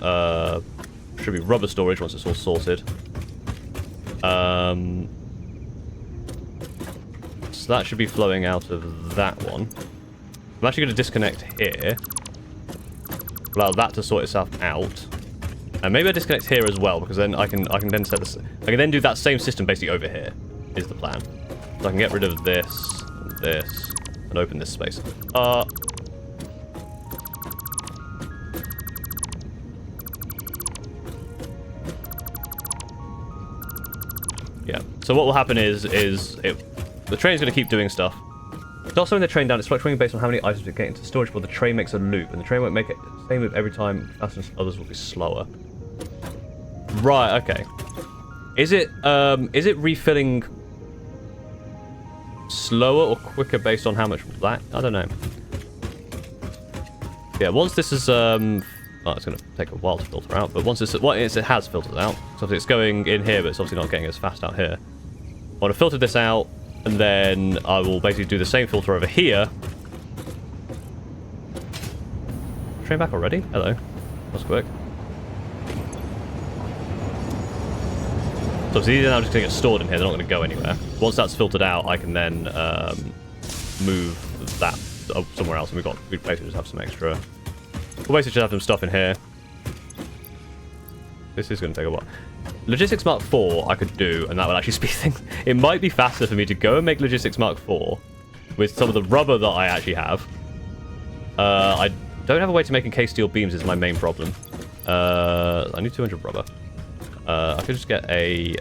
should be rubber storage once it's all sorted. So that should be flowing out of that one. I'm actually going to disconnect here. Allow that to sort itself out. And maybe I disconnect here as well, because then I can then set this. I can then do that same system basically over here. Is the plan. So I can get rid of this, and this, and open this space. Yeah. So what will happen is the train's going to keep doing stuff. Not slowing the train down, it's fluctuating based on how many items it get into storage, but the train makes a loop, and the train won't make it the same loop every time, faster than others will be slower. Right, okay. Is it refilling slower or quicker based on how much that? I don't know. Yeah, once this is well, it's going to take a while to filter out, but once it has filtered out. So it's going in here, but it's obviously not getting as fast out here. I want to filter this out, and then I will basically do the same filter over here. Train back already? Hello. That was quick. So these are now just going to get stored in here. They're not going to go anywhere. Once that's filtered out, I can then move that somewhere else, and we basically just have some extra. We'll basically just have some stuff in here. This is going to take a while. Logistics Mark 4 I could do, and that would actually speed things. It might be faster for me to go and make Logistics Mark 4 with some of the rubber that I actually have. I don't have a way to make encased steel beams is my main problem. I need 200 rubber. I could just get a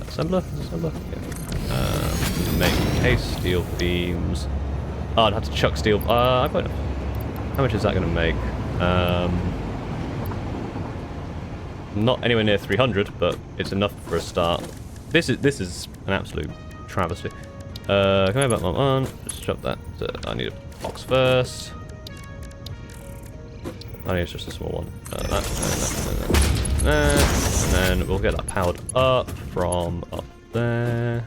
assembler? Yeah. Make encased steel beams. Oh, I'd have to chuck steel. I've got enough. How much is that going to make? Not anywhere near 300, but it's enough for a start. This is an absolute travesty. Come here, back on. Just drop that. I need a box first. I need just a small one. And then we'll get that powered up from up there.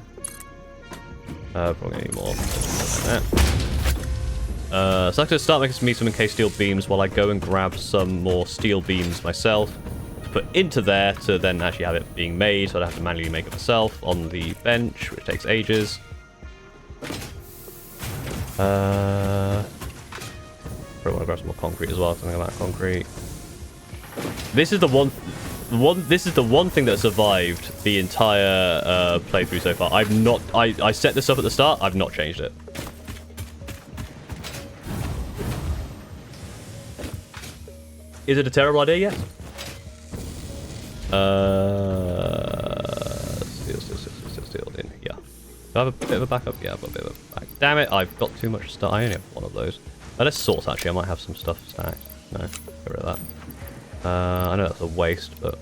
Probably need more. So I'm going to start making me some encased steel beams while I go and grab some more steel beams myself. Put into there to then actually have it being made, so I'd have to manually make it myself on the bench, which takes ages. Probably want to grab some more concrete as well. Something about concrete. This is the one thing that survived the entire playthrough so far. I set this up at the start. I've not changed it. Is it a terrible idea? Yes. Steel in here. Do I have a bit of a backup? Yeah, I've got a bit of a backup. Damn it, I've got too much stuff. I only have one of those. Let's sort, actually. I might have some stuff stacked. No, get rid of that. I know that's a waste, but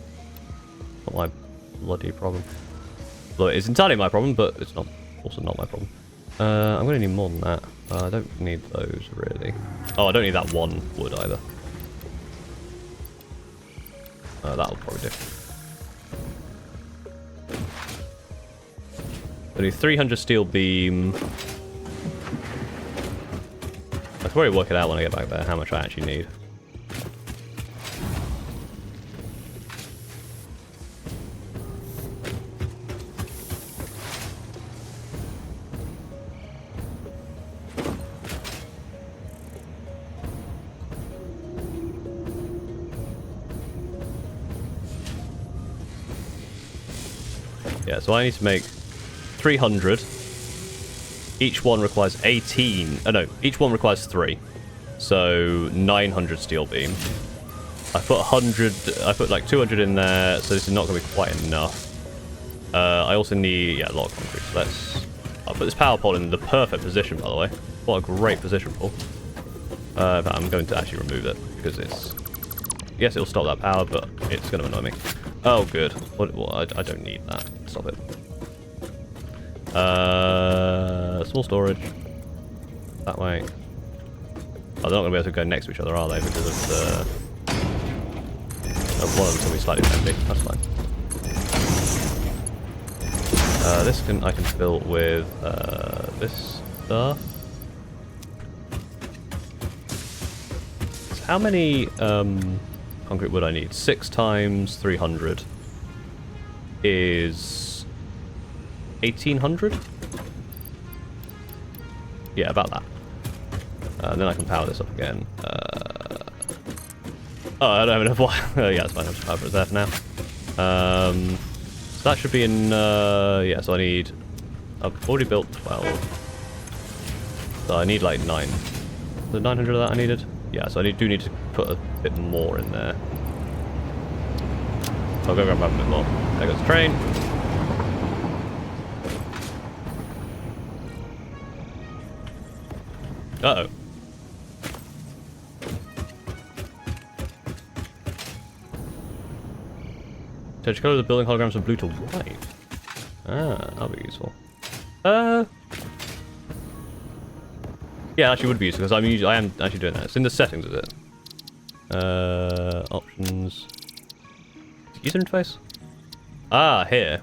not my bloody problem. Well, it's entirely my problem, but it's not also not my problem. I'm going to need more than that. I don't need those, really. Oh, I don't need that one wood, either. That'll probably do. I need 300 steel beam. I can probably work it out when I get back there, how much I actually need. Yeah, so I need to make 300. Each one requires 18. Oh no, each one requires 3. So 900 steel beam. I put 100. I put like 200 in there, so this is not going to be quite enough. I also need a lot of concrete. So I'll put this power pole in the perfect position, by the way. What a great position for. But I'm going to actually remove it because it's. Yes, it'll stop that power, but it's going to annoy me. Oh, good. I don't need that. Stop it. Small storage. That way. Oh, they're not going to be able to go next to each other, are they? Because of the... one of them's going to be slightly empty. That's fine. This I can fill with this stuff. So how many concrete wood I need? 6 times 300 is 1800? Yeah, about that. And then I can power this up again. Oh, I don't have enough wire. Yeah, it's fine. I'll just power it there for now. So that should be in... yeah, so I need... I've already built 12. So I need like 9. The 900 of that I needed? Yeah, so I do need to put a bit more in there. I'll go grab a bit more. There goes the train. Uh-oh. Change the colour of the building holograms from blue to white. Ah, that'll be useful. Yeah, actually would be useful because I am actually doing that. It's in the settings, is it? Options. User interface? Ah, here.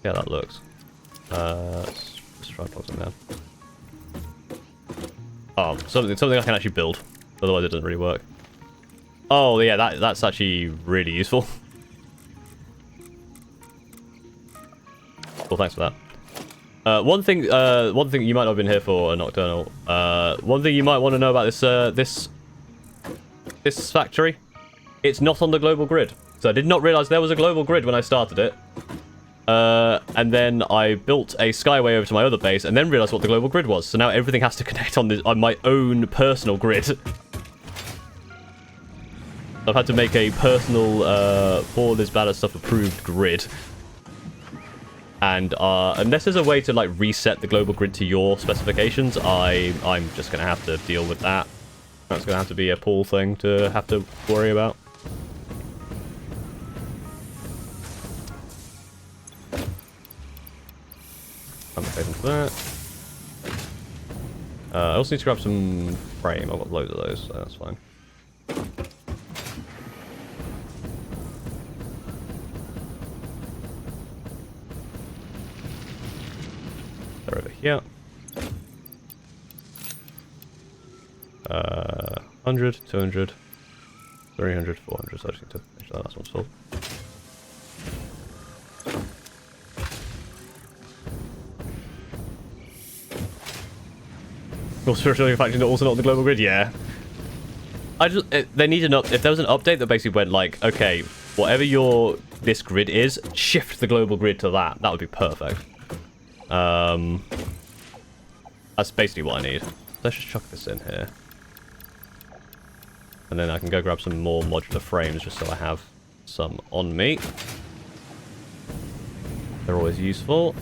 Yeah, that looks. Let's try and plug them down. Oh, something I can actually build. Otherwise it doesn't really work. Oh yeah, that's actually really useful. Well, thanks for that. One thing you might not have been here for, Nocturnal. One thing you might want to know about this factory, it's not on the global grid. So I did not realize there was a global grid when I started it. And then I built a skyway over to my other base, and then realized what the global grid was. So now everything has to connect on my own personal grid. I've had to make a personal for this bladder stuff approved grid. And unless there's a way to like reset the global grid to your specifications, I'm just gonna have to deal with that. That's gonna have to be a Paul thing to have to worry about. I'm open for that. I also need to grab some frame. I've got loads of those, so that's fine. They're over here. 100, 200, 300, 400. So I just need to finish that last one's full. Well, spiritual faction also not on the global grid, yeah. They need if there was an update that basically went like, okay, whatever this grid is, shift the global grid to that. That would be perfect. That's basically what I need. Let's just chuck this in here. And then I can go grab some more modular frames just so I have some on me. They're always useful.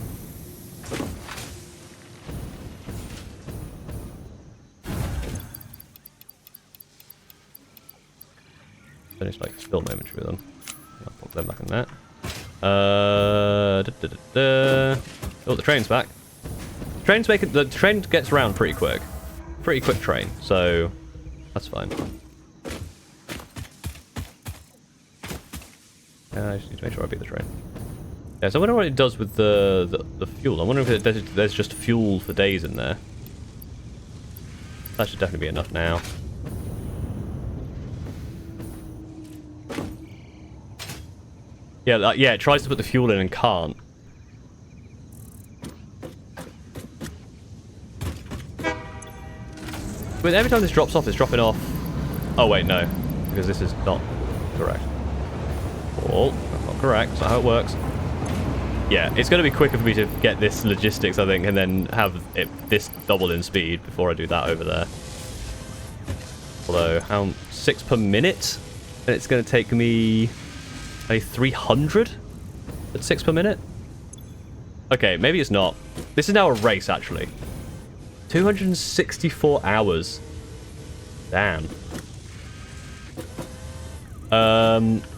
Finish like film image with them. I'll put them back in there. Oh, the train's back. The train gets around pretty quick. Pretty quick train, so that's fine. I just need to make sure I beat the train. Yeah, so I wonder what it does with the fuel. I wonder if there's just fuel for days in there. That should definitely be enough now. Yeah, yeah, it tries to put the fuel in and can't. But every time this drops off, it's dropping off... Oh, wait, no. Because this is not correct. Cool. correct. That's not how it works. Yeah, it's going to be quicker for me to get this logistics, I think, and then have this double in speed before I do that over there. Although, 6 per minute? And it's going to take me a 300 at 6 per minute? Okay, maybe it's not. This is now a race, actually. 264 hours. Damn.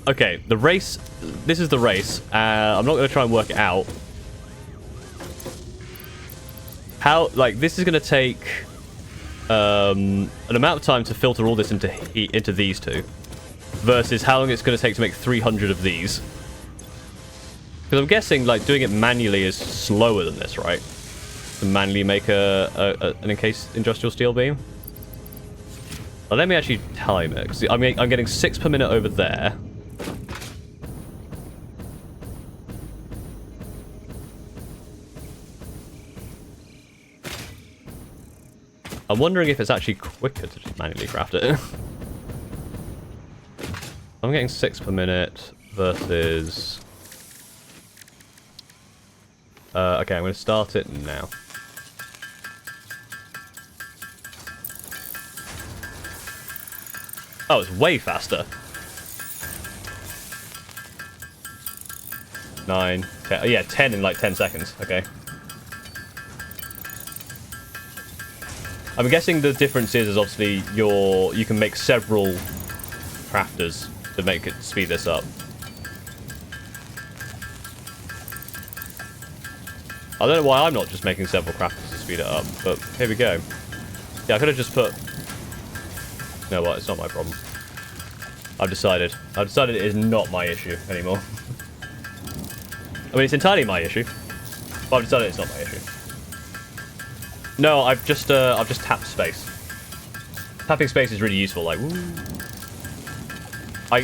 Okay, the race... This is the race. I'm not going to try and work it out. How... Like, this is going to take... an amount of time to filter all this into these two. Versus how long it's going to take to make 300 of these. Because I'm guessing, like, doing it manually is slower than this, right? To manually make an encased industrial steel beam. Well, let me actually time it. Because I'm getting 6 per minute over there. I'm wondering if it's actually quicker to just manually craft it. I'm getting 6 per minute versus... okay, I'm going to start it now. Oh, it's way faster. 9, 10. Oh, yeah, 10 in like 10 seconds. Okay. I'm guessing the difference is obviously you can make several crafters to make it speed this up. I don't know why I'm not just making several crafters to speed it up, but here we go. Yeah, I could have just put... You know what, it's not my problem. I've decided it is not my issue anymore. I mean, it's entirely my issue, but I've decided it's not my issue. No, I've just tapped space. Tapping space is really useful, like, woo.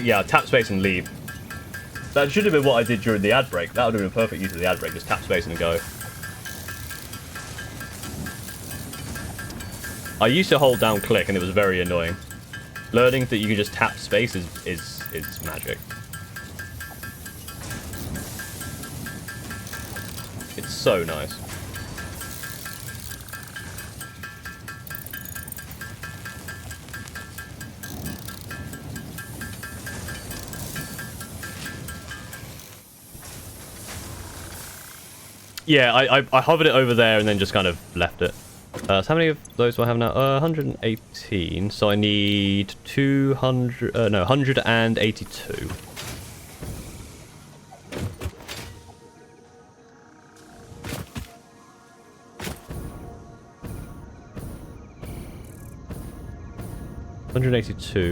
Yeah, tap space and leave. That should have been what I did during the ad break. That would have been a perfect use of the ad break, just tap space and go. I used to hold down click and it was very annoying. Learning that you can just tap space is magic. It's so nice. Yeah, I hovered it over there and then just kind of left it. So how many of those do I have now? 118. So I need 200. No, 182.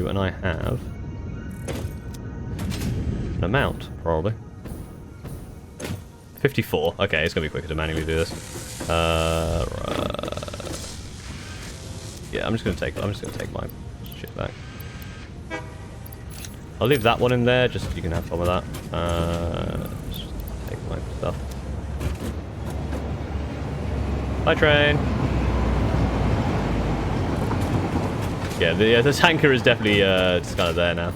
And I have an amount, probably. 54. Okay, it's gonna be quicker to manually do this. Yeah, I'm just gonna take my shit back. I'll leave that one in there, just so you can have fun with that. Just take my stuff. Bye, train. Yeah, the tanker is definitely just kind of there now.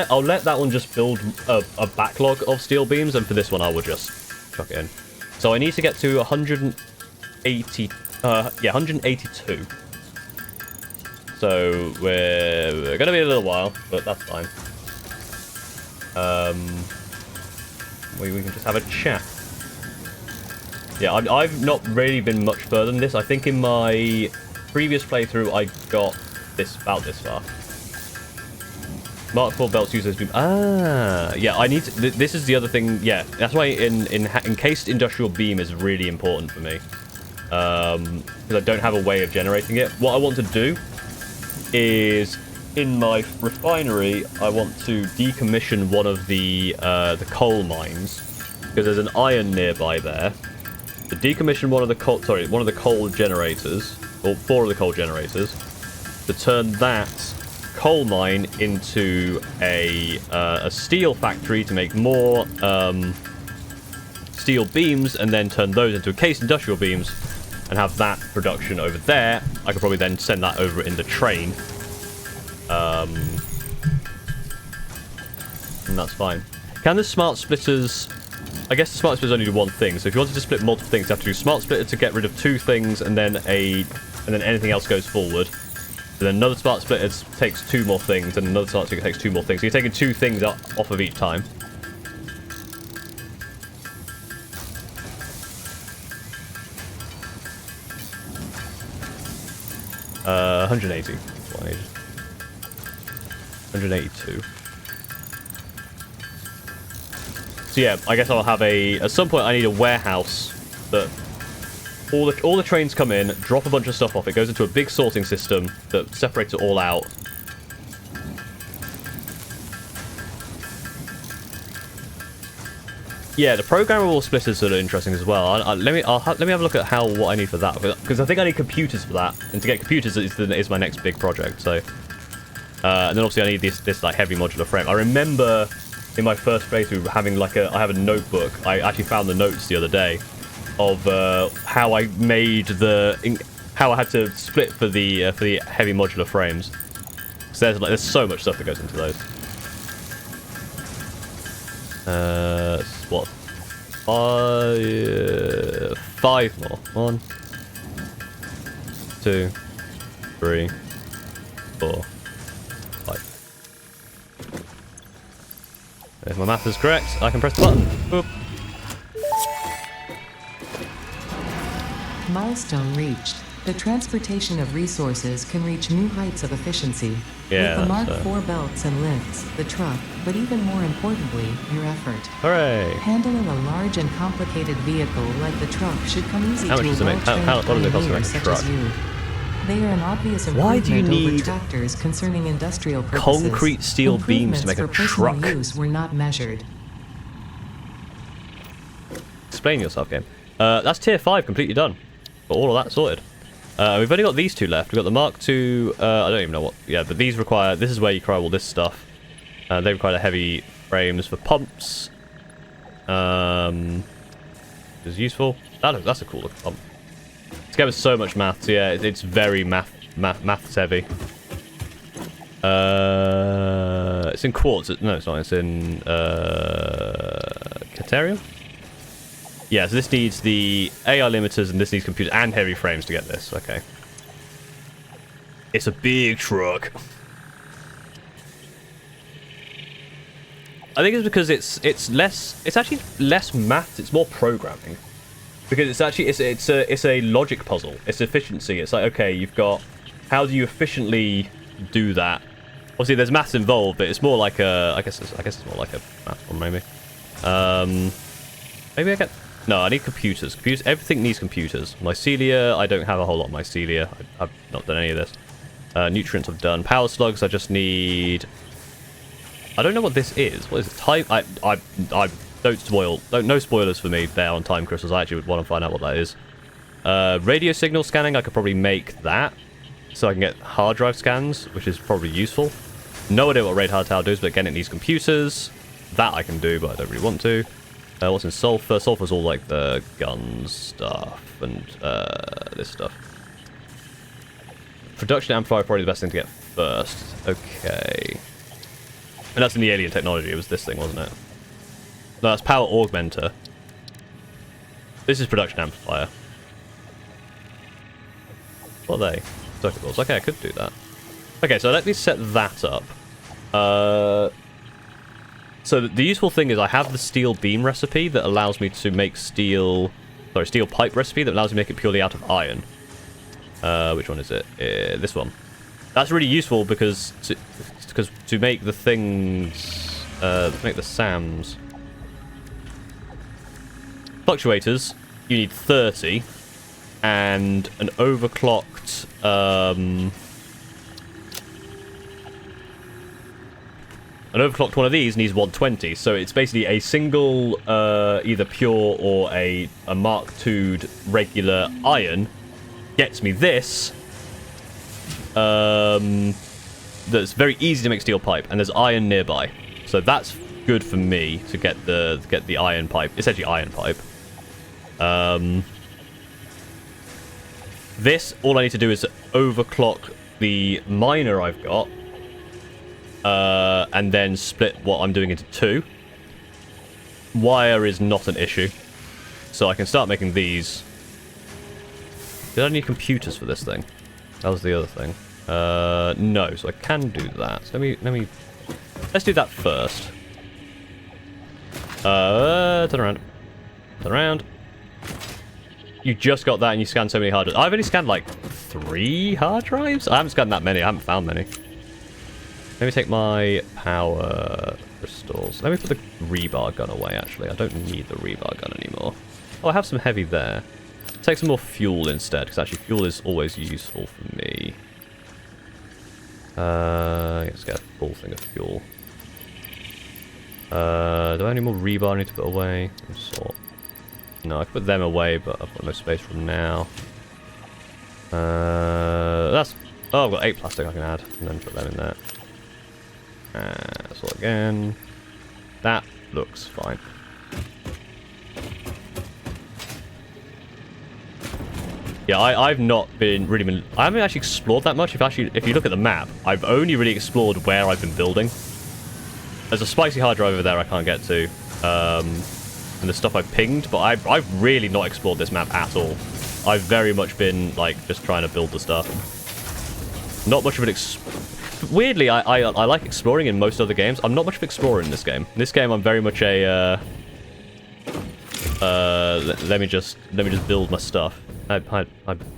I'll let that one just build a backlog of steel beams, and for this one I will just chuck it in. So I need to get to 180. Yeah, 182. So we're gonna be a little while, but that's fine. We can just have a chat. Yeah, I've not really been much further than this. I think in my previous playthrough I got about this far. Mark 4 belts use those beams. Ah, yeah. I need to, this is the other thing. Yeah, that's why encased industrial beam is really important for me, because I don't have a way of generating it. What I want to do is in my refinery, I want to decommission one of the coal mines because there's an iron nearby there. To decommission one of the coal generators, or 4 of the coal generators, to turn that coal mine into a steel factory to make more steel beams, and then turn those into encased industrial beams, and have that production over there. I could probably then send that over in the train. And that's fine. Can the smart splitters... I guess the smart splitters only do one thing, so if you wanted to split multiple things, you have to do smart splitter to get rid of 2 things, and then anything else goes forward. And then another smart splitter takes 2 more things, and another smart splitter takes 2 more things. So you're taking 2 things off of each time. Uh, 180. 182. So yeah, I guess I'll have at some point I need a warehouse that all the trains come in, drop a bunch of stuff off, it goes into a big sorting system that separates it all out. Yeah, the programmable splitters are interesting as well. Let me have a look at what I need for that, because I think I need computers for that, and to get computers is my next big project. So, and then obviously I need this like heavy modular frame. I remember in my first playthrough having I have a notebook. I actually found the notes the other day of how I made how I had to split for the heavy modular frames. So there's so much stuff that goes into those. What? 5 more. 1, 2, 3, 4, 5. If my math is correct, I can press the button. Boop. Milestone reached. The transportation of resources can reach new heights of efficiency. Yeah, With the Mark IV belts and lifts, the truck, but even more importantly, your effort. Hooray! Handling a large and complicated vehicle like the truck should come easy How to much a does it make? well-trained What does it cost to make pioneer a such truck? as you. They are an obvious Why do you improvement over need tractors concerning industrial purposes. concrete steel beams to make a Improvements for personal truck? use were not measured. Explain yourself, game. That's tier 5 completely done. Got all of that sorted. We've only got these 2 left. We've got the Mark II, I don't even know what... Yeah, but these require... This is where you cry all this stuff. They require the heavy frames for pumps. Which is useful. That's a cool looking pump. This game has so much maths, yeah. It's very maths heavy. It's in quartz. No, it's not. It's in... Caterium? Yeah, so this needs the AI limiters, and this needs computers and heavy frames to get this. Okay. It's a big truck. I think it's because it's actually less maths, it's more programming. Because it's actually it's a logic puzzle. It's efficiency. It's like, okay, you've got, how do you efficiently do that? Obviously there's maths involved, but it's more like a, I guess it's more like a math one maybe. Maybe I get... No, I need computers. Everything needs computers. Mycelia, I don't have a whole lot of mycelia. I've not done any of this. Nutrients I've done. Power slugs, I just need... I don't know what this is. What is it? Time... I don't spoil... No spoilers for me there on time crystals. I actually would want to find out what that is. Radio signal scanning, I could probably make that. So I can get hard drive scans, which is probably useful. No idea what RAID hard tower does, but again, it needs computers. That I can do, but I don't really want to. What's in sulfur? Sulfur's all like the gun stuff and this stuff. Production amplifier probably the best thing to get first. Okay. And that's in the alien technology. It was this thing, wasn't it? No, that's power augmenter. This is production amplifier. What are they? Circuit. Okay, I could do that. Okay, so let me set that up. So the useful thing is I have the steel beam recipe that allows me to make steel pipe recipe that allows me to make it purely out of iron. Which one is it? This one. That's really useful because to make the things, to make the SAMs. Fluctuators, you need 30, and an overclocked, An overclocked one of these needs 120, so it's basically a single, either pure or a Mark II'd regular iron gets me this. that's very easy to make steel pipe, and there's iron nearby, so that's good for me to get the iron pipe, essentially iron pipe. This, all I need to do is overclock the miner I've got, and then split what I'm doing into 2. Wire is not an issue, so I can start making these. Did I need computers for this thing? That was the other thing. No, so I can do that. So let's do that first. Turn around. Turn around. You just got that and you scanned so many hard drives. I've only scanned like 3 hard drives? I haven't scanned that many. I haven't found many. Let me take my power crystals. Let me put the rebar gun away, actually. I don't need the rebar gun anymore. Oh, I have some heavy there. Take some more fuel instead, because actually fuel is always useful for me. Let's get a full thing of fuel. Do I have any more rebar I need to put away? Some sort. No, I can put them away, but I've got no space for them now. That's... Oh, I've got 8 plastic I can add, and then put them in there. Sort again. That looks fine. Yeah, I've not been really I haven't actually explored that much. If you look at the map, I've only really explored where I've been building. There's a spicy hard drive over there I can't get to. And the stuff I've pinged, but I've really not explored this map at all. I've very much been like just trying to build the stuff. Not much of an weirdly, I like exploring in most other games. I'm not much of an explorer in this game. In this game, I'm very much a let me just build my stuff. Hi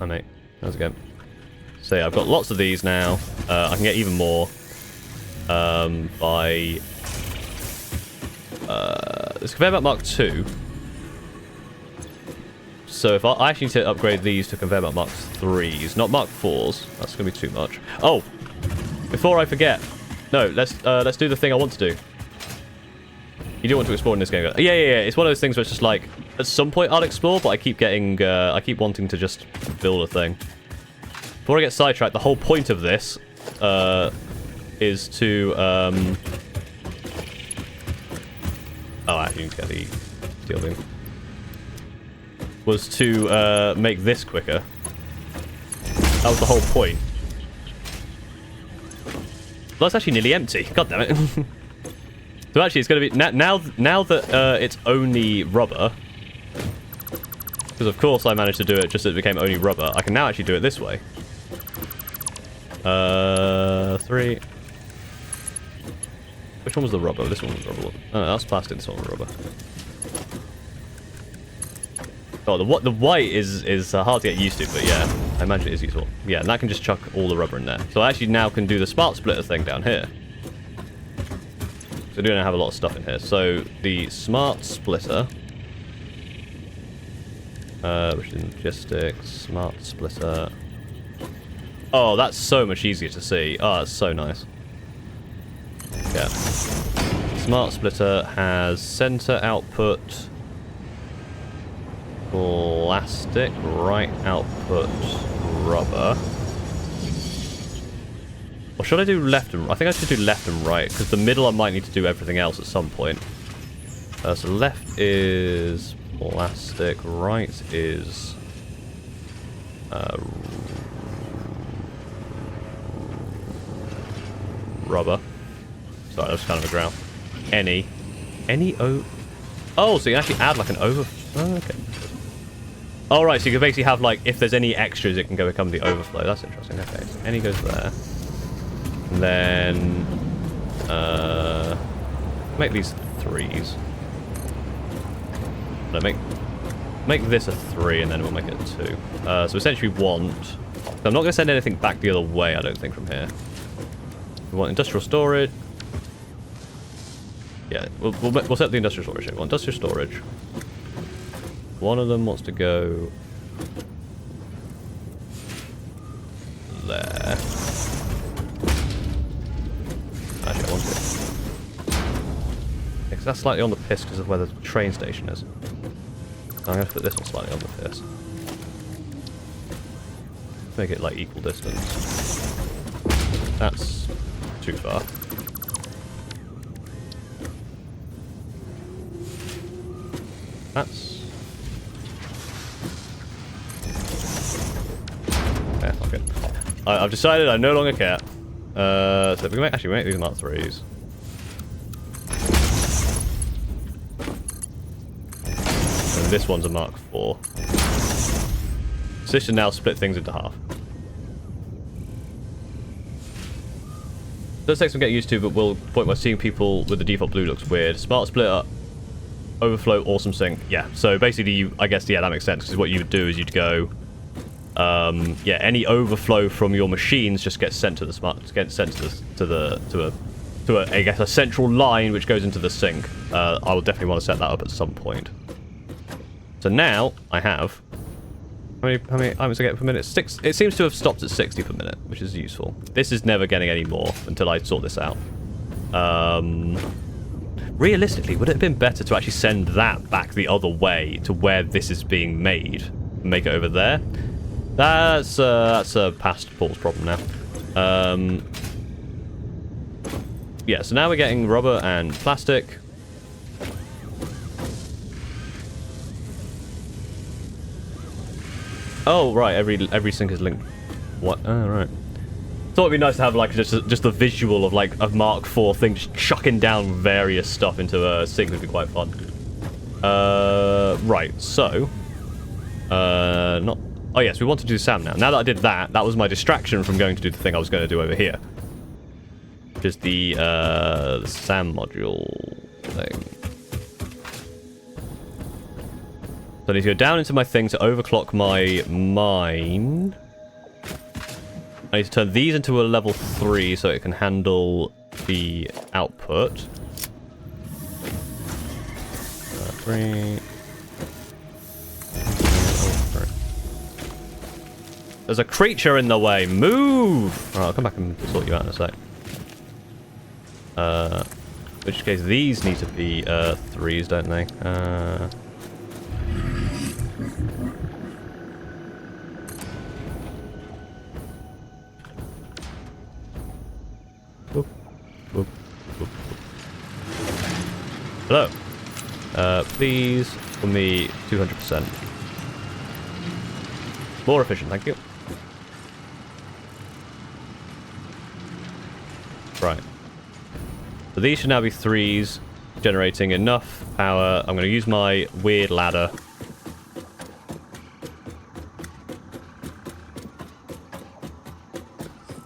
mate. How's it going? So yeah, I've got lots of these now. I can get even more by this conveyor belt Mark II. So if I actually need to upgrade these to conveyor belt Mark IIIs, not Mark IVs. That's gonna be too much. Oh, before I forget, no, let's do the thing I want to do. You do want to explore in this game? Yeah. It's one of those things where it's just like at some point I'll explore, but I keep wanting to just build a thing. Before I get sidetracked, the whole point of this is to oh, actually, you can get the steel beam. Was to make this quicker. That was the whole point. Well, that's actually nearly empty. God damn it. So actually, it's going to be now that it's only rubber. Because of course I managed to do it just as it became only rubber. I can now actually do it this way. 3. Which one was the rubber? This one was rubber. Oh, no, that's plastic. This one was rubber. Oh, the white is hard to get used to, but yeah, I imagine it is useful. Yeah, and that can just chuck all the rubber in there. So I actually now can do the smart splitter thing down here. So I don't have a lot of stuff in here. So the smart splitter, which is logistics, smart splitter. Oh, that's so much easier to see. Oh, that's so nice. Yeah. Smart splitter has center output plastic, right output rubber. Or should I do left and right? I think I should do left and right, because the middle I might need to do everything else at some point. So left is plastic, right is rubber. Sorry, that's kind of a growl. Any oh, so you can actually add like an over. Oh, okay. Oh, right, so you can basically have, like, if there's any extras, it can go become the overflow. That's interesting. Okay, so any goes there. And then, make these 3s. No, make this a 3, and then we'll make it a 2. So essentially we want... I'm not going to send anything back the other way, I don't think, from here. We want industrial storage. Yeah, we'll set the industrial storage here. We want industrial storage. One of them wants to go there. Actually, I want it. Because that's slightly on the piss because of where the train station is. I'm going to put this one slightly on the piss. Make it like equal distance. That's too far. That's... yeah, fuck it. I've decided I no longer care. So we can actually make these Mark 3s. And this one's a Mark 4. So this should now split things into half. Does take some getting used to, but will point where seeing people with the default blue looks weird. Smart splitter, overflow, awesome sync. Yeah, so basically, I guess, yeah, that makes sense, because what you would do is you'd go, yeah, any overflow from your machines just gets sent to the smart, gets sent to I guess, a central line which goes into the sync. I will definitely want to set that up at some point. So now I have how many items I get per minute? 6. It seems to have stopped at 60 per minute, which is useful. This is never getting any more until I sort this out. Realistically, would it have been better to actually send that back the other way to where this is being made? Make it over there? That's a past Paul's problem now. Yeah, so now we're getting rubber and plastic. Oh, right, every sync is linked. What? Oh, right. Thought it'd be nice to have, like, just the visual of, like, a Mark IV thing just chucking down various stuff into a sync would be quite fun. Right, so... not... Oh, yes, we want to do SAM now. Now that I did that, that was my distraction from going to do the thing I was going to do over here. Which is the SAM module thing. So I need to go down into my thing to overclock my mine. I need to turn these into a level 3 so it can handle the output. 3. There's a creature in the way. Move! Alright, I'll come back and sort you out in a sec. In which case, these need to be 3s, don't they? Whoop, whoop, whoop, whoop. Hello. Please, for me, 200%. More efficient, thank you. Right. So these should now be 3s, generating enough power. I'm going to use my weird ladder.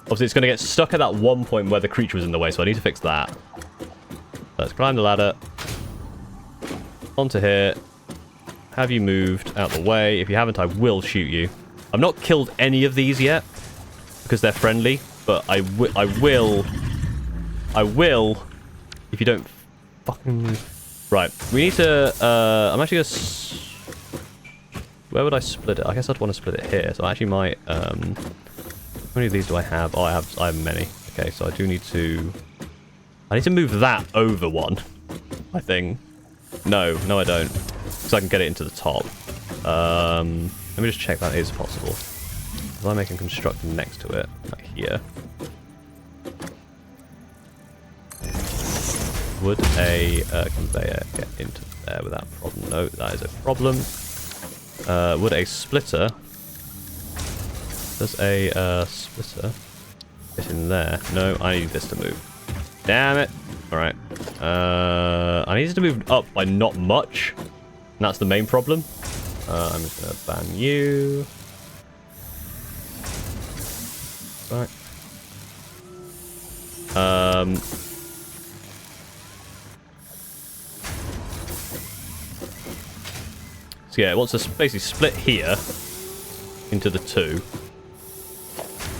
Obviously, it's going to get stuck at that one point where the creature was in the way, so I need to fix that. Let's climb the ladder. Onto here. Have you moved out the way? If you haven't, I will shoot you. I've not killed any of these yet, because they're friendly, but I will, if you don't fucking move. Right, we need to, I'm actually going to, where would I split it? I guess I'd want to split it here, so I actually might, how many of these do I have? Oh, I have many. Okay, so I do need to, I need to move that over one, I think. No, I don't, because I can get it into the top. Let me just check that is possible. If I make a constructor next to it, like here. Would a conveyor get into there without problem? No, that is a problem. Would a splitter... Does a splitter get in there? No, I need this to move. Damn it! Alright. I need it to move up by not much. And that's the main problem. I'm just going to ban you. Right. So yeah, it wants to basically split here into the 2. So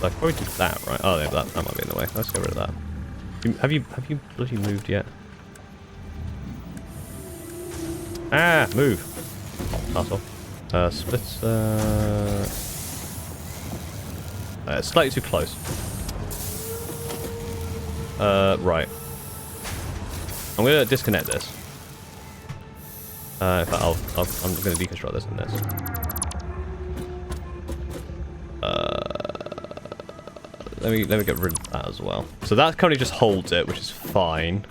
I can probably do that, right? Oh, yeah, that might be in the way. Let's get rid of that. Have you bloody moved yet? Ah, move. Asshole. Splits. Slightly too close. Right. I'm gonna disconnect this. In fact, I'm gonna deconstruct this and this. Let me get rid. that as well. So that currently just holds it, which is fine.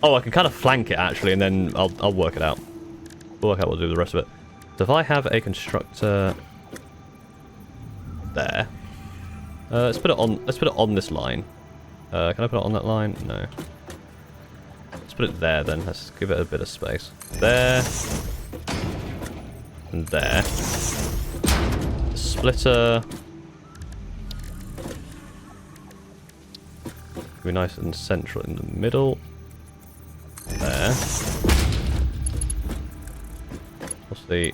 Oh, I can kind of flank it actually, and then I'll work it out. We'll work out what to do with the rest of it. So if I have a constructor there, let's put it on. Let's put it on this line. Can I put it on that line? No. Let's put it there then. Let's give it a bit of space. There. And there. Splitter. Be nice and central in the middle. There. What's the...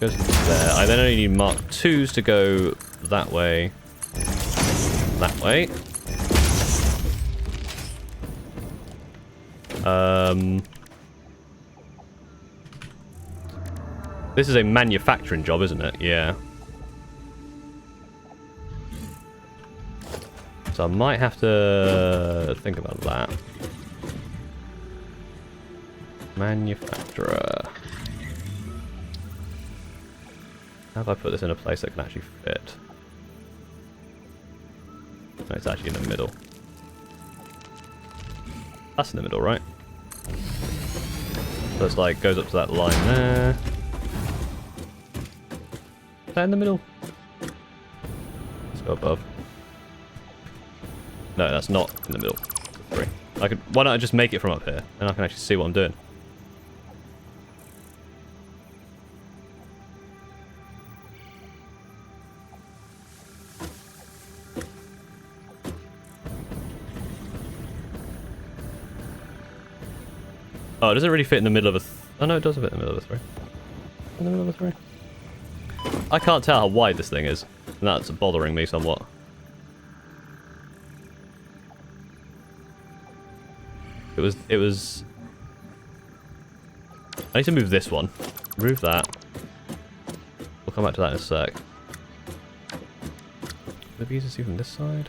goes there. I then only need Mark 2s to go that way. That way. This is a manufacturing job, isn't it? Yeah. So I might have to think about that. Manufacturer. How do I put this in a place that can actually fit? No, it's actually in the middle. That's in the middle, right? So it's like, goes up to that line there. Is that in the middle? Let's go above. No, that's not in the middle. 3. I could. Why don't I just make it from up here, and I can actually see what I'm doing. Oh, it doesn't really fit in the middle of a... oh no, it does fit in the middle of a 3. In the middle of a 3. I can't tell how wide this thing is, and that's bothering me somewhat. It was... I need to move this one. Move that. We'll come back to that in a sec. Would it be easier to see from this side?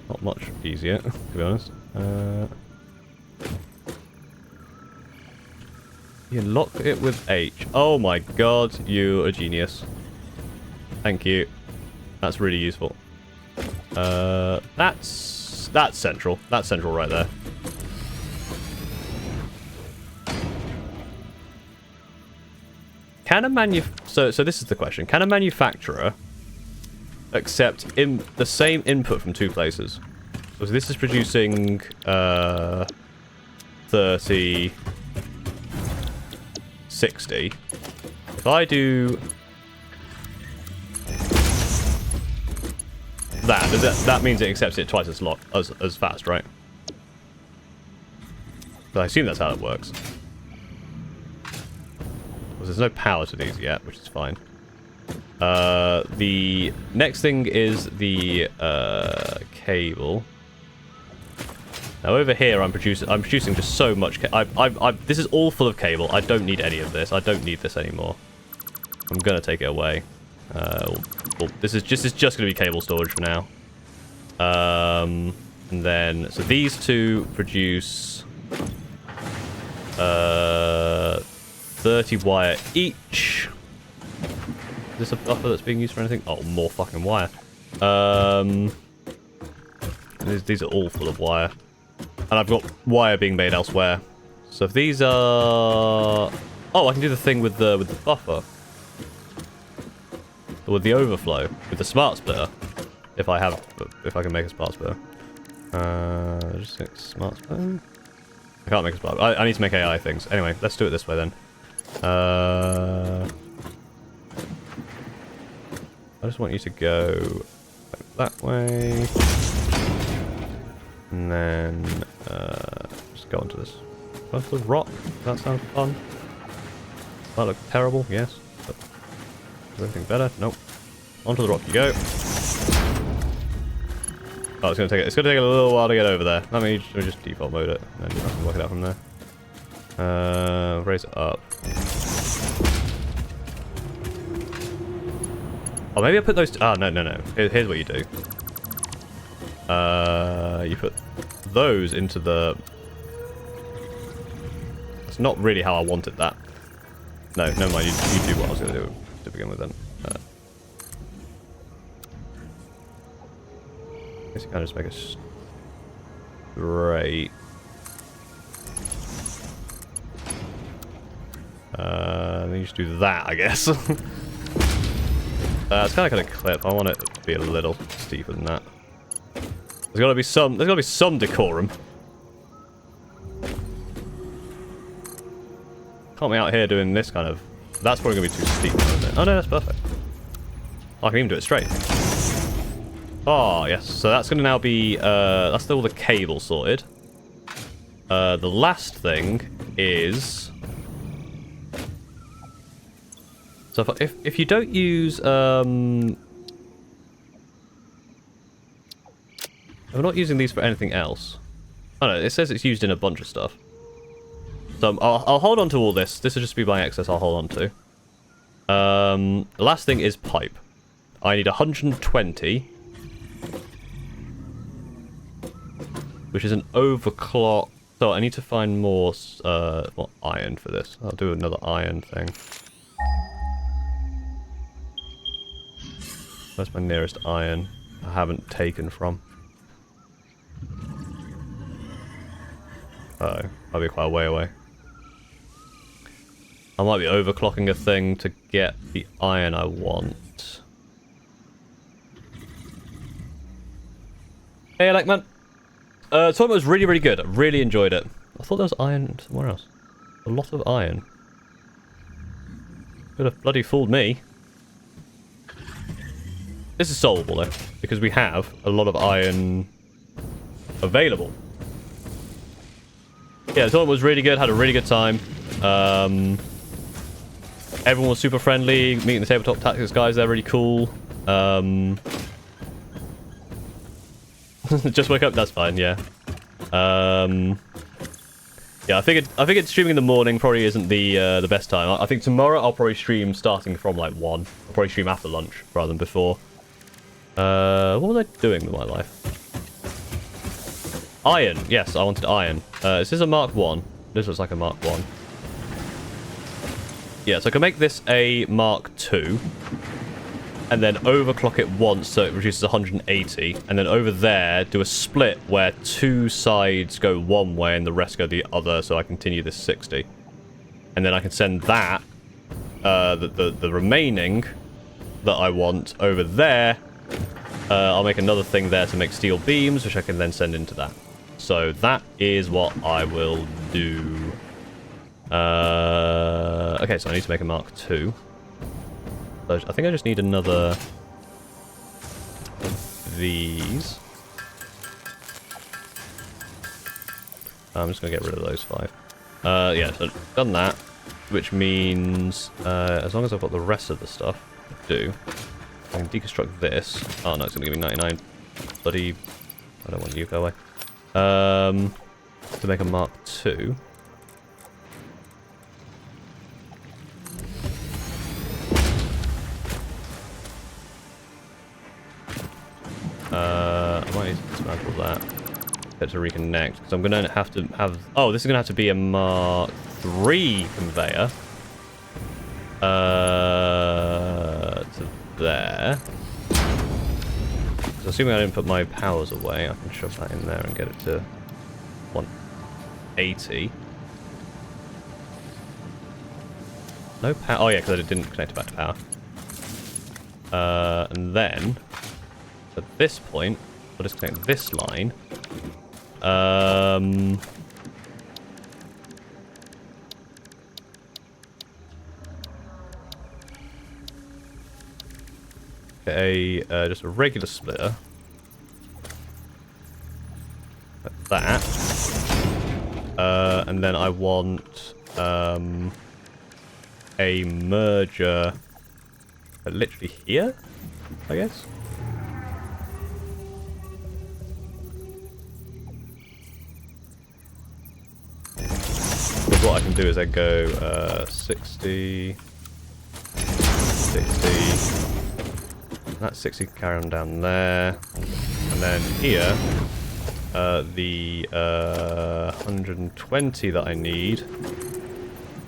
Not much easier, to be honest. You can lock it with H. Oh my god, you're a genius. Thank you. That's really useful. That's central. That's central right there. Can a so this is the question. Can a manufacturer accept the same input from 2 places? So this is producing 30, 60. If I do that means it accepts it twice as fast, right? But I assume that's how it works. Because there's no power to these yet, which is fine. The next thing is the cable. Now over here, I'm producing just so much. This is all full of cable. I don't need any of this. I don't need this anymore. I'm gonna take it away. Well, this is just going to be cable storage for now. And then so these 2 produce 30 wire each. Is this a buffer that's being used for anything? Oh, more fucking wire. These are all full of wire. And I've got wire being made elsewhere. So if these are... oh, I can do the thing with the buffer. With the overflow. With the smart splitter. If I can make a smart splitter. Just think smart splitter. I can't make a smart. I need to make AI things. Anyway, let's do it this way then. I just want you to go that way. And then just go onto this. Onto the rock. That sounds fun. That look terrible, yes. But is anything better? Nope. Onto the rock you go. Oh, it's gonna take a little while to get over there. Let me just default mode it, and then I can work it out from there. Raise it up. Oh, maybe I put those... oh, no. Here's what you do. You put those into the... That's not really how I wanted that. No, never mind. You do what I was going to do to begin with then. I guess you kind of just make it straight. Then you just do that, I guess. It's kind of going to clip. I want it to be a little steeper than that. There's got to be some decorum. Can't be out here doing this kind of... That's probably going to be too steep, isn't it? Oh no, that's perfect. I can even do it straight. Oh, yes. So that's going to now be... that's all the cable sorted. The last thing is... So if you don't use... I'm not using these for anything else. Oh no, it says it's used in a bunch of stuff. So I'll hold on to all this. This will just be my excess I'll hold on to. The last thing is pipe. I need 120. Which is an overclock. So I need to find more iron for this. I'll do another iron thing. Where's my nearest iron I haven't taken from? Uh-oh, might be quite a way away. I might be overclocking a thing to get the iron I want. Hey, Alec, tournament was really, really good. I really enjoyed it. I thought there was iron somewhere else. A lot of iron. Could have bloody fooled me. This is solvable though, because we have a lot of iron available. Yeah, the tournament was really good. Had a really good time. Everyone was super friendly. Meeting the Tabletop Tactics guys, they're really cool. Just woke up. That's fine. Yeah. Yeah, I figured streaming in the morning probably isn't the best time. I think tomorrow I'll probably stream starting from like 1. I'll probably stream after lunch rather than before. What was I doing with my life? Iron. Yes, I wanted iron. This is a Mark 1. This looks like a Mark 1. Yeah, so I can make this a Mark 2. And then overclock it once so it reduces 180. And then over there, do a split where 2 sides go one way and the rest go the other, so I continue this 60. And then I can send that, the remaining that I want over there. I'll make another thing there to make steel beams, which I can then send into that. So that is what I will do. Okay, so I need to make a Mark 2. So I think I just need another of these. I'm just going to get rid of those 5. Yeah, so I've done that, which means as long as I've got the rest of the stuff to do, I can deconstruct this. Oh no, it's going to give me 99. Bloody... I don't want you, go away. To make a Mark 2. I might need to dismantle that. Get to reconnect, because I'm going to have... Oh, this is going to have to be a Mark 3 conveyor. To there. So assuming I didn't put my powers away, I can shove that in there and get it to 180. No power. Oh yeah, because I didn't connect it back to power. And then at this point, I'll disconnect this line. Get just a regular splitter. Like that. And then I want a merger literally here, I guess. What I can do is I go 60, 60. That 60 can carry on down there, and then here, the 120 that I need.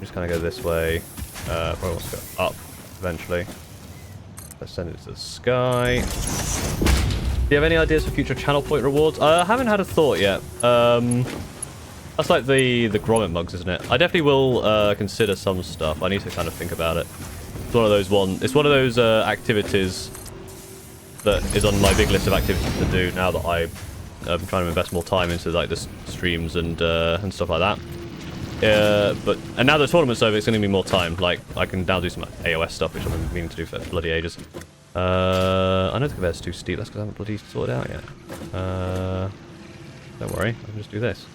Just kind of go this way. Probably wants to go up eventually. Let's send it to the sky. Do you have any ideas for future channel point rewards? I haven't had a thought yet. That's like the grommet mugs, isn't it? I definitely will consider some stuff. I need to kind of think about it. It's one of those It's one of those activities that is on my big list of activities to do now that I'm trying to invest more time into like the streams and stuff like that. And now the tournament's over, it's going to be more time. Like, I can now do some AOS stuff, which I've been meaning to do for bloody ages. I know the conveyor's too steep, that's because I haven't bloody sorted it out yet. Don't worry, I can just do this.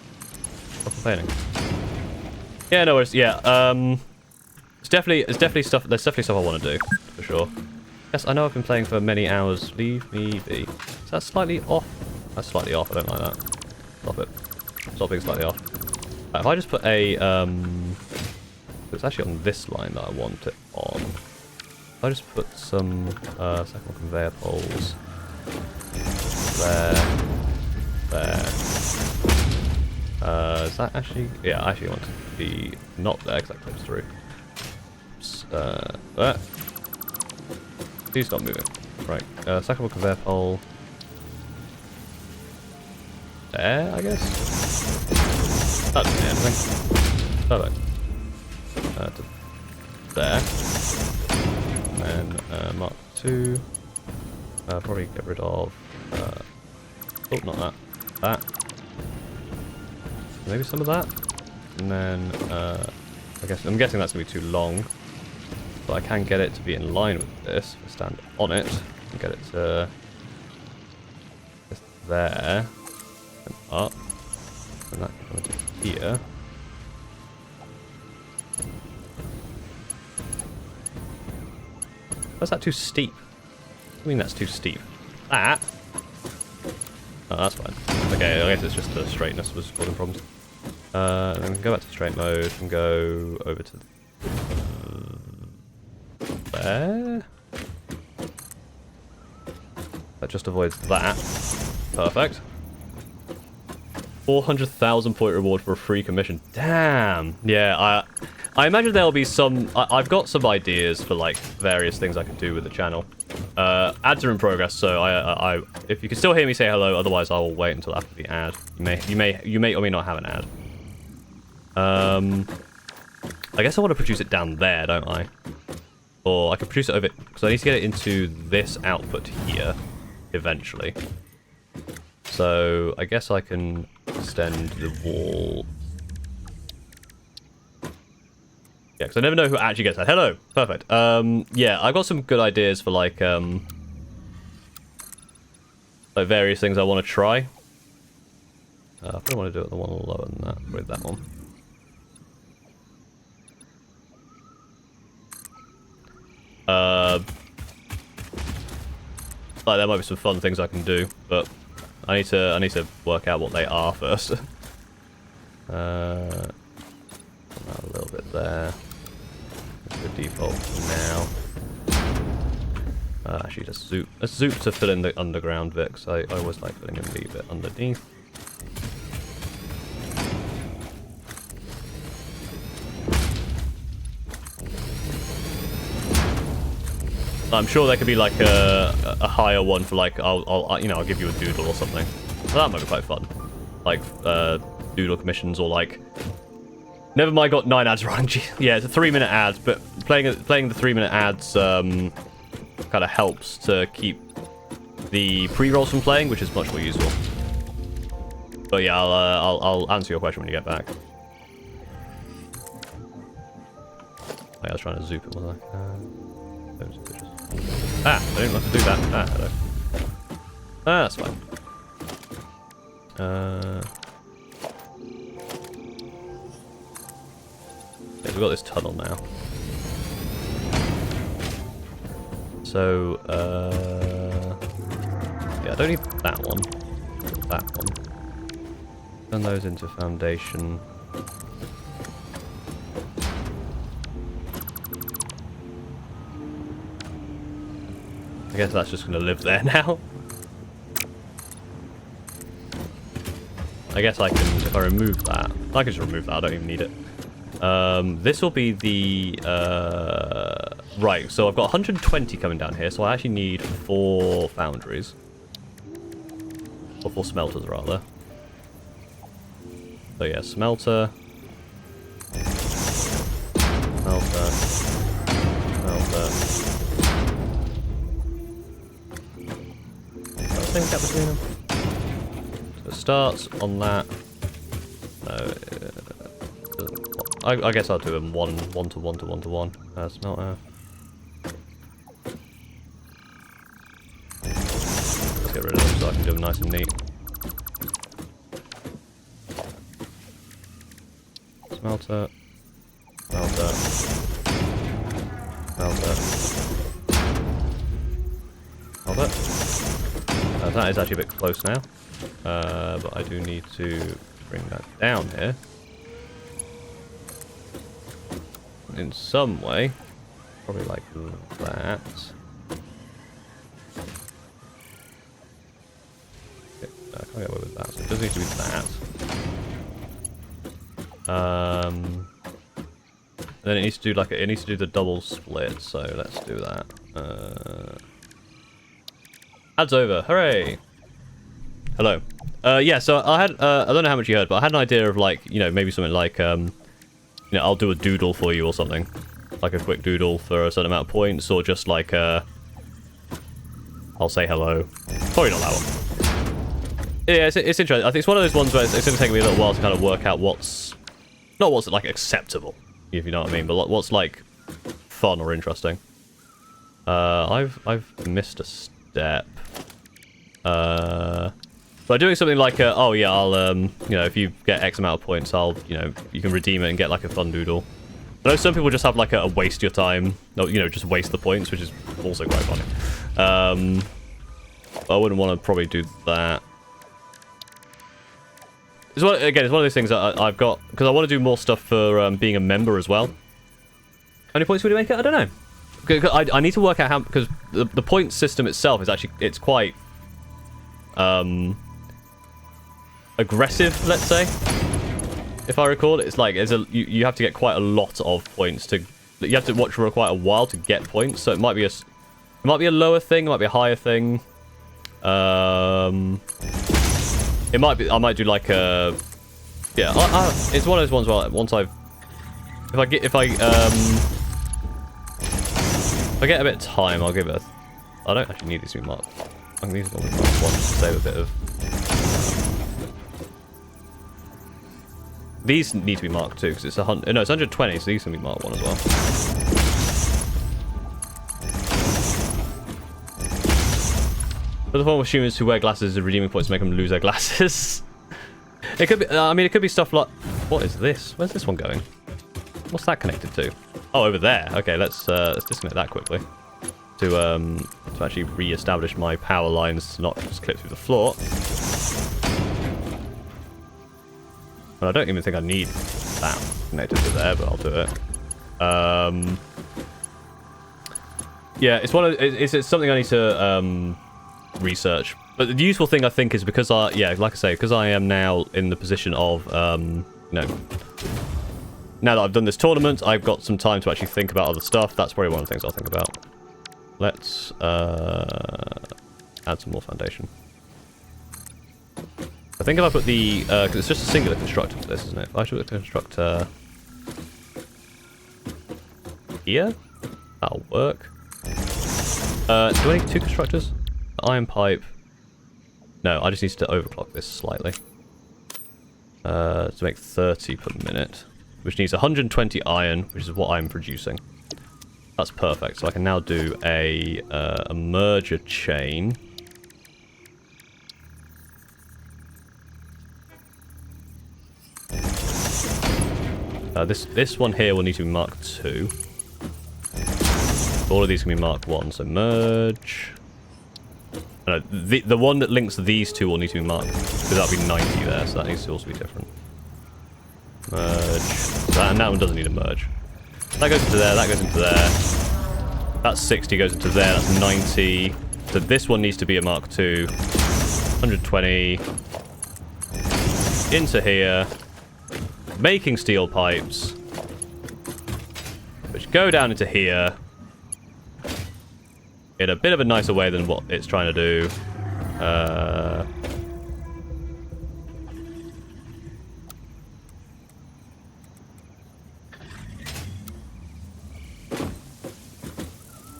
Stop complaining. Yeah, no worries, yeah, there's definitely stuff I want to do, for sure. Yes, I know I've been playing for many hours, leave me be. Is that slightly off? That's slightly off, I don't like that. Stop it. Stop being slightly off. If I just put a, it's actually on this line that I want it on. If I just put some second conveyor poles there, is that actually, yeah, I actually want it to be not there because that clips through. Oops, there. Please stop moving. Right, second conveyor pole. There, I guess. That's the anything. Perfect. To there. And then Mark 2. Probably get rid of. Oh, not that. That. Maybe some of that. And then I'm guessing that's gonna be too long. But I can get it to be in line with this. If I stand on it and get it to just there and up. And that can come into here. Why's that too steep? What do you mean that's too steep? That? Oh, that's fine. Okay, I guess it's just the straightness was causing problems. And then we can go back to straight mode and go over to there. That just avoids that. Perfect. 400,000 point reward for a free commission. Damn. Yeah, I imagine there'll be some. I've got some ideas for like various things I could do with the channel. Ads are in progress, so I if you can still hear me say hello, otherwise I'll wait until after the ad. You may or may not have an ad. I guess I want to produce it down there, don't I? Or I could produce it over, because I need to get it into this output here eventually. So I guess I can extend the wall. Yeah, because I never know who actually gets that. Hello, perfect. Yeah, I've got some good ideas for like various things I want to try. I probably want to do it the one lower than that, with that one. Like there might be some fun things I can do, but I need to work out what they are first. A little bit there. That's the default for now. Actually, just zoop to fill in the underground bit, because I always like filling in the bit underneath. I'm sure there could be like a higher one for like I'll give you a doodle or something. So that might be quite fun. Like doodle commissions or like. Never mind, got 9 ads running. Yeah, it's a 3-minute ad, but playing the 3-minute ads kind of helps to keep the pre-rolls from playing, which is much more useful. But yeah, I'll answer your question when you get back. I was trying to zoop it, wasn't I? I didn't want to do that. Hello. That's fine. Yeah, we've got this tunnel now. So, yeah, I don't need that one. That one. Turn those into foundation. I guess that's just going to live there now. I guess I can, if I remove that, I can just remove that, I don't even need it. This will be the... right, so I've got 120 coming down here, so I actually need 4 foundries. Or 4 smelters, rather. So yeah, smelter. Smelter. Smelter. Is that the same gap between them? So it starts on that. No, I guess I'll do them 1 to 1 to 1 to 1. Smelter. Let's get rid of them so I can do them nice and neat. Smelter. Smelter. Smelter. Smelter. That is actually a bit close now. But I do need to bring that down here. In some way. Probably like that. Okay, I can't get away with that, so it does need to be that. Then it needs to do like it needs to do the double split, so let's do that. Ads over, hooray! Hello. Yeah, so I had I don't know how much you heard, but I had an idea of like, you know, maybe something like you know, I'll do a doodle for you or something. Like a quick doodle for a certain amount of points, or just like I'll say hello. Probably not that one. Yeah, it's interesting. I think it's one of those ones where it's going to take me a little while to kind of work out what's like acceptable, if you know what I mean, but what's like fun or interesting. I've missed a step. By doing something like oh yeah, I'll you know, if you get X amount of points, I'll, you know, you can redeem it and get like a fun doodle. I know some people just have like a waste your time, you know, just waste the points, which is also quite funny. I wouldn't want to probably do that. It's one of those things that I've got, because I want to do more stuff for being a member as well. How many points would you make it? I don't know. I need to work out how, because the point system itself is actually, it's quite aggressive, let's say. If I recall, it's like you have to get quite a lot of points to. You have to watch for quite a while to get points. So it might be a lower thing, it might be a higher thing. It might be. I might do like a. Yeah, it's one of those ones where once if I get a bit of time, I'll give it. I don't actually need these to be marked. I think these are marked one to save a bit of. These need to be marked too, because it's 100. No, it's 120, so these can be marked 1 as well. For the form of humans who wear glasses, the redeeming points make them lose their glasses. It could be. I mean, it could be stuff like. What is this? Where's this one going? What's that connected to? Oh, over there. Okay, let's disconnect that quickly. To actually re-establish my power lines, to not just clip through the floor. Well, I don't even think I need that connected to there, but I'll do it. Yeah, it's it's something I need to research. But the useful thing I think is because like I say, because I am now in the position of you know, now that I've done this tournament, I've got some time to actually think about other stuff. That's probably one of the things I'll think about. Let's add some more foundation. I think if I put the, because it's just a singular constructor for this, isn't it? If I should put the constructor here, that'll work. Do I need 2 constructors? Iron pipe. No, I just need to overclock this slightly. To make 30 per minute, which needs 120 iron, which is what I'm producing. That's perfect. So I can now do a merger chain. This one here will need to be marked 2. All of these can be marked 1. So merge. No, the one that links these two will need to be marked, because that'll be 90 there. So that needs to also be different. Merge. And that one doesn't need a merge. That goes into there. That goes into there. That's 60 goes into there. That's 90. So this one needs to be a mark 2. 120 into here. Making steel pipes. go down into here in a bit of a nicer way than what it's trying to do.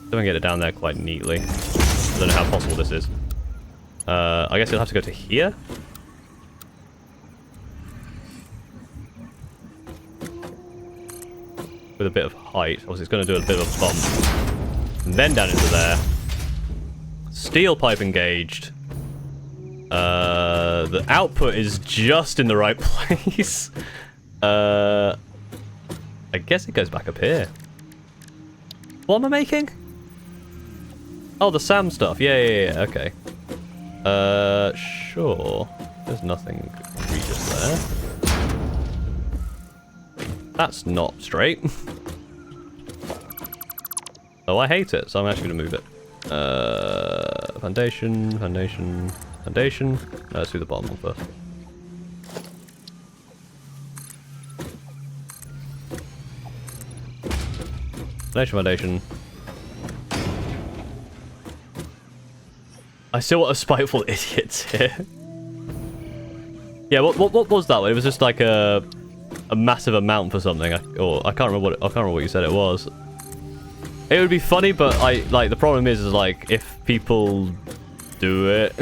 Don't get it down there quite neatly. I don't know how possible this is. I guess you'll have to go to here. With a bit of height. Obviously, it's going to do a bit of a bump. And then down into there. Steel pipe engaged. The output is just in the right place. I guess it goes back up here. What am I making? Oh, the SAM stuff. Yeah, okay. Sure. There's nothing egregious there. That's not straight. Oh, I hate it, so I'm actually going to move it. Foundation. No, let's do the bottom one first. Foundation. I still want a spiteful idiots here. Yeah, what was that one? It was just like a massive amount for something. I can't remember what you said it was. It would be funny, but the problem is like if people do it,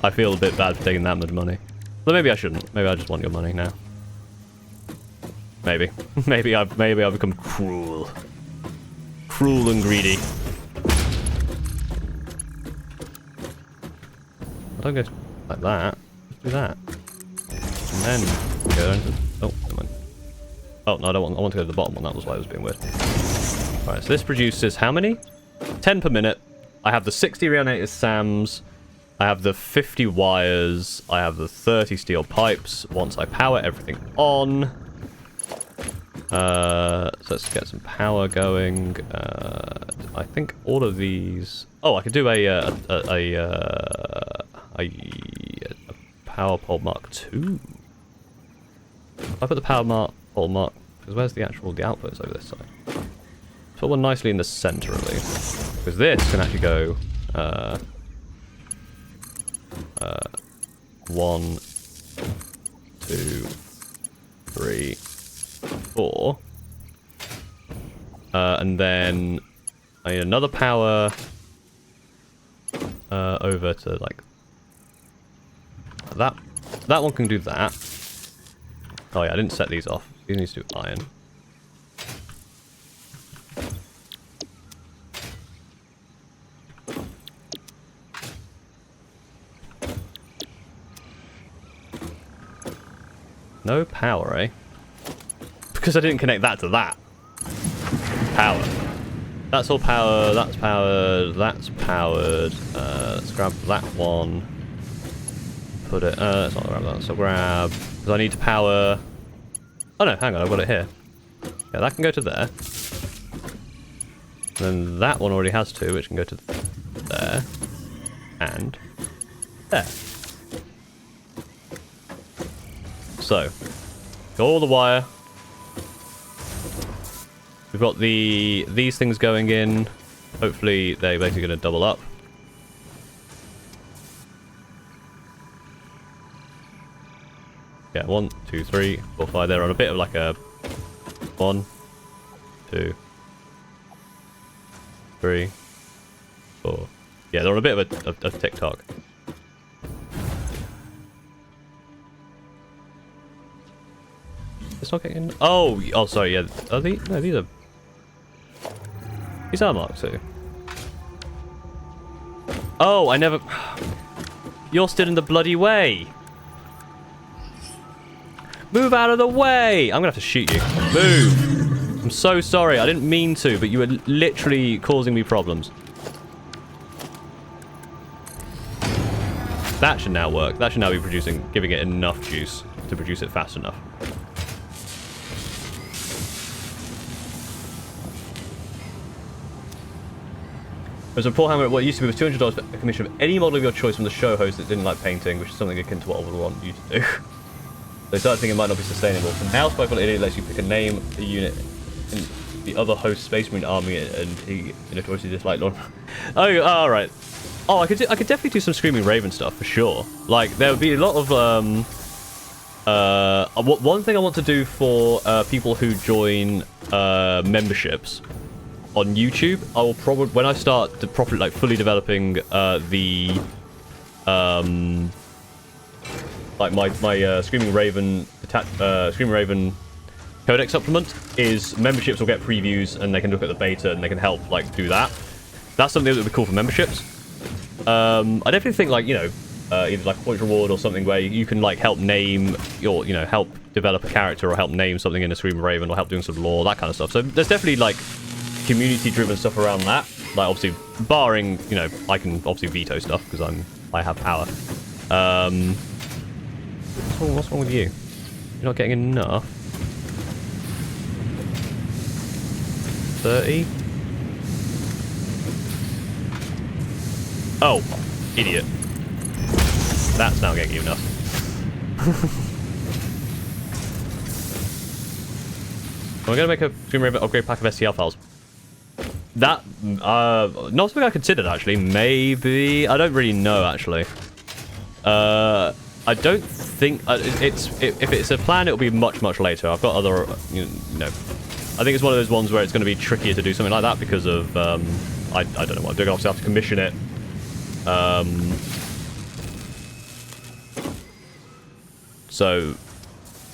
I feel a bit bad for taking that much money. But maybe I shouldn't. Maybe I just want your money now. Maybe. maybe I've become cruel and greedy. I don't go like that. Let's do that. And then go into... Oh, never mind. Oh, no, I want to go to the bottom one. That was why it was being weird. Alright, so this produces how many? 10 per minute. I have the 60 reanimated SAMs. I have the 50 wires. I have the 30 steel pipes. Once I power everything on... so let's get some power going. I think all of these... Oh, I could do a power pole Mark II. If I put the power pole Mark... Because where's the output is over this side. Put one nicely in the center, at least. Because this can actually go... 1, 2, 3, 4. And then I need another power over to like that. That one can do that. Oh yeah, I didn't set these off. These need to do iron. No power, eh? Because I didn't connect that to that. Power. That's all power, that's powered, that's powered. Let's grab that one. Put it, let's not grab that, so grab... Because I need to power... Oh no, hang on, I've got it here. Yeah, that can go to there. And then that one already has 2, which can go to there. And... there. So, got all the wire. We've got these things going in. Hopefully they're basically going to double up. Yeah, 1, 2, 3, 4, 5. They're on a bit of like a 1, 2, 3, 4. Yeah, they're on a bit of a tick-tock. It's not getting... Oh, sorry, yeah. Are these... No, these are... These are Mark II. Oh, I never... You're still in the bloody way. Move out of the way! I'm gonna have to shoot you. Move! I'm so sorry. I didn't mean to, but you were literally causing me problems. That should now work. That should now be giving it enough juice to produce it fast enough. There's a report, however, what used to be was $200 for a commission of any model of your choice from the show host that didn't like painting, which is something akin to what I would want you to do. They started thinking it might not be sustainable. So now Spiteful Idiot lets you pick a name, a unit, and the other host Space Marine army, and he notoriously disliked Lord. Oh, all right. Oh, I could definitely do some Screaming Raven stuff for sure. Like there would be a lot of one thing I want to do for people who join memberships on YouTube. I will probably, when I start to properly, like, fully developing the like my Screaming Raven Codex supplement, is memberships will get previews and they can look at the beta and they can help like do that. That's something that would be cool for memberships. I definitely think, like, you know, either like a point reward or something where you can like help name your, you know, help develop a character or help name something in a Screaming Raven or help doing some lore, that kind of stuff. So there's definitely like community-driven stuff around that. Like obviously, barring, you know, I can obviously veto stuff because I have power. What's wrong with you? You're not getting enough. 30. Oh, idiot. That's now getting you enough. We're going to make a Screaming Raven upgrade pack of STL files. That, not something I considered, actually. Maybe. I don't really know, actually. I don't think... if it's a plan, it'll be much, much later. I've got other, you know... I think it's one of those ones where it's going to be trickier to do something like that because of... I don't know what I'm doing. Obviously, I have to commission it. So,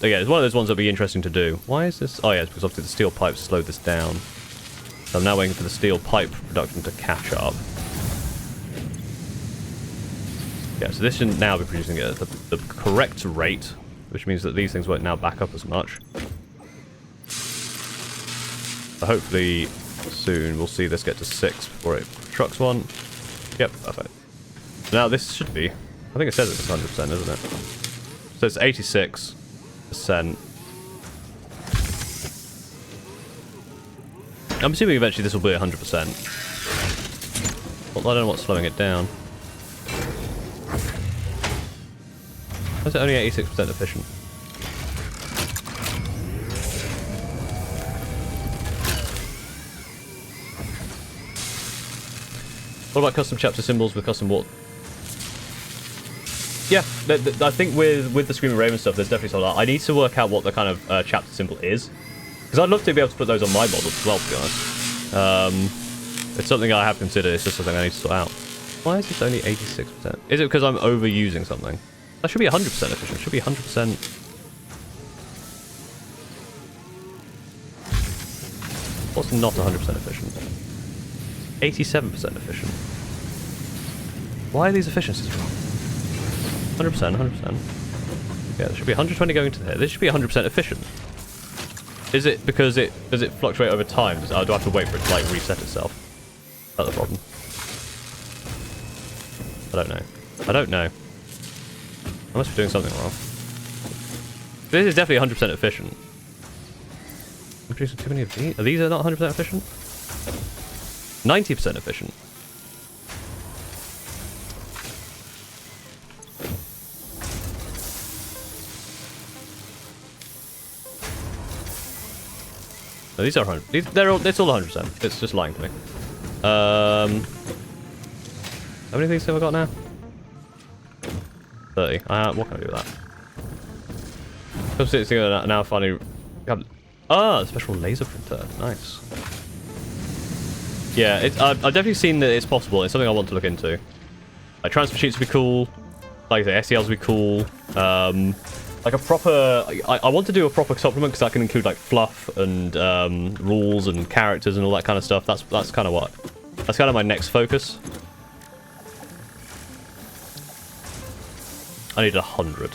again, it's one of those ones that'll be interesting to do. Why is this? Oh yeah, it's because obviously the steel pipes slowed this down. So I'm now waiting for the steel pipe production to catch up. Yeah, so this should now be producing it at the correct rate, which means that these things won't now back up as much. So hopefully soon we'll see this get to 6 before it trucks one. Yep, perfect. Now this should be, I think it says it's 100%, isn't it? So it's 86%. I'm assuming eventually this will be 100%. Well, I don't know what's slowing it down. Why is it only 86% efficient? What about custom chapter symbols with custom wall? Yeah, I think with the Screaming Raven stuff, there's definitely something like that. I need to work out what the kind of chapter symbol is. Because I'd love to be able to put those on my models as well, to be honest. It's something I have considered, it's just something I need to sort out. Why is this only 86%? Is it because I'm overusing something? That should be 100% efficient. It should be 100%. What's not 100% efficient? 87% efficient. Why are these efficiencies wrong? 100%, 100%. Yeah, there should be 120 going to here. This should be 100% efficient. Is it because does it fluctuate over time? Do I have to wait for it to like reset itself? That's the problem. I don't know. I don't know. I must be doing something wrong. This is definitely 100% efficient. I'm producing too many of these. Are these not 100% efficient? 90% efficient. No, these are 100. It's all 100%. It's just lying to me. How many things have I got now? 30. What can I do with that? Come sit together now. Finally. Ah, special laser printer. Nice. Yeah, I've definitely seen that it's possible. It's something I want to look into. Like transfer sheets would be cool. Like the SELs would be cool. Like a proper... I want to do a proper supplement because that can include like fluff and rules and characters and all that kind of stuff. That's kind of what... That's kind of my next focus. I need 100.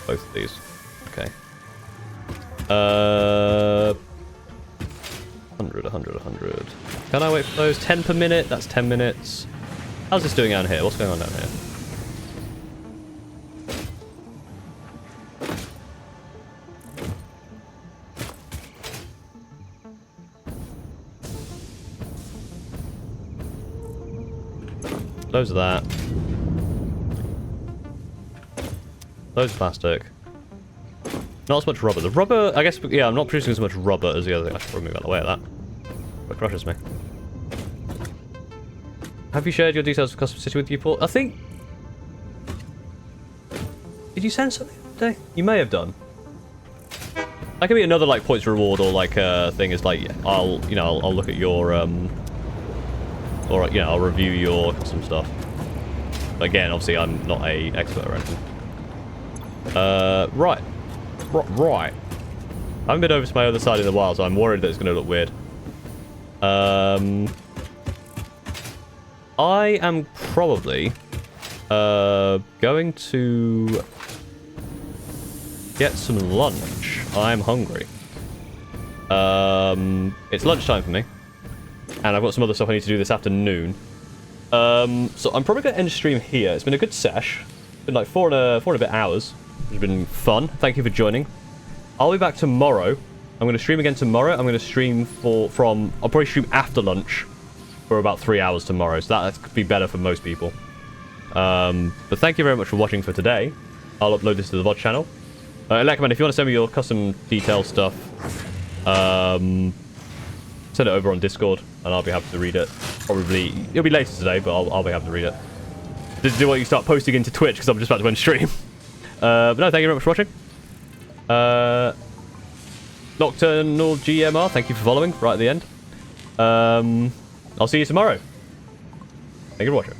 Both of these. Okay. 100, 100, 100. Can I wait for those? 10 per minute? That's 10 minutes. How's this doing down here? What's going on down here? Loads of that. Loads of plastic. Not as much rubber. The rubber, I guess, yeah, I'm not producing as much rubber as the other thing. I should probably move out of the way of that. It crushes me. Have you shared your details of custom city with you, Paul? I think... Did you send something today? You may have done. That could be another, like, points reward or, like, thing is, like, I'll look at your, or, you know, I'll review your custom stuff. But again, obviously, I'm not a expert or anything. Right. Right. I haven't been over to my other side in a while, so I'm worried that it's going to look weird. I am probably going to get some lunch. I'm hungry. It's lunchtime for me, and I've got some other stuff I need to do this afternoon. So I'm probably going to end the stream here. It's been a good sesh. It's been like four and a bit hours. It's been fun. Thank you for joining. I'll be back tomorrow. I'm going to stream again tomorrow. I'm going to stream I'll probably stream after lunch for about 3 hours tomorrow. So that could be better for most people. But thank you very much for watching for today. I'll upload this to the VOD channel. Lekman, if you want to send me your custom detail stuff, send it over on Discord, and I'll be happy to read it. Probably, it'll be later today, but I'll be happy to read it. Do what you start posting into Twitch, because I'm just about to end stream. But no, thank you very much for watching. Nocturnal GMR, thank you for following right at the end. I'll see you tomorrow. Thank you for watching.